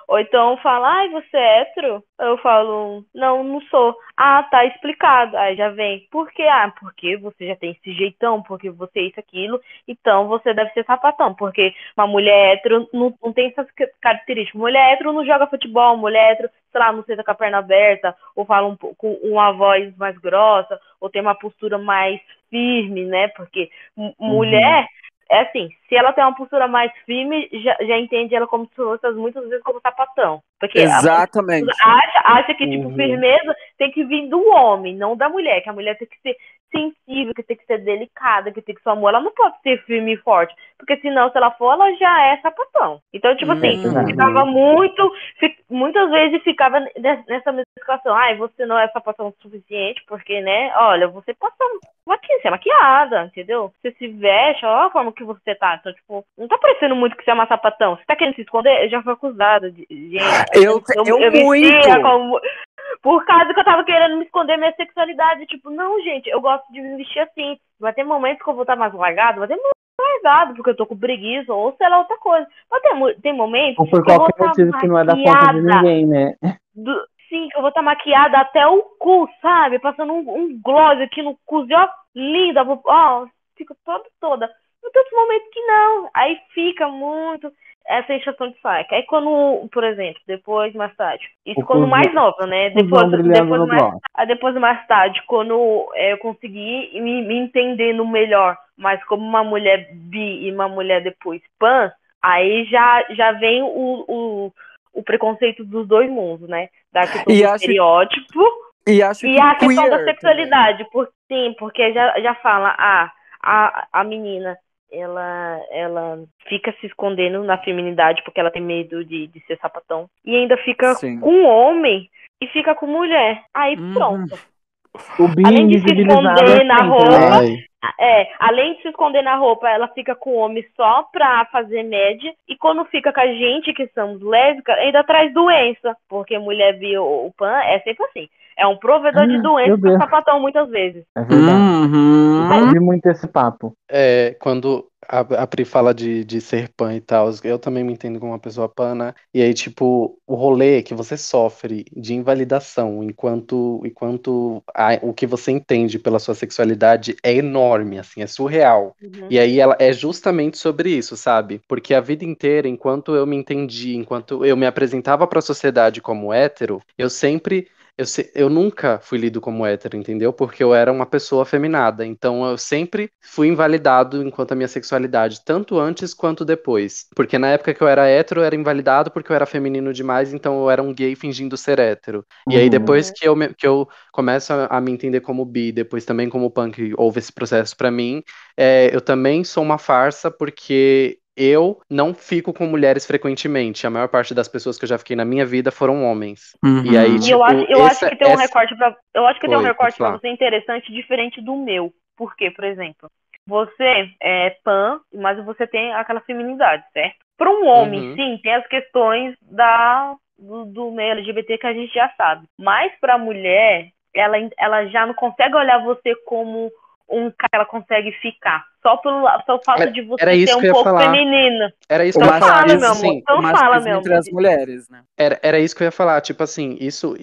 S4: Ou então fala, você é hétero? Eu falo, não sou. Tá explicado. Aí já vem, por quê? Porque você já tem esse jeitão, porque você é isso, aquilo, então você deve ser sapatão, porque uma mulher hétero não tem essas características. Mulher hétero não joga futebol, mulher hétero, sei lá, não senta com a perna aberta, ou fala com uma voz mais grossa, ou tem uma postura mais firme, né? Porque mulher... É assim, se ela tem uma postura mais firme, já entende ela como se fosse muitas vezes como sapatão. Porque
S2: Exatamente.
S4: acha que, tipo, firmeza tem que vir do homem, não da mulher. Que a mulher tem que ser sensível, que tem que ser delicada, que tem que ser amor. Ela não pode ser firme e forte. Porque senão, se ela for, ela já é sapatão. Então, tipo assim, ficava muitas vezes ficava nessa mesma situação. Você não é sapatão o suficiente, porque, né, olha, você passa você é maquiada, entendeu? Você se veste, olha a forma que você tá. Então, tipo, não tá parecendo muito que você é uma sapatão. Você tá querendo se esconder? Eu já fui acusada de gente.
S2: Eu muito!
S4: Por causa que eu tava querendo me esconder minha sexualidade. Tipo, não, gente, eu gosto de me vestir assim. Vai ter momentos que eu vou estar mais largado, vai ter momentos largado, porque eu tô com preguiça, ou sei lá, outra coisa. Mas tem momentos
S6: ou por
S4: que eu vou
S6: qualquer
S4: estar
S6: motivo que não é da conta de ninguém, né?
S4: Sim, que eu vou estar maquiada até o cu, sabe? Passando um gloss aqui no cu, ó, linda, ó, fico toda. Em outros momentos que não. Aí fica muito essa encheção de saco. Aí quando, por exemplo, depois, mais tarde, isso
S6: O
S4: quando
S6: cuzão-
S4: mais nova, né?
S6: cuzão brilhando no gloss.
S4: Depois mais tarde, quando eu consegui me entendendo melhor, mas como uma mulher bi e uma mulher depois pan, aí já vem o preconceito dos dois mundos, né? Da questão do estereótipo
S2: E acho
S4: e
S2: que
S4: a questão da
S2: queer
S4: sexualidade. Porque já fala, a menina, ela fica se escondendo na feminidade porque ela tem medo de ser sapatão. E ainda fica
S2: Sim.
S4: com homem e fica com mulher. Aí pronto.
S6: O bi
S4: Além de se
S6: invisibilizado
S4: esconder na
S6: sempre,
S4: roupa,
S1: Ai,
S4: além de se esconder na roupa, ela fica com o homem só pra fazer média. E quando fica com a gente, que somos lésbicas, ainda traz doença. Porque mulher bi ou pan é sempre assim. É um provedor de doença
S6: meu
S4: pro
S6: Deus.
S4: sapatão muitas vezes.
S6: É verdade. Eu ouvi muito esse papo.
S1: quando a Pri fala de ser pan e tal, eu também me entendo como uma pessoa pana. E aí, tipo, o rolê que você sofre de invalidação enquanto o que você entende pela sua sexualidade é enorme, assim, é surreal. E aí ela é justamente sobre isso, sabe? Porque a vida inteira, enquanto eu me entendi, enquanto eu me apresentava para a sociedade como hétero, eu nunca fui lido como hétero, entendeu? Porque eu era uma pessoa afeminada. Então eu sempre fui invalidado enquanto a minha sexualidade, tanto antes quanto depois. Porque na época que eu era hétero, eu era invalidado porque eu era feminino demais, então eu era um gay fingindo ser hétero. E aí depois que eu começo a me entender como bi, depois também como punk, houve esse processo pra mim, eu também sou uma farsa porque eu não fico com mulheres frequentemente. A maior parte das pessoas que eu já fiquei na minha vida foram homens. E aí,
S4: E eu acho que tem um recorte tem um recorte pra
S1: falar.
S4: você interessante, diferente do meu. Por quê? Por exemplo, você é pan, mas você tem aquela feminidade, certo? Para um homem, sim, tem as questões do meio LGBT que a gente já sabe. Mas para a mulher, ela já não consegue olhar você como um cara que ela consegue ficar. Só pelo fato de você
S1: Era isso
S4: ser
S1: que eu
S4: um
S1: ia
S4: pouco
S1: falar.
S4: feminina.
S1: Era isso
S2: O
S1: que eu ia falar.
S4: Fala,
S1: Tipo
S4: meu amor.
S1: assim,
S4: Então fala, meu
S2: entre
S4: amor.
S2: as mulheres, né?
S1: era isso que eu ia falar. Tipo assim, isso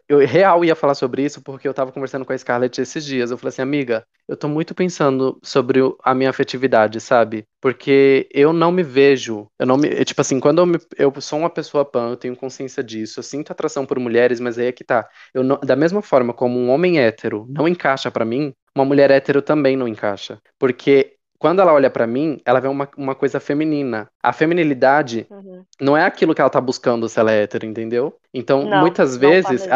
S1: eu real ia falar sobre isso porque eu tava conversando com a Scarlett esses dias. Eu falei assim, amiga, eu tô muito pensando sobre a minha afetividade, sabe? Porque eu não me vejo, tipo assim, quando eu sou uma pessoa pan, eu tenho consciência disso, eu sinto atração por mulheres, mas aí é que tá. Da mesma forma como um homem hétero não encaixa pra mim, uma mulher hétero também não encaixa. Porque quando ela olha pra mim, ela vê uma coisa feminina. A feminilidade não é aquilo que ela tá buscando se ela é hétero, entendeu? Então, muitas vezes,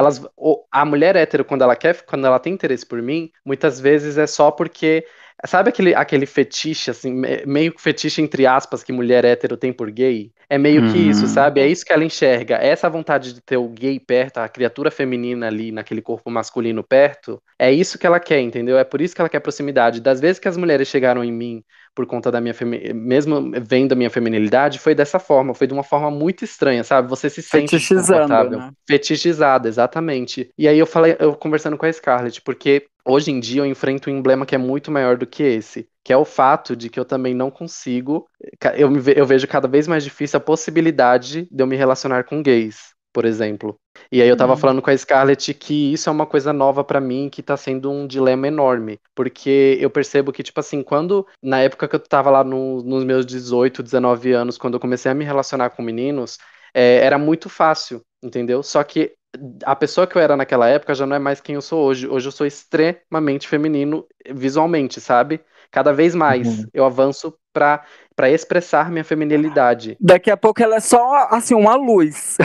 S1: a mulher hétero, quando ela tem interesse por mim, muitas vezes é só porque. Sabe aquele fetiche, assim, meio que fetiche entre aspas que mulher hétero tem por gay? É meio que isso, sabe? É isso que ela enxerga. Essa vontade de ter o gay perto, a criatura feminina ali naquele corpo masculino perto, é isso que ela quer, entendeu? É por isso que ela quer proximidade. Das vezes que as mulheres chegaram em mim por conta da minha mesmo vendo a minha feminilidade, foi dessa forma, foi de uma forma muito estranha, sabe? Você se sente desconfortável.
S2: Né?
S1: Fetichizada, exatamente. E aí eu conversando com a Scarlett, porque hoje em dia eu enfrento um emblema que é muito maior do que esse, que é o fato de que eu também não consigo, eu vejo cada vez mais difícil a possibilidade de eu me relacionar com gays, por exemplo. E aí eu tava falando com a Scarlett que isso é uma coisa nova pra mim, que tá sendo um dilema enorme, porque eu percebo que, tipo assim, na época que eu tava lá nos meus 18, 19 anos, quando eu comecei a me relacionar com meninos, era muito fácil, entendeu? Só que a pessoa que eu era naquela época já não é mais quem eu sou hoje. Hoje eu sou extremamente feminino visualmente, sabe? Cada vez mais eu avanço pra expressar minha feminilidade.
S2: Daqui a pouco ela é só, assim, uma luz.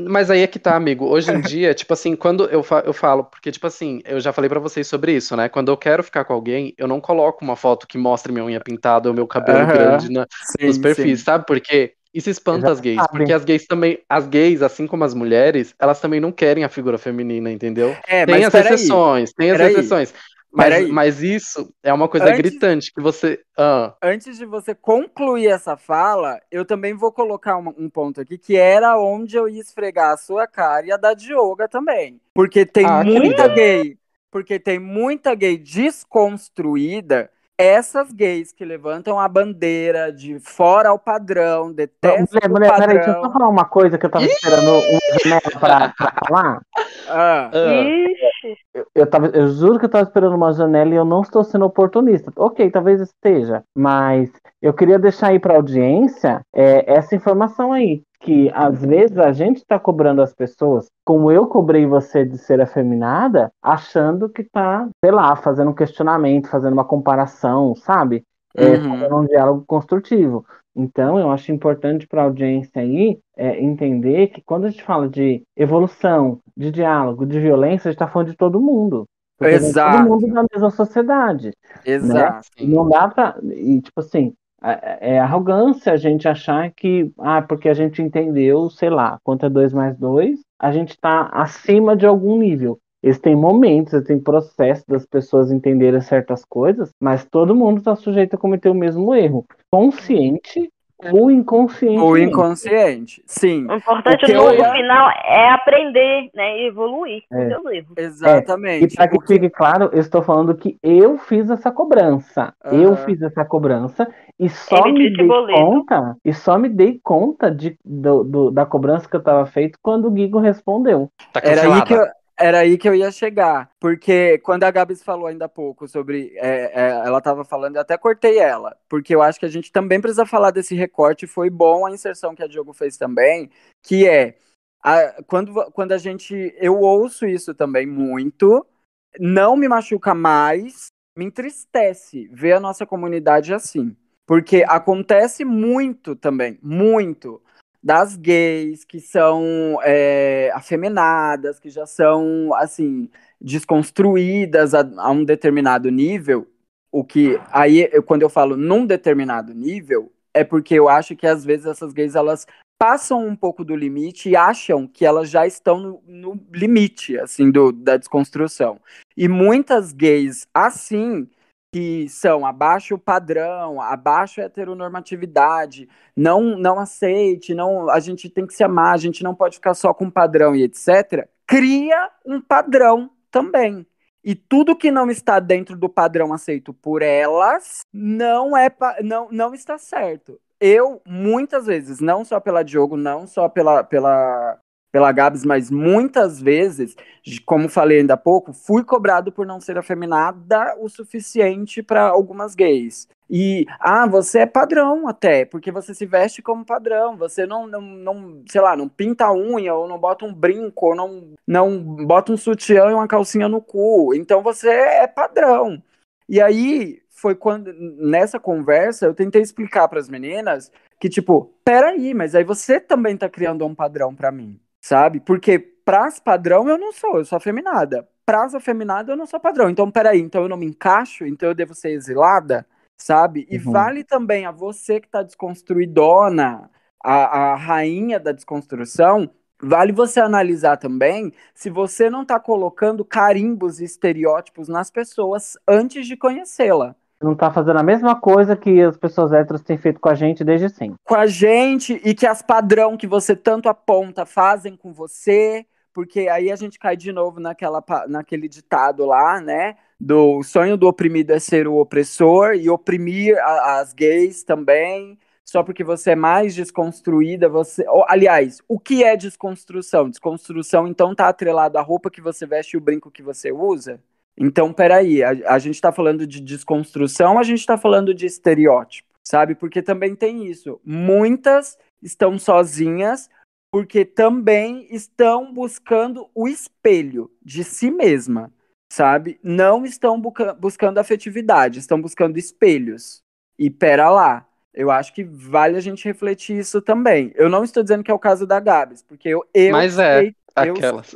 S1: Mas aí é que tá, amigo. Hoje em dia, tipo assim, quando eu falo, porque, tipo assim, eu já falei pra vocês sobre isso, né? Quando eu quero ficar com alguém, eu não coloco uma foto que mostre minha unha pintada ou meu cabelo grande nos perfis, sabe? Porque isso espanta as gays. Porque as gays, assim como as mulheres, elas também não querem a figura feminina, entendeu? Tem as exceções, Mas isso é uma coisa gritante que você.
S2: Antes de você concluir essa fala, eu também vou colocar um ponto aqui, que era onde eu ia esfregar a sua cara e a da Dioga também. Porque tem muita gay desconstruída. Essas gays que levantam a bandeira de fora ao padrão, detestam o padrão.
S6: Peraí, deixa eu só falar uma coisa que eu tava esperando uma janela pra falar. eu juro que eu tava esperando uma janela e eu não estou sendo oportunista. Ok, talvez esteja, mas eu queria deixar aí para audiência essa informação aí, que às vezes a gente está cobrando as pessoas, como eu cobrei você de ser afeminada, achando que tá, sei lá, fazendo um questionamento, fazendo uma comparação, sabe? Fazendo um diálogo construtivo. Então, eu acho importante para a audiência aí entender que quando a gente fala de evolução, de diálogo, de violência, a gente está falando de todo mundo. Porque vem todo mundo
S2: Exato,
S6: da mesma sociedade, né?
S2: exato.
S6: E não dá pra. E, tipo assim, é arrogância a gente achar que, porque a gente entendeu, sei lá, quanto é 2 mais 2, a gente está acima de algum nível. Eles têm momentos, eles têm processos das pessoas entenderem certas coisas, mas todo mundo está sujeito a cometer o mesmo erro, consciente ou
S2: O
S6: inconscientemente.
S2: inconsciente, sim.
S4: O importante
S2: que eu
S4: no
S2: ia-
S4: final é aprender, né? E evoluir com
S6: É.
S4: seus erros.
S6: E
S2: Exatamente.
S6: para que fique claro, eu estou falando que eu fiz essa cobrança. Eu
S2: Aham.
S6: fiz essa cobrança e só
S4: Emitiu
S6: me
S4: esse
S6: dei
S4: boleto.
S6: conta, da cobrança que eu estava feito quando o Guigo respondeu.
S5: Tá
S2: Era aí que eu,
S5: cancelada.
S2: era aí que eu ia chegar. Porque quando a Gabs falou ainda há pouco sobre. Ela estava falando, eu até cortei ela. Porque eu acho que a gente também precisa falar desse recorte. Foi bom a inserção que a Diogo fez também. Que é. Quando a gente. Eu ouço isso também muito. Não me machuca mais. Me entristece ver a nossa comunidade assim. Porque acontece muito também. Muito das gays que são afeminadas, que já são, assim, desconstruídas a um determinado nível. O que aí, quando eu falo num determinado nível, é porque eu acho que às vezes essas gays elas passam um pouco do limite e acham que elas já estão no limite, assim, da desconstrução. E muitas gays, assim, que são abaixo o padrão, abaixo a heteronormatividade, não aceite, não, a gente tem que se amar, a gente não pode ficar só com um padrão e etc. Cria um padrão também. E tudo que não está dentro do padrão aceito por elas não está certo. Eu, muitas vezes, não só pela Diogo, não só pela Gabs, mas muitas vezes, como falei ainda há pouco, fui cobrado por não ser afeminada o suficiente para algumas gays. E, você é padrão até, porque você se veste como padrão, você não, sei lá, não pinta a unha, ou não bota um brinco, ou não bota um sutiã e uma calcinha no cu, então você é padrão. E aí, foi quando, nessa conversa, eu tentei explicar para as meninas que, tipo, peraí, mas aí você também tá criando um padrão para mim, sabe? Porque pras padrão eu sou afeminada. Pras afeminada eu não sou padrão. Então, peraí, então eu não me encaixo, então eu devo ser exilada, sabe? E
S6: Uhum.
S2: vale também a você que tá desconstruidona, a rainha da desconstrução, vale você analisar também se você não tá colocando carimbos e estereótipos nas pessoas antes de conhecê-la.
S6: Não tá fazendo a mesma coisa que as pessoas héteros têm feito com a gente desde sempre.
S2: Com a gente e que as padrão que você tanto aponta fazem com você, porque aí a gente cai de novo naquele ditado lá, né? Do sonho do oprimido é ser o opressor e oprimir as gays também, só porque você é mais desconstruída, aliás, o que é desconstrução? Desconstrução, então, tá atrelado à roupa que você veste e o brinco que você usa? Então, peraí, a gente tá falando de desconstrução, a gente tá falando de estereótipo, sabe? Porque também tem isso. Muitas estão sozinhas porque também estão buscando o espelho de si mesma, sabe? Não estão buscando afetividade, estão buscando espelhos. E pera lá, eu acho que vale a gente refletir isso também. Eu não estou dizendo que é o caso da Gabs, porque
S5: Mas é, aquelas.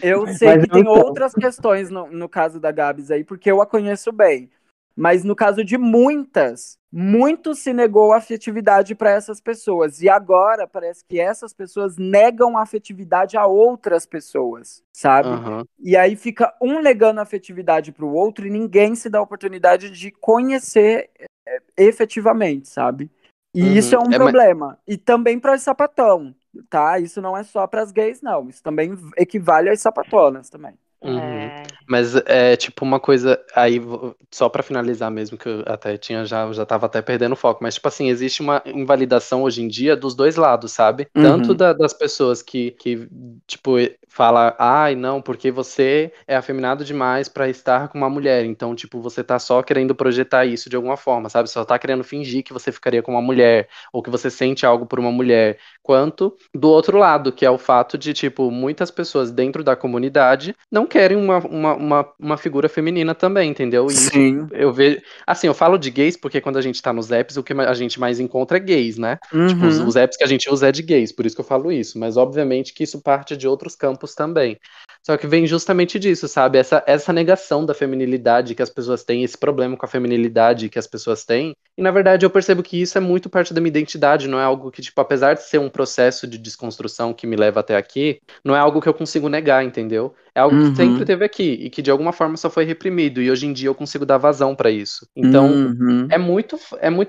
S2: eu sei
S6: Mas
S2: que tem
S6: então,
S2: outras questões no caso da Gabs aí, porque eu a conheço bem. Mas no caso de muito se negou a afetividade para essas pessoas. E agora parece que essas pessoas negam a afetividade a outras pessoas, sabe?
S5: Aham.
S2: E aí fica um negando a afetividade para o outro e ninguém se dá a oportunidade de conhecer efetivamente, sabe? E isso é
S5: Uhum.
S2: um problema. E também para os sapatão, tá? Isso não é só para as gays, não. Isso também equivale às sapatonas também.
S1: Uhum. Mas é tipo uma coisa aí, só pra finalizar mesmo, que eu até tinha já tava até perdendo o foco, mas tipo assim, existe uma invalidação hoje em dia dos dois lados, sabe? Tanto das pessoas que tipo fala, ai, não, porque você é afeminado demais pra estar com uma mulher, então tipo, você tá só querendo projetar isso de alguma forma, sabe? Só tá querendo fingir que você ficaria com uma mulher ou que você sente algo por uma mulher, quanto do outro lado, que é o fato de tipo, muitas pessoas dentro da comunidade não querem uma figura feminina também, entendeu? E isso
S2: Sim.
S1: eu vejo. Assim, eu falo de gays porque quando a gente tá nos apps, o que a gente mais encontra é gays, né? Tipo, os apps que a gente usa é de gays, por isso que eu falo isso. Mas obviamente que isso parte de outros campos também. Só que vem justamente disso, sabe? Essa negação da feminilidade que as pessoas têm, esse problema com a feminilidade que as pessoas têm. E na verdade eu percebo que isso é muito parte da minha identidade, não é algo que, tipo, apesar de ser um processo de desconstrução que me leva até aqui, não é algo que eu consigo negar, entendeu? É algo que sempre teve aqui e que de alguma forma só foi reprimido. E hoje em dia eu consigo dar vazão pra isso. Então, é muito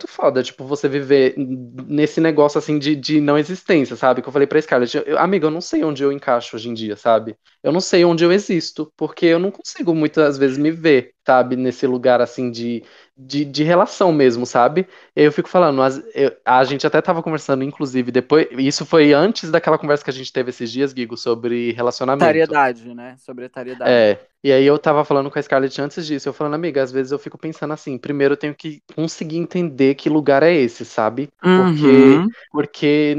S1: foda, tipo, você viver nesse negócio assim de não existência, sabe? Que eu falei pra Scarlett, amiga, eu não sei onde eu encaixo hoje em dia, sabe? Eu não sei onde eu existo, porque eu não consigo muitas vezes me ver, sabe? Nesse lugar assim de relação mesmo, sabe? E aí eu fico falando, a gente até tava conversando, inclusive, depois. Isso foi antes daquela conversa que a gente teve esses dias, Guigo, sobre relacionamento.
S2: Tariedade, né? Sobre a tariedade.
S1: É, e aí eu tava falando com a Scarlett antes disso, eu falando, amiga, às vezes eu fico pensando assim, primeiro eu tenho que conseguir entender que lugar é esse, sabe? Porque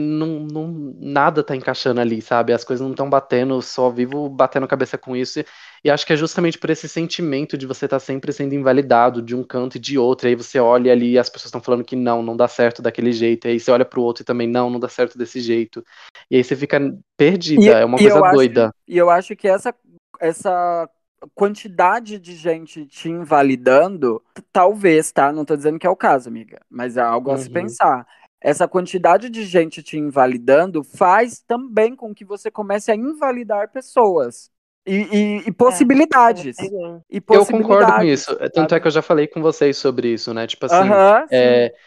S1: nada tá encaixando ali, sabe? As coisas não estão batendo, eu só vivo batendo cabeça com isso. E acho que é justamente por esse sentimento de você estar sempre sendo invalidado de um canto e de outro. E aí você olha ali e as pessoas estão falando que não dá certo daquele jeito. E aí você olha pro outro e também não dá certo desse jeito. E aí você fica perdida, é uma coisa doida.
S2: E eu acho que essa quantidade de gente te invalidando, talvez, tá? Não tô dizendo que é o caso, amiga, mas é algo a se pensar. Essa quantidade de gente te invalidando faz também com que você comece a invalidar pessoas. E possibilidades.
S1: Eu concordo com isso. Tanto é que eu já falei com vocês sobre isso, né? Tipo assim,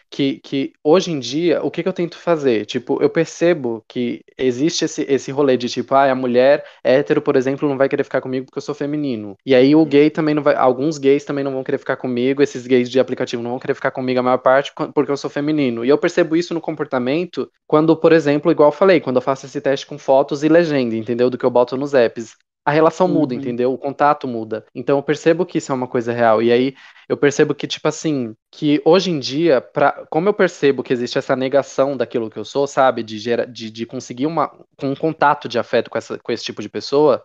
S1: que hoje em dia, o que eu tento fazer? Tipo, eu percebo que existe esse rolê de tipo, a mulher hétero, por exemplo, não vai querer ficar comigo porque eu sou feminino. E aí o gay também não vai. Alguns gays também não vão querer ficar comigo, esses gays de aplicativo não vão querer ficar comigo a maior parte porque eu sou feminino. E eu percebo isso no comportamento quando, por exemplo, igual eu falei, quando eu faço esse teste com fotos e legenda, entendeu? Do que eu boto nos apps. A relação muda, entendeu? O contato muda. Então eu percebo que isso é uma coisa real. E aí eu percebo que, tipo assim, que hoje em dia, como eu percebo que existe essa negação daquilo que eu sou, sabe? De conseguir um contato de afeto com esse tipo de pessoa,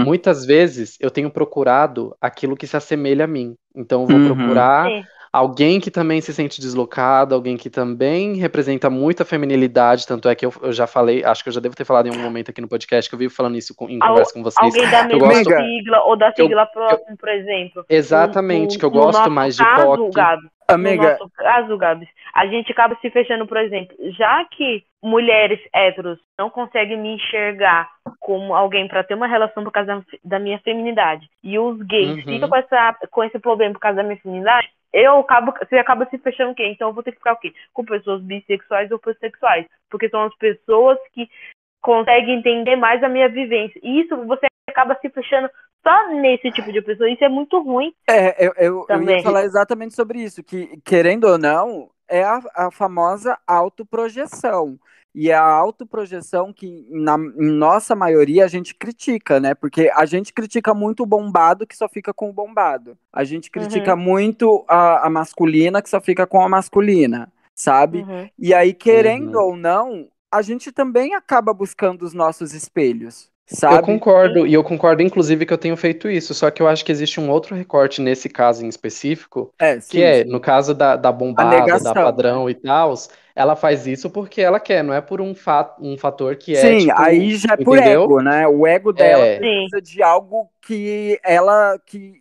S1: muitas vezes eu tenho procurado aquilo que se assemelha a mim. Então eu vou procurar alguém que também se sente deslocado, alguém que também representa muita feminilidade, tanto é que eu já falei, acho que eu já devo ter falado em algum momento aqui no podcast, que eu vivo falando isso em conversa com vocês.
S4: Alguém da mesma sigla ou da sigla próxima, por exemplo.
S1: Exatamente, que eu gosto mais de POC.
S2: Amiga,
S4: no nosso caso, Gabs, a gente acaba se fechando, por exemplo, já que mulheres héteros não conseguem me enxergar como alguém para ter uma relação por causa da minha feminidade, e os gays ficam com esse problema por causa da minha feminidade, você acaba se fechando o quê? Então eu vou ter que ficar o quê? Com pessoas bissexuais ou pansexuais, porque são as pessoas que conseguem entender mais a minha vivência. E isso você acaba se fechando só nesse tipo de pessoa. Isso é muito ruim.
S2: Eu ia falar exatamente sobre isso, que, querendo ou não, é a famosa autoprojeção. E é a autoprojeção que, em nossa maioria, a gente critica, né? Porque a gente critica muito o bombado que só fica com o bombado. A gente critica muito a masculina que só fica com a masculina, sabe? E aí, querendo ou não, a gente também acaba buscando os nossos espelhos. Sabe?
S1: Eu concordo, e eu concordo, inclusive, que eu tenho feito isso, só que eu acho que existe um outro recorte nesse caso em específico, no caso da bombada, da padrão e tal, ela faz isso porque ela quer, não é por um fator que é,
S2: tipo, aí já é por ego, né? O ego dela precisa de algo que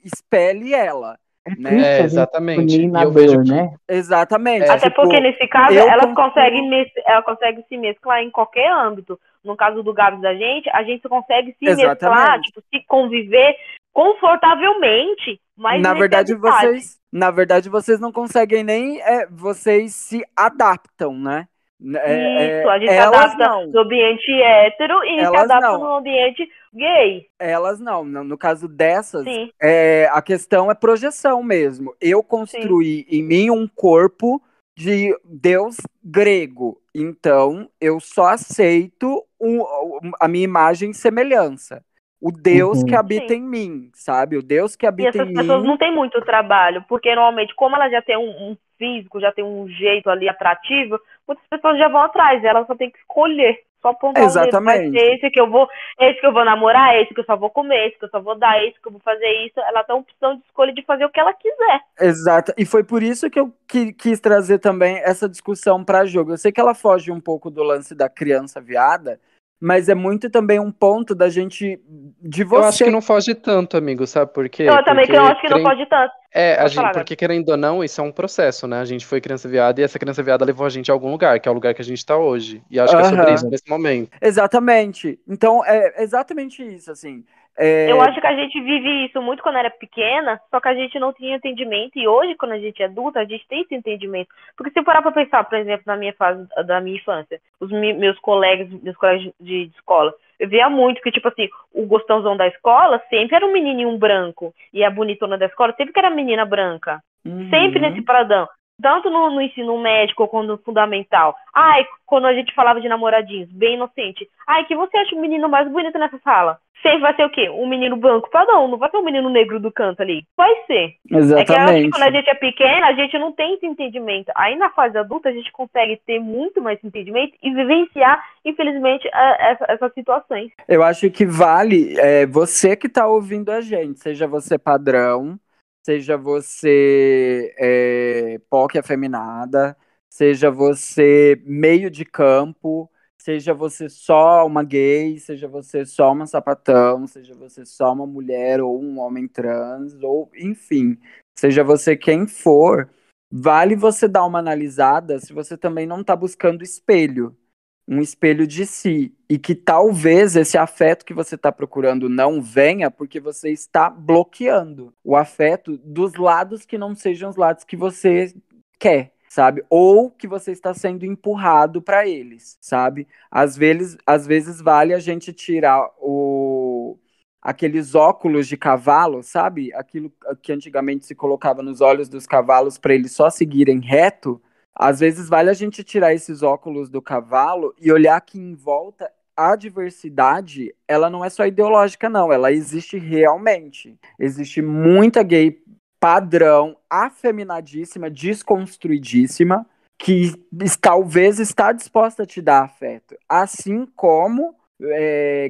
S2: espelhe ela.
S6: Né?
S1: Exatamente. E eu vejo que...
S6: né?
S2: Exatamente.
S4: Até porque, nesse caso, ela consegue se mesclar em qualquer âmbito. No caso do Gabs a gente consegue se mesclar, tipo, se conviver confortavelmente, mas
S2: na verdade vocês não conseguem nem vocês se adaptam, né?
S4: Isso, a gente se
S2: Elas
S4: adapta
S2: não.
S4: no ambiente hétero e se
S2: Elas
S4: adapta
S2: não.
S4: no ambiente gay.
S2: Elas não. No caso dessas,
S4: Sim,
S2: a questão é projeção mesmo. Eu
S4: sim.
S2: construí em mim um corpo de Deus grego. Então, eu só aceito a minha imagem e semelhança. O Deus que
S6: Uhum.
S2: habita
S4: Sim.
S2: em mim, sabe? O Deus que
S4: E
S2: habita
S4: essas
S2: em
S4: pessoas
S2: mim.
S4: não têm muito trabalho, porque normalmente, como ela já tem um físico, já tem um jeito ali atrativo, muitas pessoas já vão atrás, elas só tem que escolher, só apontar o dedo, vai ser
S2: Exatamente.
S4: esse que eu vou namorar, esse que eu só vou comer, esse que eu só vou dar, esse que eu vou fazer isso, ela tem a opção de escolha de fazer o que ela quiser.
S2: Exato. E foi por isso que eu quis trazer também essa discussão para jogo. Eu sei que ela foge um pouco do lance da criança viada, mas é muito também um ponto da gente, de
S1: Eu acho que
S2: você.
S1: não foge tanto, amigo, sabe por quê?
S4: Eu também que eu acho que não
S1: querendo-
S4: pode tanto. Pode falar, Gabi.
S1: porque querendo ou não, isso é um processo, né? A gente foi criança viada e essa criança viada levou a gente a algum lugar, que é o lugar que a gente tá hoje. E acho que é sobre isso
S2: Aham.
S1: nesse momento.
S2: Exatamente. Então, é exatamente isso, assim.
S4: Eu acho que a gente vive isso muito quando era pequena, só que a gente não tinha entendimento. E hoje, quando a gente é adulta, a gente tem esse entendimento. Porque se eu parar pra pensar, por exemplo, na minha fase da minha infância, meus colegas de escola, eu via muito que, tipo assim, o gostãozão da escola sempre era um menininho branco. E a bonitona da escola sempre que era menina branca. Sempre nesse
S2: Uhum.
S4: paradão. Tanto no ensino médico quanto no fundamental. Ai, quando a gente falava de namoradinhos, bem inocente. Ai, que você acha o menino mais bonito nessa sala? Sempre vai ser o quê? Um menino branco padrão, não vai ser um menino negro do canto ali. Vai ser. É que eu acho que quando a
S2: Exatamente.
S4: gente é pequena, a gente não tem esse entendimento. Aí na fase adulta, a gente consegue ter muito mais entendimento e vivenciar, infelizmente, essas situações.
S2: Eu acho que vale você que está ouvindo a gente, seja você padrão, seja você POC afeminada, seja você meio de campo, seja você só uma gay, seja você só uma sapatão, seja você só uma mulher ou um homem trans, ou enfim, seja você quem for, vale você dar uma analisada se você também não está buscando espelho, um espelho de si, e que talvez esse afeto que você está procurando não venha porque você está bloqueando o afeto dos lados que não sejam os lados que você quer, sabe? Ou que você está sendo empurrado para eles, sabe? Às vezes vale a gente tirar aqueles óculos de cavalo, sabe? Aquilo que antigamente se colocava nos olhos dos cavalos para eles só seguirem reto. Às vezes vale a gente tirar esses óculos do cavalo e olhar que em volta a diversidade, ela não é só ideológica, não. Ela existe realmente. Existe muita gay padrão, afeminadíssima, desconstruidíssima, que talvez está disposta a te dar afeto. Assim como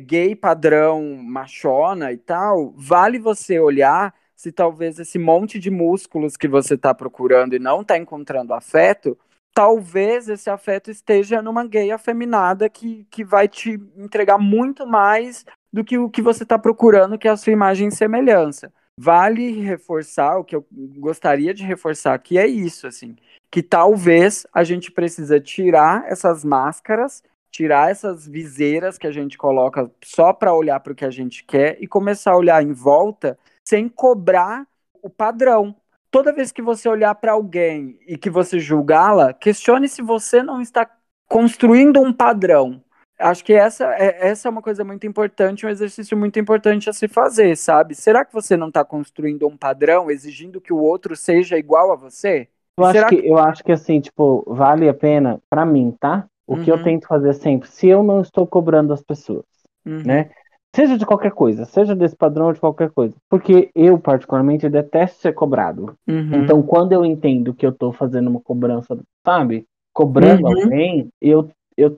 S2: gay padrão machona e tal, vale você olhar se talvez esse monte de músculos que você está procurando e não está encontrando afeto, talvez esse afeto esteja numa gay afeminada que vai te entregar muito mais do que o que você está procurando, que é a sua imagem e semelhança. Vale reforçar, o que eu gostaria de reforçar aqui é isso, assim, que talvez a gente precisa tirar essas máscaras, tirar essas viseiras que a gente coloca só para olhar para o que a gente quer e começar a olhar em volta sem cobrar o padrão. Toda vez que você olhar para alguém e que você julgá-la, questione se você não está construindo um padrão. Acho que essa é uma coisa muito importante, um exercício muito importante a se fazer, sabe? Será que você não está construindo um padrão, exigindo que o outro seja igual a você? Será que...
S6: Eu acho que assim, tipo, vale a pena pra mim, tá? O que eu tento fazer sempre, se eu não estou cobrando as pessoas, né? Seja de qualquer coisa, seja desse padrão ou de qualquer coisa. Porque eu, particularmente, detesto ser cobrado. Então, quando eu entendo que eu tô fazendo uma cobrança, sabe? Cobrando alguém, eu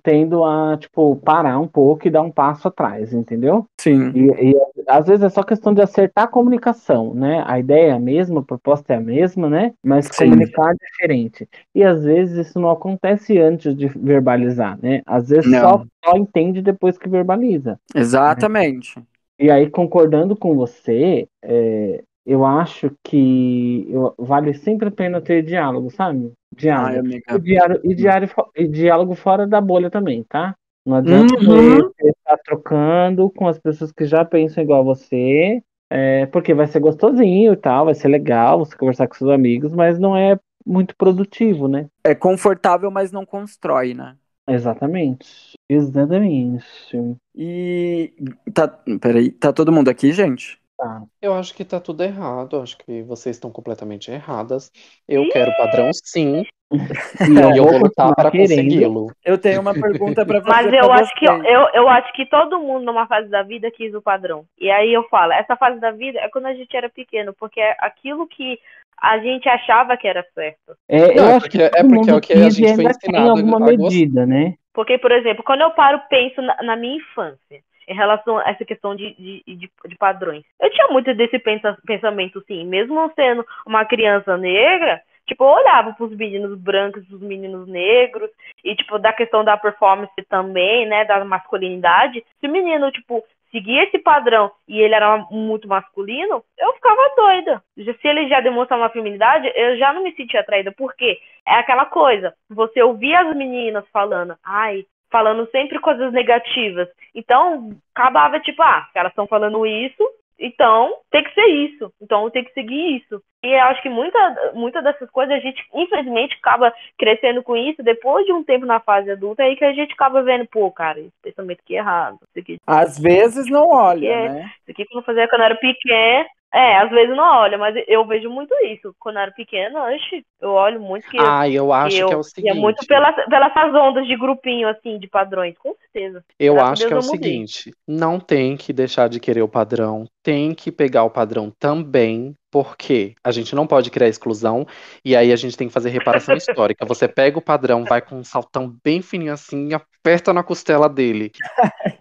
S6: tendo a, tipo, parar um pouco e dar um passo atrás, entendeu?
S2: Sim.
S6: E às vezes é só questão de acertar a comunicação, né? A ideia é a mesma, a proposta é a mesma, né? Mas
S2: Sim.
S6: comunicar é diferente. E às vezes isso não acontece antes de verbalizar, né? Às vezes
S2: Não.
S6: só entende depois que verbaliza.
S2: Exatamente.
S6: E aí, concordando com você, eu acho que vale sempre a pena ter diálogo, sabe?
S2: Ai,
S6: Diálogo.
S2: amiga.
S6: E diálogo fora da bolha também, tá? Não adianta você estar trocando com as pessoas que já pensam igual a você, porque vai ser gostosinho e tal, vai ser legal você conversar com seus amigos, mas não é muito produtivo, né?
S2: É confortável, mas não constrói, né?
S6: Exatamente. Exatamente.
S2: E peraí, tá todo mundo aqui, gente?
S6: Tá.
S1: Eu acho que tá tudo errado, acho que vocês estão completamente erradas. Eu quero padrão sim,
S6: E
S1: e eu vou lutar
S6: continuar
S1: para
S6: querendo.
S1: consegui-lo.
S2: Eu tenho uma pergunta pra fazer
S4: Mas
S2: pra
S4: eu acho que
S2: vocês.
S4: eu acho que todo mundo numa fase da vida quis o padrão. E aí eu falo, essa fase da vida é quando a gente era pequeno, porque é aquilo que a gente achava que era certo.
S6: Eu
S1: Não,
S6: acho que todo
S1: é porque é o
S6: mundo
S1: que a
S6: quis e
S1: gente foi
S6: ainda tem em
S1: ensinado
S6: alguma
S1: a gostar.
S6: medida, né?
S4: Porque, por exemplo, quando eu paro e penso na minha infância, em relação a essa questão de padrões, eu tinha muito desse pensamento, sim. Mesmo sendo uma criança negra, tipo, eu olhava pros meninos brancos, pros meninos negros, e, tipo, da questão da performance também, né, da masculinidade. Se o menino, tipo, seguia esse padrão e ele era muito masculino, eu ficava doida. Se ele já demonstra uma feminidade, eu já não me sentia atraída. Por quê? É aquela coisa, você ouvia as meninas falando sempre coisas negativas. Então, acabava tipo, se elas estão falando isso, então tem que ser isso. Então tem que seguir isso. E eu acho que muita dessas coisas a gente, infelizmente, acaba crescendo com isso. Depois de um tempo na fase adulta, aí que a gente acaba vendo, pô, cara, esse pensamento aqui é errado. Isso aqui,
S2: Às vezes não olha, né?
S4: isso aqui que eu fazia quando eu era pequeno. Às vezes não olha, mas eu vejo muito isso. Quando eu era pequena, eu olho muito
S1: Eu acho que é o
S4: ia muito
S1: seguinte.
S4: pelas ondas de grupinho, assim, de padrões, com certeza.
S1: Eu
S4: Graças a
S1: acho que é
S4: Deus
S1: o
S4: eu mudei.
S1: seguinte, não tem que deixar de querer o padrão, tem que pegar o padrão também, porque a gente não pode criar exclusão, e aí a gente tem que fazer reparação histórica. Você pega o padrão, vai com um saltão bem fininho assim, e aperta na costela dele,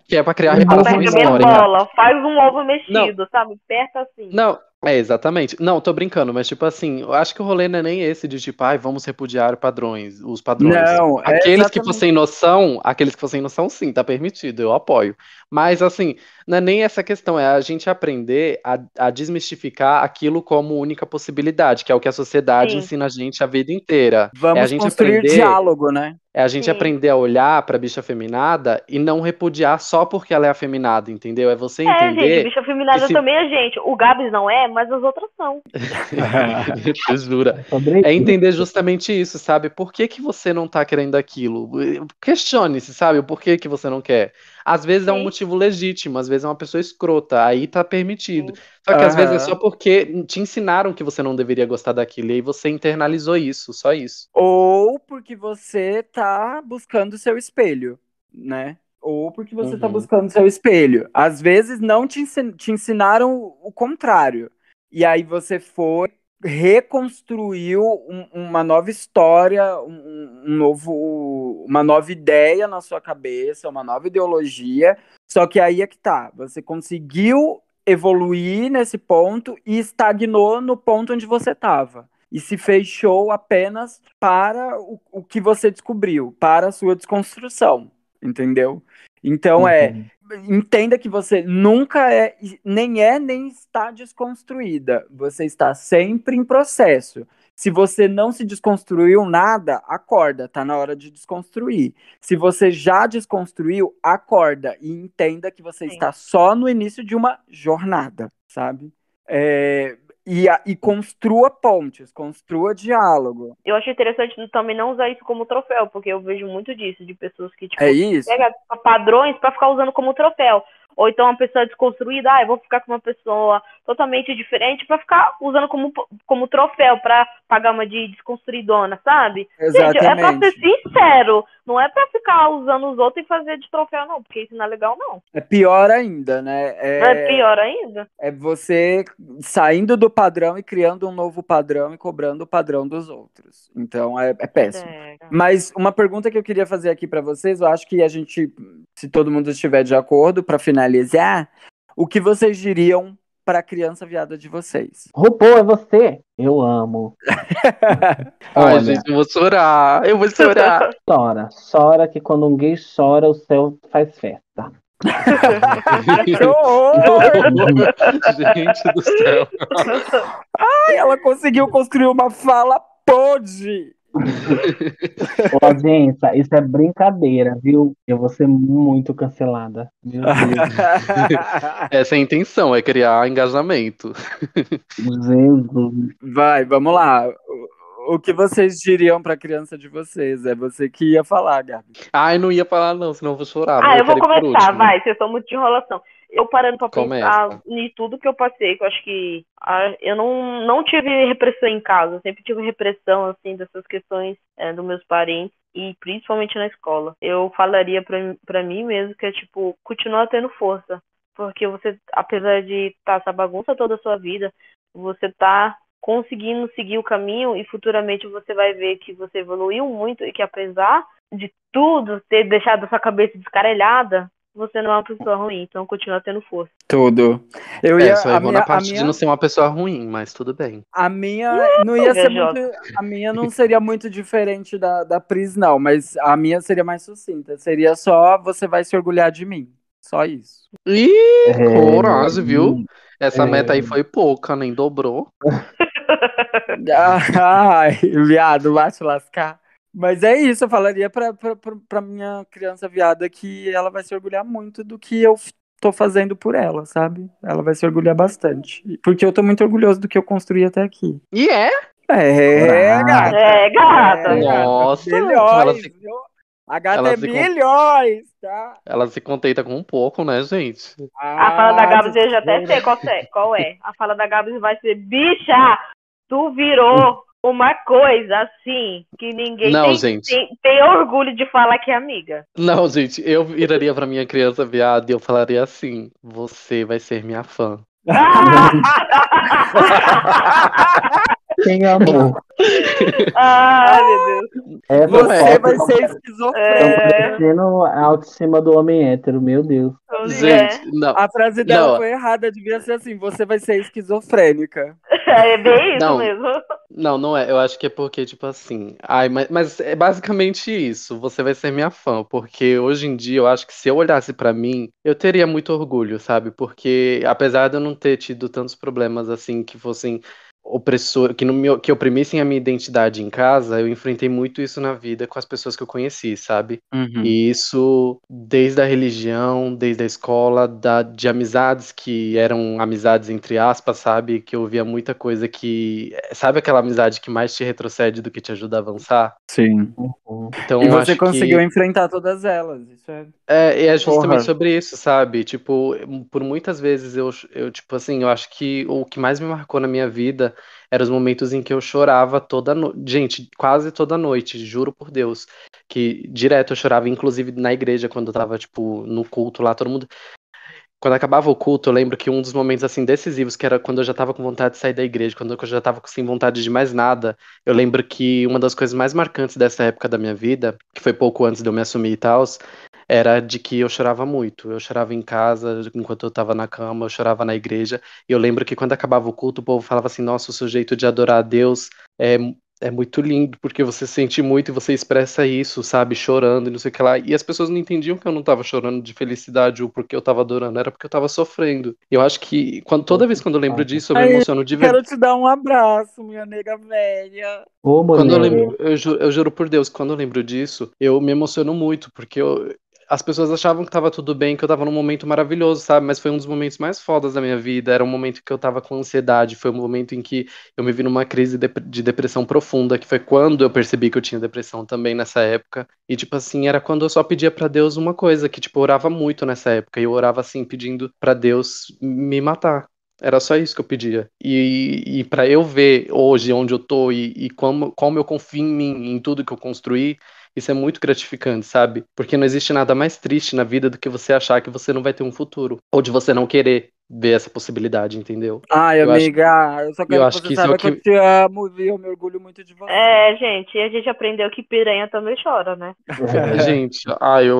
S1: que é pra criar reparação
S4: Aperta bem
S1: histórica.
S4: bola, faz um ovo mexido, sabe? Aperta assim.
S1: Não, exatamente. Não, tô brincando, mas tipo assim, eu acho que o rolê não é nem esse de tipo, vamos repudiar os padrões.
S2: Não, é
S1: Aqueles que
S2: exatamente.
S1: fossem noção, sim, tá permitido, eu apoio. Mas assim, não é nem essa questão, é a gente aprender a desmistificar aquilo como única possibilidade, que é o que a sociedade
S4: Sim.
S1: ensina a gente a vida inteira. É a
S2: Vamos
S1: gente
S2: construir
S1: aprender.
S2: diálogo, né?
S1: É a gente
S4: Sim.
S1: aprender a olhar pra bicha afeminada e não repudiar só porque ela é afeminada, entendeu? É você entender.
S4: Gente, bicha feminada
S1: se-
S4: também é gente. O Gabs não é, mas as outras são.
S1: Tu jura?
S6: Sobre
S1: É
S6: isso.
S1: entender justamente isso, sabe? Por que que você não tá querendo aquilo? Questione-se, sabe? O porquê que você não quer. Às vezes é um
S4: Sim.
S1: motivo legítimo, às vezes é uma pessoa escrota, aí tá permitido.
S4: Sim.
S1: Só que às vezes é só
S2: Aham.
S1: porque te ensinaram que você não deveria gostar daquilo, e aí você internalizou isso, só isso.
S2: Ou porque você tá buscando o seu espelho, né? Ou porque você tá
S1: Uhum.
S2: buscando o seu espelho. Às vezes não te ensinaram o contrário. E aí você foi, reconstruiu uma nova história, uma nova ideia na sua cabeça, uma nova ideologia. Só que aí é que tá. Você conseguiu evoluir nesse ponto e estagnou no ponto onde você estava. E se fechou apenas para o que você descobriu, para a sua desconstrução, entendeu? Então entenda que você nunca nem está desconstruída. Você está sempre em processo. Se você não se desconstruiu nada, acorda, tá na hora de desconstruir. Se você já desconstruiu, acorda e entenda que você
S4: Sim.
S2: está só no início de uma jornada, sabe? E construa pontes, construa diálogo.
S4: Eu acho interessante também não usar isso como troféu, porque eu vejo muito disso, de pessoas que, tipo,
S2: É isso?
S4: pega padrões pra ficar usando como troféu. Ou então uma pessoa desconstruída, eu vou ficar com uma pessoa totalmente diferente pra ficar usando como troféu, pra pagar uma de desconstruidona, sabe? Gente, é pra ser
S2: Exatamente.
S4: sincero, não é pra ficar usando os outros e fazer de troféu, não, porque isso não é legal, não.
S2: É pior ainda, né?
S4: É pior ainda.
S2: É você saindo do padrão e criando um novo padrão e cobrando o padrão dos outros. Então é péssimo. Mas uma pergunta que eu queria fazer aqui pra vocês, eu acho que a gente, se todo mundo estiver de acordo, pra finalizar, o que vocês diriam pra criança viada de vocês?
S6: RuPaul, é você? Eu amo.
S1: Ai,
S6: Olha,
S1: gente, eu vou chorar. Eu vou chorar.
S6: chora que quando um gay chora, o céu faz festa.
S2: Que horror!
S1: Gente do céu.
S2: Ai, ela conseguiu construir uma fala podre.
S6: Ô, audiência, isso é brincadeira, viu? Eu vou ser muito cancelada. Meu Deus.
S1: Essa é a intenção, é criar engajamento.
S6: Jesus.
S2: Vai, vamos lá. o que vocês diriam pra criança de vocês? É você que ia falar, Gabi.
S1: Ai, não ia falar não, senão eu vou chorar.
S4: Ah,
S1: mas
S4: eu vou
S1: quero ir por
S4: começar,
S1: último.
S4: vai, vocês estão muito de enrolação. Eu parando pra pensar
S1: Começa.
S4: em tudo que eu passei, que eu acho que eu não tive repressão em casa, eu sempre tive repressão, assim, dessas questões dos meus parentes, e principalmente na escola. Eu falaria pra mim mesmo que é, tipo, continuar tendo força, porque você, apesar de estar essa bagunça toda a sua vida, você tá conseguindo seguir o caminho e futuramente você vai ver que você evoluiu muito e que apesar de tudo ter deixado a sua cabeça descarelhada, você não é uma pessoa ruim, então continua tendo força.
S2: Tudo. Eu ia.
S1: Só
S2: A
S1: errou na
S2: minha, a
S1: parte de
S2: minha,
S1: não ser uma pessoa ruim, mas tudo bem.
S2: a minha não ia ser muito.
S4: Invejosa.
S2: A minha não seria muito diferente da Pris, não, mas a minha seria mais sucinta. Seria só você vai se orgulhar de mim. Só isso.
S1: Ih, coragem, viu?
S6: É,
S1: Essa meta aí foi pouca, nem dobrou.
S2: Ai, viado, vai te lascar. Mas é isso, eu falaria pra minha criança viada que ela vai se orgulhar muito do que eu tô fazendo por ela, sabe? Ela vai se orgulhar bastante. Porque eu tô muito orgulhoso do que eu construí até aqui.
S1: E é?
S2: É, gata.
S4: É, gata.
S1: Nossa, ela
S2: Bilhões,
S1: se,
S2: viu? A gata
S1: ela
S2: é
S1: se con-
S2: bilhões, tá?
S1: ela se contenta com um pouco, né, gente?
S4: A fala da Gabs eu já até
S2: desculpa.
S4: sei qual é. A fala da Gabs vai ser: bicha, tu virou uma coisa assim que ninguém
S1: Não,
S4: tem,
S1: gente.
S4: tem orgulho de falar que é amiga.
S1: Não, gente, eu viraria pra minha criança viada e eu falaria assim: você vai ser minha fã.
S6: Quem amor?
S4: Ai, meu Deus.
S6: Essa
S2: Você
S6: foto
S2: vai ser
S6: estão
S2: esquizofrênica.
S6: parecendo a autoestima do homem hétero, meu Deus.
S1: Gente, não.
S2: A frase dela
S1: Não,
S2: foi errada, devia ser assim: você vai ser esquizofrênica.
S4: É bem isso
S1: não,
S4: mesmo.
S1: não é. Eu acho que é porque, tipo assim. Ai, mas é basicamente isso. Você vai ser minha fã. Porque hoje em dia eu acho que se eu olhasse pra mim, eu teria muito orgulho, sabe? Porque apesar de eu não ter tido tantos problemas assim que fossem opressor, que oprimissem a minha identidade em casa, eu enfrentei muito isso na vida com as pessoas que eu conheci, sabe? E isso desde a religião, desde a escola, de amizades que eram amizades entre aspas, sabe? Que eu via muita coisa que. Sabe aquela amizade que mais te retrocede do que te ajuda a avançar?
S2: Sim.
S1: Então
S2: E
S1: eu
S2: você
S1: acho
S2: conseguiu
S1: que.
S2: enfrentar todas elas. Isso é.
S1: É justamente
S2: Porra.
S1: sobre isso, sabe? Tipo, por muitas vezes tipo assim, eu acho que o que mais me marcou na minha vida eram os momentos em que eu chorava toda noite. Gente, quase toda noite, juro por Deus. Que direto eu chorava, inclusive na igreja, quando eu tava, tipo, no culto lá, todo mundo. Quando acabava o culto, eu lembro que um dos momentos, assim, decisivos, que era quando eu já tava com vontade de sair da igreja, quando eu já tava sem vontade de mais nada, eu lembro que uma das coisas mais marcantes dessa época da minha vida, que foi pouco antes de eu me assumir e tal, era de que eu chorava muito. Eu chorava em casa, enquanto eu tava na cama, eu chorava na igreja. E eu lembro que quando acabava o culto, o povo falava assim: nossa, o seu jeito de adorar a Deus é, é muito lindo, porque você sente muito e você expressa isso, sabe? Chorando e não sei o que lá. E as pessoas não entendiam que eu não tava chorando de felicidade ou porque eu tava adorando, era porque eu tava sofrendo. Eu acho que toda vez quando eu lembro disso, eu me
S2: Aí,
S1: emociono de
S2: quero
S1: verdade.
S2: te dar um abraço, minha nega velha.
S6: Ô,
S1: Quando eu
S6: mulher.
S1: lembro, eu juro por Deus, quando eu lembro disso, eu me emociono muito, porque as pessoas achavam que tava tudo bem, que eu tava num momento maravilhoso, sabe? Mas foi um dos momentos mais fodas da minha vida. Era um momento que eu tava com ansiedade, foi um momento em que eu me vi numa crise de depressão profunda, que foi quando eu percebi que eu tinha depressão também nessa época. E, tipo assim, era quando eu só pedia pra Deus uma coisa, que, tipo, eu orava muito nessa época, e eu orava, assim, pedindo pra Deus me matar. Era só isso que eu pedia. E para eu ver hoje onde eu tô e como eu confio em mim, em tudo que eu construí, isso é muito gratificante, sabe? Porque não existe nada mais triste na vida do que você achar que você não vai ter um futuro. Ou de você não querer ver essa possibilidade, entendeu?
S2: Ai,
S1: Eu acho,
S2: amiga, eu só
S1: eu
S2: quero que
S1: acho
S2: você
S1: que isso é o
S2: saiba que eu
S1: que.
S2: te amo e eu me orgulho muito de você.
S4: É, gente, e a gente aprendeu que piranha também chora, né?
S1: Gente, eu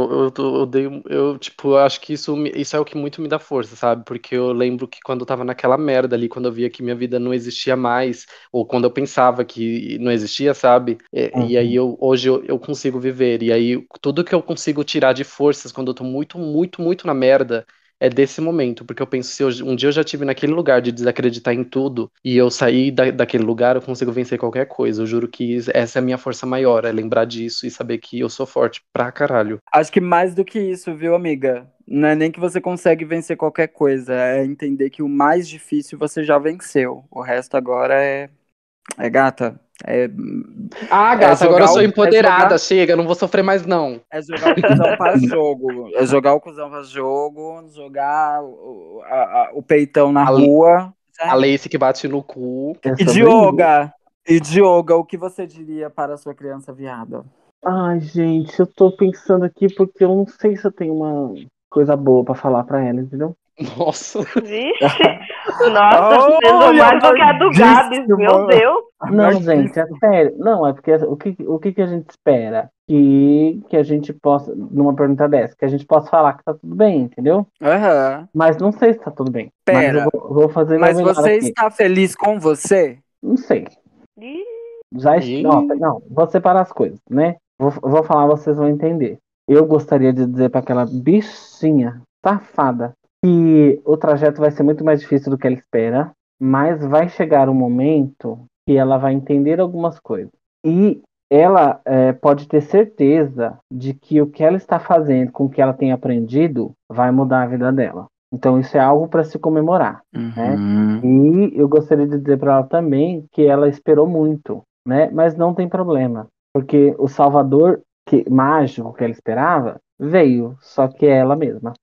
S1: odeio, tipo, eu acho que isso é o que muito me dá força, sabe? Porque eu lembro que quando eu tava naquela merda ali, quando eu via que minha vida não existia mais, ou quando eu pensava que não existia, sabe? E aí hoje eu consigo viver, e aí tudo que eu consigo tirar de forças quando eu tô muito, muito, muito na merda, é desse momento, porque eu penso, se um dia eu já tive naquele lugar de desacreditar em tudo e eu sair daquele lugar, eu consigo vencer qualquer coisa. Eu juro que essa é a minha força maior, é lembrar disso e saber que eu sou forte pra caralho.
S2: Acho que mais do que isso, viu, amiga? Não é nem que você consegue vencer qualquer coisa, é entender que o mais difícil você já venceu. O resto agora é Gata.
S1: Ah, gata,
S2: jogar
S1: agora eu sou
S2: o-
S1: empoderada,
S2: jogar-
S1: chega, não vou sofrer mais não.
S2: É jogar o cuzão pra jogo. É jogar o cuzão pra jogo, jogar o peitão na
S1: A-
S2: rua.
S1: A Lacey que bate no cu.
S6: É
S2: E
S6: sobre isso.
S2: Dioga, o que você diria para a sua criança viada?
S6: Ai, gente, eu tô pensando aqui porque eu não sei se eu tenho uma coisa boa pra falar pra ela, entendeu?
S1: Nossa.
S4: Vixe. Nossa, pesou
S2: Olha,
S4: mais do que a do Gabs, meu
S2: amardíssima.
S4: Deus.
S6: Não, gente, é sério. Não, é porque o que a gente espera? Que a gente possa, numa pergunta dessa, que a gente possa falar que tá tudo bem, entendeu?
S2: Aham.
S6: Mas não sei se tá tudo bem. Mas eu
S2: Pera,
S6: vou fazer meu
S2: mas
S6: melhor
S2: você
S6: aqui.
S2: está feliz com você?
S6: Não sei.
S4: Ih,
S6: Não, vou separar as coisas, né? Vou falar, vocês vão entender. Eu gostaria de dizer para aquela bichinha safada que o trajeto vai ser muito mais difícil do que ela espera, mas vai chegar um momento que ela vai entender algumas coisas. E ela pode ter certeza de que o que ela está fazendo com o que ela tem aprendido vai mudar a vida dela. Então isso é algo para se comemorar.
S2: Uhum.
S6: E eu gostaria de dizer para ela também que ela esperou muito, né? Mas não tem problema, porque o Salvador mágico que ela esperava veio, só que é ela mesma.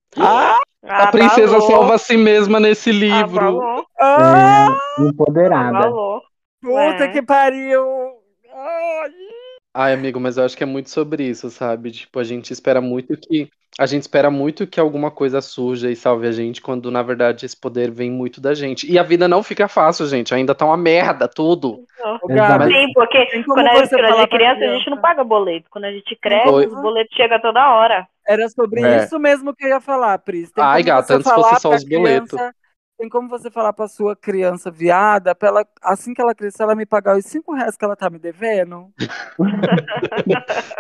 S1: A princesa
S4: abalou,
S1: salva a si mesma nesse livro.
S4: abalou,
S2: Ah,
S6: Empoderada.
S4: abalou.
S2: puta
S4: É.
S2: que pariu! Ai.
S1: Ai, amigo, mas eu acho que é muito sobre isso, sabe? Tipo, a gente espera muito que alguma coisa surja e salve a gente, quando na verdade esse poder vem muito da gente. E a vida não fica fácil, gente. Ainda tá uma merda, tudo.
S2: Ô,
S6: Exato.
S2: Gabi,
S4: Sim, porque
S2: tem como
S4: quando a
S2: você
S4: gente é
S2: falar pra
S4: criança, a gente não
S2: criança?
S4: paga boleto. Quando a gente
S2: Tem
S4: cresce,
S1: Oi.
S4: os boletos chegam toda hora.
S2: Era sobre
S1: É.
S2: isso mesmo que eu ia falar, Pris. Tem
S1: Ai,
S2: como
S1: gata,
S2: você
S1: antes fosse
S2: falar
S1: só
S2: pra
S1: os boletos.
S2: criança, tem como você falar pra sua criança viada, pra ela, assim que ela crescer, ela me pagar os R$ 5 que ela tá me devendo?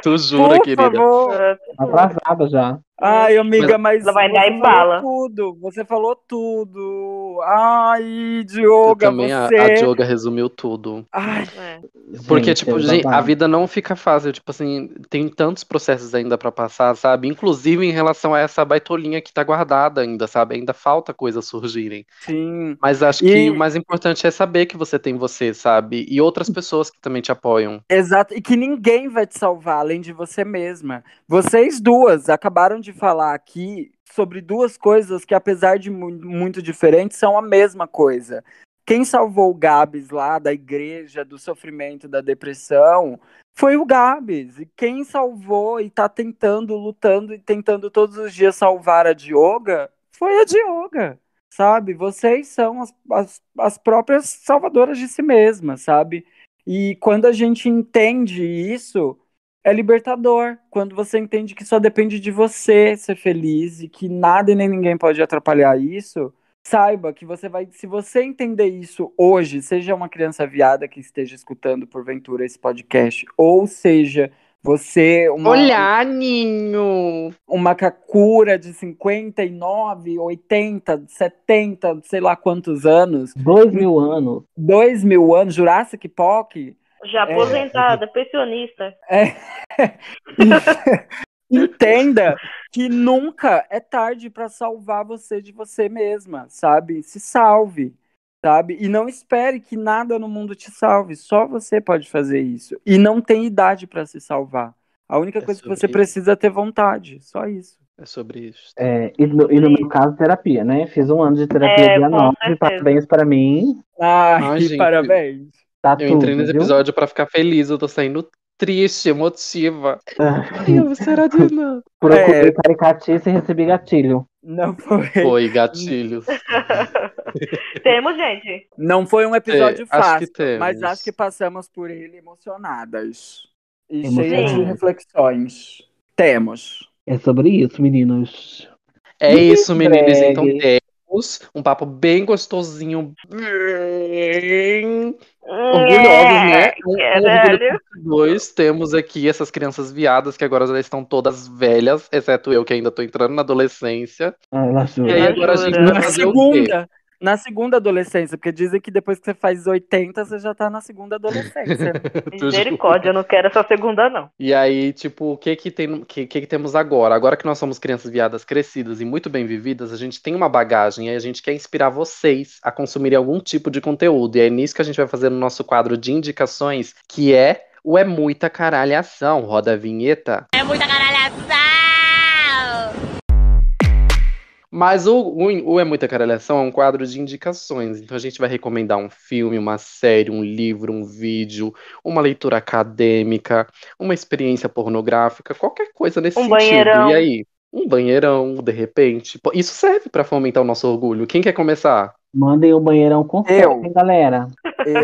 S1: Tu jura,
S2: Por
S1: querida?
S2: favor.
S6: Atrasada já.
S2: Ai, amiga, mas
S4: Ela vai dar
S2: você
S4: em
S2: falou
S4: bala.
S2: tudo. Você falou tudo. Ai,
S1: Eu
S2: Dioga,
S1: também, a
S2: você.
S1: Dioga resumiu tudo.
S2: Ai,
S4: É.
S1: Porque,
S6: Gente,
S1: tipo,
S6: é
S1: gente, a
S6: babado.
S1: vida não fica fácil. Tipo assim, tem tantos processos ainda pra passar, sabe? Inclusive em relação a essa baitolinha que tá guardada ainda, sabe? Ainda falta coisas surgirem.
S2: sim.
S1: Mas acho que o
S2: E
S1: mais importante é saber que você tem você, sabe? E outras pessoas que também te apoiam.
S2: exato, e que ninguém vai te salvar além de você mesma. Vocês duas acabaram de falar aqui sobre duas coisas que, apesar de muito diferentes, são a mesma coisa. Quem salvou o Gabs lá da igreja, do sofrimento, da depressão, foi o Gabs. E quem salvou e tá tentando, lutando e tentando todos os dias salvar a Dioga foi a Dioga, sabe? Vocês são as próprias salvadoras de si mesmas, sabe? E quando a gente entende isso, é libertador. Quando você entende que só depende de você ser feliz e que nada e nem ninguém pode atrapalhar isso, saiba que você vai. Se você entender isso hoje, seja uma criança viada que esteja escutando porventura esse podcast, ou seja, você,
S1: Olha, Ninho!
S2: uma Kakura de 59, 80, 70, sei lá quantos anos,
S6: 2.000 anos.
S2: 2.000 anos, Jurassic Park.
S4: Já aposentada, pensionista.
S2: Entenda que nunca é tarde para salvar você de você mesma, sabe? Se salve, sabe? E não espere que nada no mundo te salve, só você pode fazer isso. E não tem idade para se salvar. A única coisa que você
S1: sobre
S2: precisa é ter vontade, só isso.
S1: É sobre isso.
S6: E no meu caso, terapia, né? Fiz 1 ano de terapia dia
S4: Com
S6: 9,
S4: certeza.
S6: parabéns pra mim.
S1: Ai, gente,
S2: Parabéns.
S6: Tá
S1: eu entrei
S6: tudo,
S1: nesse
S6: viu?
S1: episódio pra ficar feliz, eu tô saindo triste, emotiva.
S6: Ah,
S1: Ai, eu vou ser a Dina.
S6: Procurei caricatice e recebi gatilho.
S2: Não foi.
S1: Foi, gatilhos.
S4: Temos, gente.
S2: Não foi um episódio
S1: acho que
S2: fácil, mas
S1: temos.
S2: acho que passamos por ele emocionadas e
S6: Emocionadas.
S2: cheias de reflexões. Temos.
S6: É sobre isso, meninos.
S1: É isso, meninos. Então
S6: Drag.
S1: temos um papo bem gostosinho, bem orgulhosos, né? Um orgulho
S4: Caralho.
S1: por dois. Temos aqui essas crianças viadas que agora já estão todas velhas, exceto eu que ainda tô entrando na adolescência.
S6: Ela
S1: E
S6: jura.
S1: aí agora a gente
S4: jura.
S1: vai fazer o quê?
S2: Segunda. Na segunda adolescência, porque dizem que depois que você faz 80, você já tá na segunda adolescência, né?
S1: Tu jura?
S4: Misericórdia, eu não quero essa segunda, não.
S1: E aí, tipo, o que que tem, que temos agora? Agora que nós somos crianças viadas crescidas e muito bem vividas, a gente tem uma bagagem e a gente quer inspirar vocês a consumirem algum tipo de conteúdo. E é nisso que a gente vai fazer no nosso quadro de indicações, que é o É Muita Caralhação. Roda a vinheta.
S3: É muita caralhação!
S1: Mas o É Muita Caralhação é um quadro de indicações. Então a gente vai recomendar um filme, uma série, um livro, um vídeo, uma leitura acadêmica, uma experiência pornográfica, qualquer coisa nesse
S4: Um
S1: sentido.
S4: banheirão.
S1: E aí? Um banheirão, de repente. Pô, isso serve pra fomentar o nosso orgulho. Quem quer começar?
S6: Mandem o banheirão com
S2: Eu.
S6: certo, hein, galera?
S2: Eu,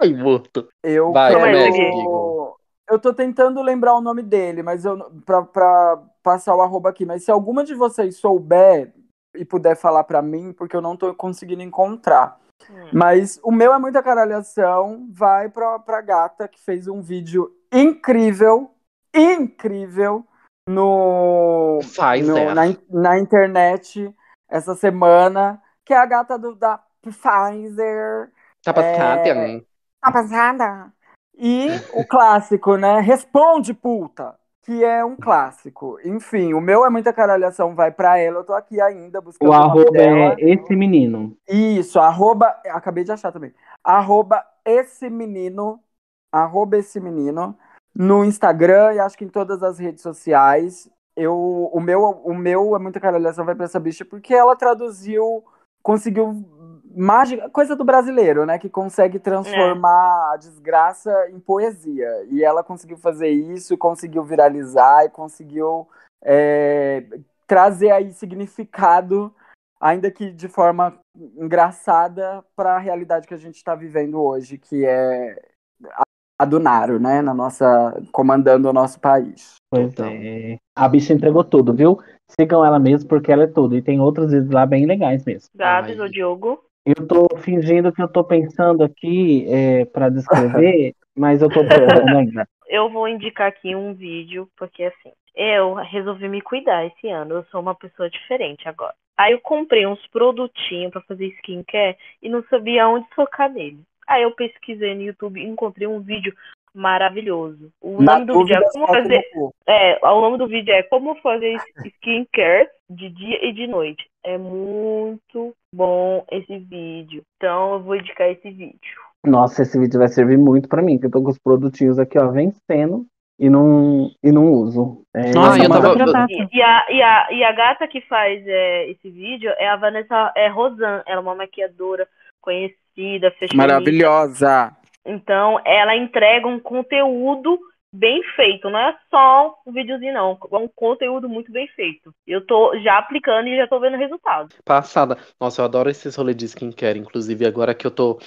S1: Ai, morto.
S2: eu
S1: Vai,
S4: Calma aí,
S2: quero.
S1: comece,
S4: Gui.
S1: Igor.
S2: Eu tô tentando lembrar o nome dele, mas pra passar o arroba aqui. Mas se alguma de vocês souber e puder falar pra mim, porque eu não tô conseguindo encontrar. Mas o meu É Muita Caralhação, vai pra gata que fez um vídeo incrível
S1: Pfizer.
S2: na internet essa semana, que é a gata da Pfizer.
S1: Tá passada?
S2: Tá passada? E o clássico, né? Responde, puta! Que é um clássico. Enfim, o meu É Muita Caralhação, vai pra ela. Eu tô aqui ainda buscando
S6: O
S2: o nome
S6: arroba
S2: dela.
S6: é esse menino.
S2: Isso, arroba. Acabei de achar também. Arroba esse menino. Arroba esse menino. No Instagram e acho que em todas as redes sociais. O meu É Muita Caralhação, vai pra essa bicha porque ela conseguiu mágica, coisa do brasileiro, né? Que consegue transformar a desgraça em poesia. E ela conseguiu fazer isso, conseguiu viralizar e conseguiu trazer aí significado, ainda que de forma engraçada, para a realidade que a gente está vivendo hoje, que é a do Naro, né? Comandando o nosso país.
S6: Pois
S1: Total.
S6: é. A bicha entregou tudo, viu? Sigam ela mesmo porque ela é tudo. E tem outros vídeos lá bem legais mesmo.
S4: Gabs
S1: Ai.
S4: ou Diogo?
S6: Eu tô fingindo que eu tô pensando aqui pra descrever, mas eu tô procurando ainda.
S4: Eu vou indicar aqui um vídeo, porque assim, eu resolvi me cuidar esse ano. Eu sou uma pessoa diferente agora. Aí eu comprei uns produtinhos pra fazer skincare e não sabia onde focar nele. Aí eu pesquisei no YouTube e encontrei um vídeo maravilhoso. O
S2: Na
S4: nome do vídeo é
S2: dúvida,
S4: como
S2: foca
S4: fazer.
S2: no cu.
S4: O nome do vídeo é Como Fazer Skincare de Dia e de Noite. É muito bom esse vídeo. Então eu vou indicar esse vídeo.
S6: Nossa, esse vídeo vai servir muito pra mim, que eu tô com os produtinhos aqui, ó, vencendo e não uso.
S2: Nossa,
S1: eu
S2: manda
S1: tava-
S2: pra Tata.
S4: E a gata que faz esse vídeo é a Vanessa Rosan. Ela é uma maquiadora conhecida, fashionista.
S2: Maravilhosa.
S4: Então, ela entrega um conteúdo bem feito. Não é só um videozinho, não. É um conteúdo muito bem feito. Eu tô já aplicando e já tô vendo resultado.
S1: Passada. Nossa, eu adoro esses rolês de skincare. Inclusive, agora que eu tô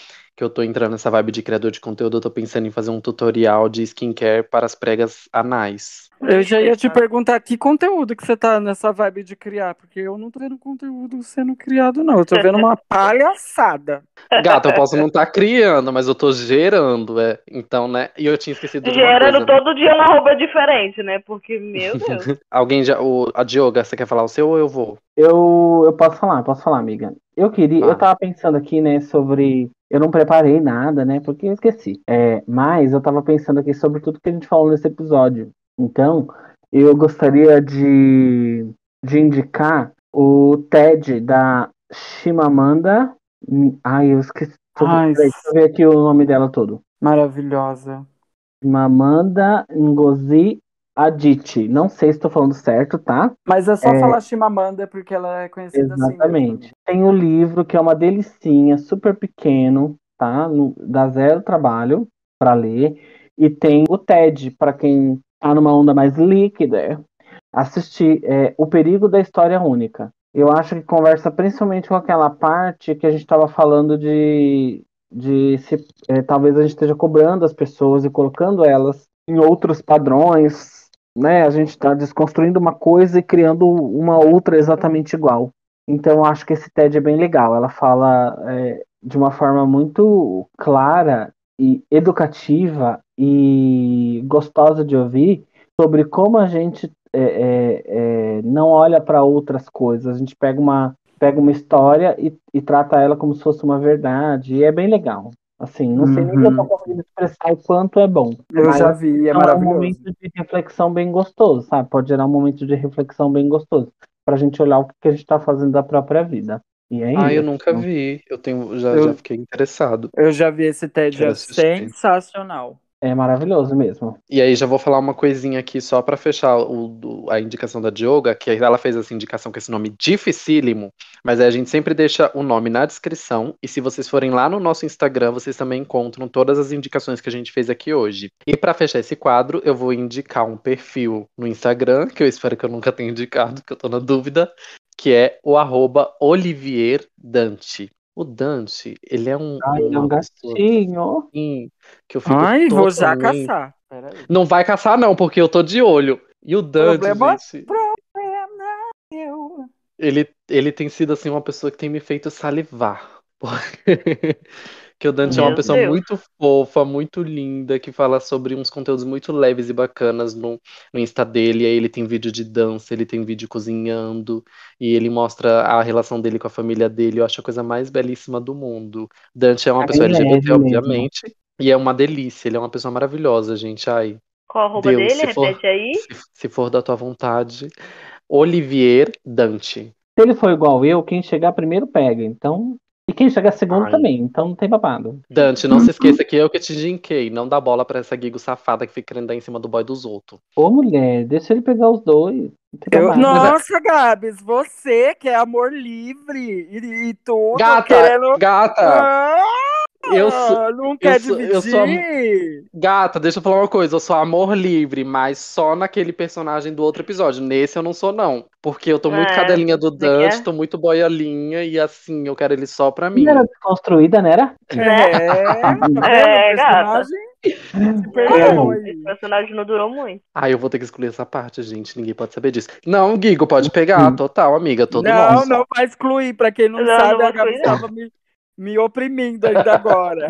S1: entrando nessa vibe de criador de conteúdo, eu tô pensando em fazer um tutorial de skincare para as pregas anais.
S2: Eu já ia te perguntar que conteúdo que você tá nessa vibe de criar, porque eu não tô vendo conteúdo sendo criado, não. Eu tô vendo uma palhaçada.
S1: Gata, eu posso não estar criando, mas eu tô gerando, Então, né? E eu tinha esquecido de uma
S4: Gerando
S1: coisa.
S4: todo dia uma roupa diferente, né? Porque, meu Deus.
S1: Alguém já. A Dioga, você quer falar o seu ou eu vou?
S6: Eu posso falar, amiga. Eu
S1: Fala.
S6: tava pensando aqui, né, sobre. Eu não preparei nada, né, porque eu esqueci. Mas eu tava pensando aqui sobre tudo que a gente falou nesse episódio. Então, eu gostaria de indicar o TED da Chimamanda. Ai, eu esqueci.
S2: Ai,
S6: Deixa eu ver aqui o nome dela todo.
S2: maravilhosa.
S6: Chimamanda Ngozi Adichie. Não sei se estou falando certo, tá?
S2: Mas é só falar Chimamanda porque ela é conhecida assim
S6: Exatamente.
S2: mesmo.
S6: Tem o livro que é uma delicinha, super pequeno, tá? Dá zero trabalho para ler. E tem o TED, para quem tá numa onda mais líquida, assistir O Perigo da História Única. Eu acho que conversa principalmente com aquela parte que a gente estava falando de talvez a gente esteja cobrando as pessoas e colocando elas em outros padrões, né? A gente está desconstruindo uma coisa e criando uma outra exatamente igual. Então, eu acho que esse TED é bem legal. Ela fala de uma forma muito clara e educativa e gostosa de ouvir sobre como a gente não olha para outras coisas. A gente pega uma pega uma história e trata ela como se fosse uma verdade. E é bem legal. Assim, não sei nem se eu tô conseguindo expressar o quanto é bom.
S2: Eu já
S6: Mas
S2: vi, é
S6: é um
S2: maravilhoso.
S6: momento de reflexão bem gostoso, sabe? Pode gerar um momento de reflexão bem gostoso. Pra gente olhar o que a gente tá fazendo da própria vida. E é
S1: Ah, eu
S6: isso.
S1: nunca vi. Já
S2: Eu-
S1: fiquei interessado.
S2: Eu já vi esse TED,
S1: Quero
S2: é
S1: assistir.
S2: sensacional.
S6: É maravilhoso mesmo.
S1: E aí já vou falar uma coisinha aqui só pra fechar a indicação da Dioga, que ela fez essa indicação com esse nome dificílimo, mas aí a gente sempre deixa o nome na descrição, e se vocês forem lá no nosso Instagram, vocês também encontram todas as indicações que a gente fez aqui hoje. E pra fechar esse quadro, eu vou indicar um perfil no Instagram, que eu espero que eu nunca tenha indicado, que eu tô na dúvida, que é o @Olivier Dante. O Dante, ele é
S6: Ai, ele é um
S1: uma pessoa
S6: gatinho.
S1: assim, que eu fico
S2: Ai, vou já
S1: totalmente.
S2: caçar. Peraí.
S1: Não vai caçar, não, porque eu tô de olho. E o Dante,
S2: Problema
S1: gente,
S2: meu.
S1: ele tem sido assim uma pessoa que tem me feito salivar. Porque que o Dante é uma
S4: Meu
S1: pessoa
S4: Deus.
S1: muito fofa, muito linda, que fala sobre uns conteúdos muito leves e bacanas no Insta dele. Aí ele tem vídeo de dança, ele tem vídeo cozinhando, e ele mostra a relação dele com a família dele. Eu acho a coisa mais belíssima do mundo. Dante é uma
S6: É
S1: pessoa
S6: bem
S1: LGBT,
S6: leve mesmo.
S1: obviamente, e é uma delícia. Ele é uma pessoa maravilhosa, gente. Ai,
S4: Qual a arroba
S1: Deus,
S4: dele? Repete aí.
S1: se for da tua vontade. Olivier Dante.
S6: Se ele for igual eu, quem chegar primeiro pega. Então. E quem chegar segundo
S1: Ai.
S6: também. Então não tem babado.
S1: Dante, não se esqueça que eu que te jinquei. Não dá bola pra essa guigo safada que fica querendo dar em cima do boy dos outros.
S6: Ô, mulher, deixa ele pegar os dois. Não tem babado.
S2: Nossa, Gabs, você que é amor livre e tudo,
S1: Gata,
S2: querendo.
S1: gata, eu sou,
S2: Não
S1: eu
S2: quer
S1: sou, eu sou,
S2: dividir?
S1: gata, deixa eu falar uma coisa, eu sou amor livre, mas só naquele personagem do outro episódio. Nesse eu não sou, não. Porque eu tô muito
S4: É,
S1: cadelinha do
S4: você quer?
S1: Dante, tô muito boiolinha, e assim, eu quero ele só pra mim.
S6: Não era desconstruída, né? Era?
S2: Tá vendo?
S4: É,
S2: O
S4: gata.
S2: personagem se perdeu
S4: Esse
S2: aí.
S4: personagem não durou muito.
S1: Ah, eu vou ter que excluir essa parte, gente. Ninguém pode saber disso. Não, Guigo, pode pegar, total, amiga, todo nosso.
S2: Não vai excluir. Pra quem não
S4: Não,
S2: sabe,
S4: não vou
S2: a Gabi
S4: excluir, não.
S2: estava me oprimindo ainda agora.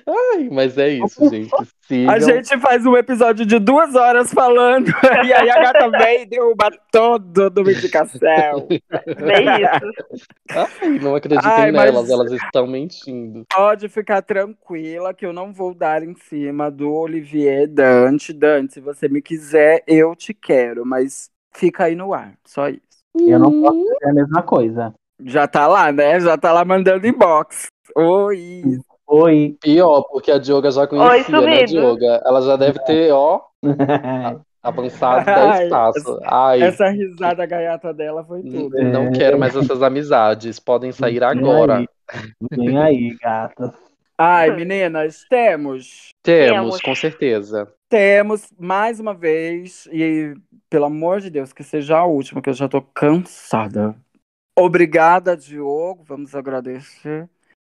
S1: Ai, mas é isso, gente.
S2: A
S1: Sigam.
S2: gente faz um episódio de 2 horas falando, e aí a gata vem e derruba todo do indicação.
S4: Bem isso.
S1: Ai, não acreditem
S2: Ai, mas-
S1: nelas, elas estão mentindo.
S2: Pode ficar tranquila que eu não vou dar em cima do Olivier Dante. Dante, se você me quiser, eu te quero, mas fica aí no ar, só isso.
S6: Eu não posso fazer a mesma coisa.
S2: Já tá lá, né? Já tá lá mandando inbox. Oi.
S6: Oi.
S1: Pior, porque a Dioga já
S4: Oi,
S1: conhecia, né,
S4: sumido.
S1: Dioga? Ela já deve ter, ó, avançado 10 passos. Ai,
S2: Essa risada gaiata dela foi tudo.
S1: não quero mais essas amizades. Podem sair agora.
S6: Vem aí, gata.
S2: Ai, meninas,
S1: Temos, com certeza.
S2: Temos mais uma vez, e pelo amor de Deus, que seja a última, que eu já tô cansada. Obrigada, Diogo, vamos agradecer.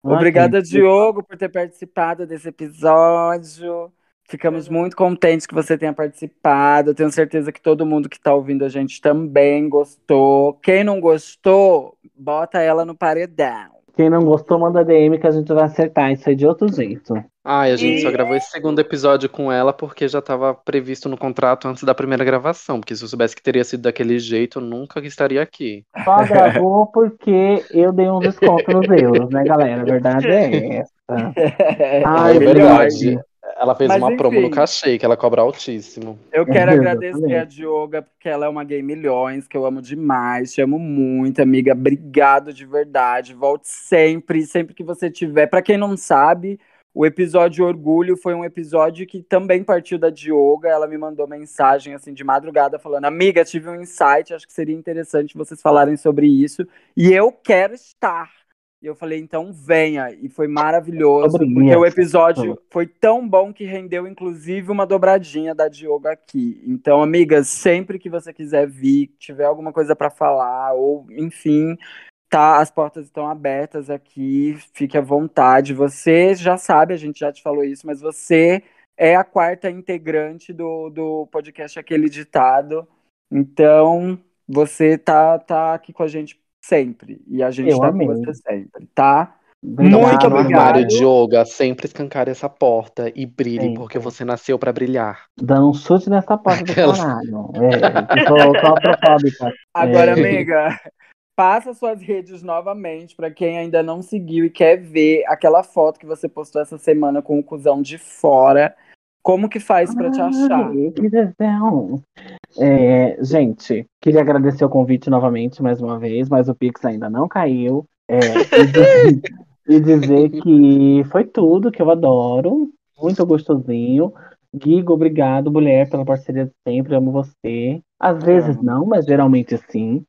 S2: Obrigada, Diogo, por ter participado desse episódio. Ficamos muito contentes que você tenha participado. Tenho certeza que todo mundo que está ouvindo a gente também gostou. Quem não gostou, bota ela no paredão.
S6: Quem não gostou, manda DM que a gente vai acertar isso aí de outro jeito.
S1: Ai, a gente só gravou esse segundo episódio com ela porque já estava previsto no contrato antes da primeira gravação. Porque se eu soubesse que teria sido daquele jeito, eu nunca estaria aqui.
S6: Só gravou porque eu dei um desconto nos euros, né, galera? A verdade é essa.
S1: Ai, é verdade. Ela fez
S2: Mas,
S1: uma promo no
S2: enfim.
S1: cachê, que ela cobra altíssimo.
S2: Eu quero
S6: Exatamente.
S2: agradecer a Dioga, porque ela é uma gay milhões, que eu amo demais. Te amo muito, amiga. Obrigado de verdade. Volte sempre, sempre que você tiver. Pra quem não sabe, o episódio Orgulho foi um episódio que também partiu da Dioga. Ela me mandou mensagem assim de madrugada falando: amiga, tive um insight, acho que seria interessante vocês falarem sobre isso. E eu quero estar. E eu falei, então venha. E foi maravilhoso,
S6: Sobre
S2: porque
S6: isso.
S2: o episódio foi tão bom que rendeu, inclusive, uma dobradinha da Dioga aqui. Então, amigas, sempre que você quiser vir, tiver alguma coisa para falar, ou enfim, tá, as portas estão abertas aqui, fique à vontade. Você já sabe, a gente já te falou isso, mas você é a 4ª integrante do podcast Aquele Ditado. Então, você tá aqui com a gente sempre. E a gente
S6: Eu
S2: tá
S6: amei.
S2: com você sempre, tá?
S1: Então
S2: Muito
S1: fique no
S2: obrigado.
S1: armário, Dioga, sempre escancar essa porta e brilhe,
S6: Sempre.
S1: porque você nasceu pra brilhar.
S6: Dando um chute nessa porta do
S1: Aquelas-
S6: caralho. Eu sou claustrofóbica.
S2: Agora,
S6: É.
S2: amiga, passa suas redes novamente pra quem ainda não seguiu e quer ver aquela foto que você postou essa semana com o cuzão de fora. Como que faz pra te achar?
S6: Ai, que tesão. Gente, queria agradecer o convite novamente, mais uma vez, mas o Pix ainda não caiu. E dizer que foi tudo, que eu adoro. Muito gostosinho. Guigo, obrigado, mulher, pela parceria de sempre. Amo você. Às vezes
S2: amo.
S6: não, mas geralmente sim.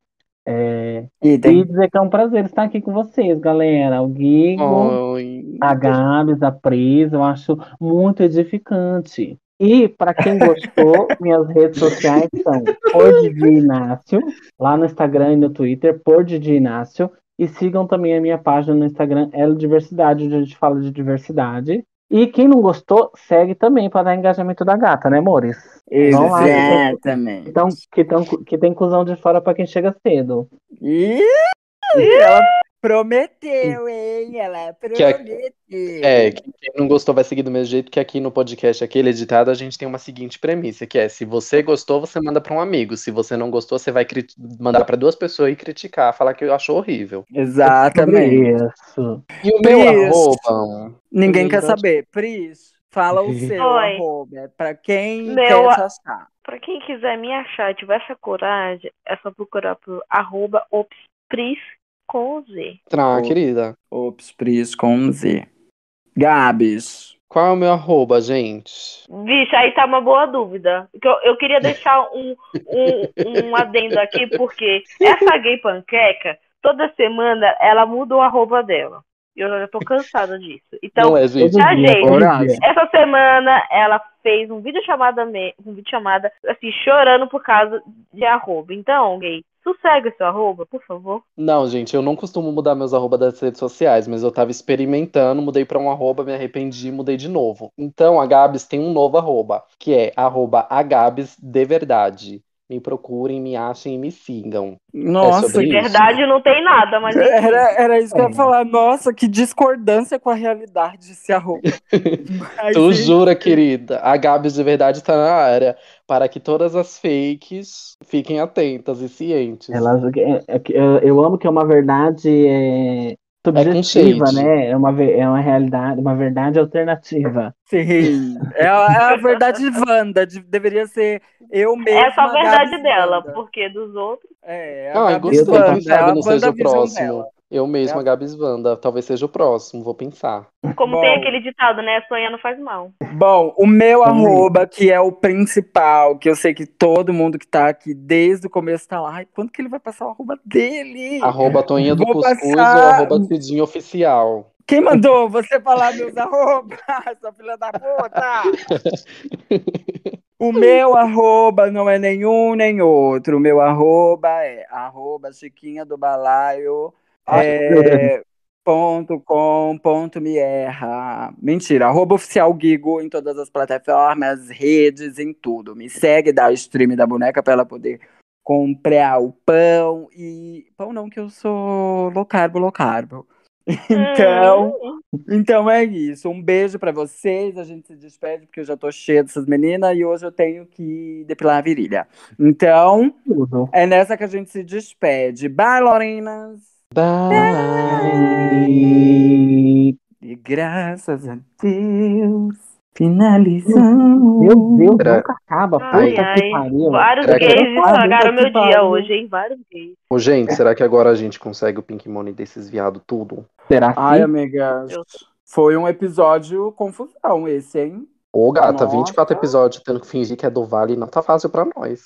S6: E
S2: Idem.
S6: dizer que é um prazer estar aqui com vocês, galera. O Guigo,
S7: Ai.
S6: a Gabs, a Pris, eu acho muito edificante. E para quem gostou, minhas redes sociais são por Didi Inácio, lá no Instagram e no Twitter, por Didi Inácio. E sigam também a minha página no Instagram, Elo Diversidade, onde a gente fala de diversidade. E quem não gostou, segue também para dar engajamento da gata, né, amores? Vão lá,
S2: Exatamente.
S6: que tem cuzão de fora para quem chega cedo.
S2: Ih, ela prometeu, hein? Ela prometeu.
S1: Quem não gostou vai seguir do mesmo jeito, que aqui no podcast, aquele editado, a gente tem uma seguinte premissa, que é, se você gostou, você manda pra um amigo. Se você não gostou, você vai mandar pra 2 pessoas e criticar, falar que achou horrível.
S2: Exatamente.
S6: Isso.
S1: E o meu
S2: Pris,
S1: arroba...
S2: ninguém quer
S1: Gente,
S2: saber. Pris, fala o seu
S4: Oi.
S2: arroba, pra quem
S4: Meu
S2: quer
S4: a-
S2: te achar.
S4: Pra quem quiser me achar e tiver essa coragem, é só procurar por @opspris com Z.
S1: querida.
S2: Ops, Pris com Z. Gabs.
S1: Qual é o meu arroba, gente?
S4: Vixe, aí tá uma boa dúvida. Eu queria deixar um adendo aqui, porque essa gay panqueca, toda semana, ela muda o arroba dela. E eu já tô cansada disso. Então,
S1: Não é, gente.
S6: Todo
S4: a
S6: dia,
S4: gente,
S6: todo
S2: Coragem.
S6: dia.
S4: essa semana, ela fez um vídeo chamada, assim, chorando por causa de arroba. Então, gay, sossegue o seu arroba, por favor.
S1: Não, gente, eu não costumo mudar meus arroba das redes sociais, mas eu tava experimentando, mudei pra um arroba, me arrependi, mudei de novo. Então, a Gabs tem um novo arroba, que é @agabs de verdade. Me procurem, me achem e me sigam.
S2: Nossa,
S1: sobre
S4: De
S1: isso?
S4: verdade, não tem nada, mas enfim.
S2: era isso que eu ia falar. Nossa, que discordância com a realidade esse arroba. Mas,
S1: Tu
S2: enfim.
S1: jura, querida? A Gabs de verdade está na área para que todas as fakes fiquem atentas e cientes.
S6: Eu amo que é uma verdade subjetiva,
S1: shade.
S6: né? É uma realidade, uma verdade alternativa.
S2: Sim. É a verdade Wanda. Deveria ser eu mesma.
S4: Essa é a verdade
S2: Gabs
S4: dela,
S2: Wanda.
S4: porque dos outros.
S2: É, a
S1: Ai,
S2: Gabs
S1: gostei. Quem
S2: Wanda. É
S1: sabe
S2: a
S1: não seja o
S2: WandaVision
S1: próximo.
S2: dela.
S1: Eu mesma,
S2: É a-
S1: Gabs Wanda. Talvez seja o próximo, vou pensar.
S4: Como
S2: Bom.
S4: tem aquele ditado, né? Sonhar não faz mal.
S2: Bom, o meu arroba, que é o principal, que eu sei que todo mundo que tá aqui desde o começo tá lá. Ai, quando que ele vai passar o arroba dele?
S1: @Toinha do
S2: Vou
S1: Cuscuz
S2: passar.
S1: ou @Cidinho Oficial.
S2: Quem mandou você falar meus arrobas, sua filha da puta? O meu arroba não é nenhum nem outro. O meu arroba é Chiquinha do Balaio. .com.me. Mentira, @oficial Guigo em todas as plataformas, redes, em tudo. Me segue, dá o stream da boneca pra ela poder comprar o pão. E pão não, que eu sou low carbo. Então é isso. Um beijo pra vocês. A gente se despede porque eu já tô cheia dessas meninas e hoje eu tenho que depilar a virilha. Então,
S6: Tudo.
S2: é nessa que a gente se despede. Bye, Lorinas!
S1: Bye.
S2: E graças a Deus, finalizamos.
S6: Meu Deus,
S1: Será-
S6: nunca acaba.
S4: Ai,
S6: Puta
S4: ai.
S6: que pariu.
S4: Vários
S1: Será que-
S4: gays
S2: Puta
S4: estragaram
S2: que
S4: meu dia
S2: pariu.
S4: hoje, hein? Vários gays.
S1: Ô, gente, será que agora a gente consegue o Pink Money desses viado tudo?
S6: Será que?
S2: Ai, amiga,
S4: Eu-
S2: foi um episódio confusão esse, hein?
S1: Ô, gata,
S2: Nossa.
S1: 24 episódios tendo que fingir que é do Vale não tá fácil pra nós.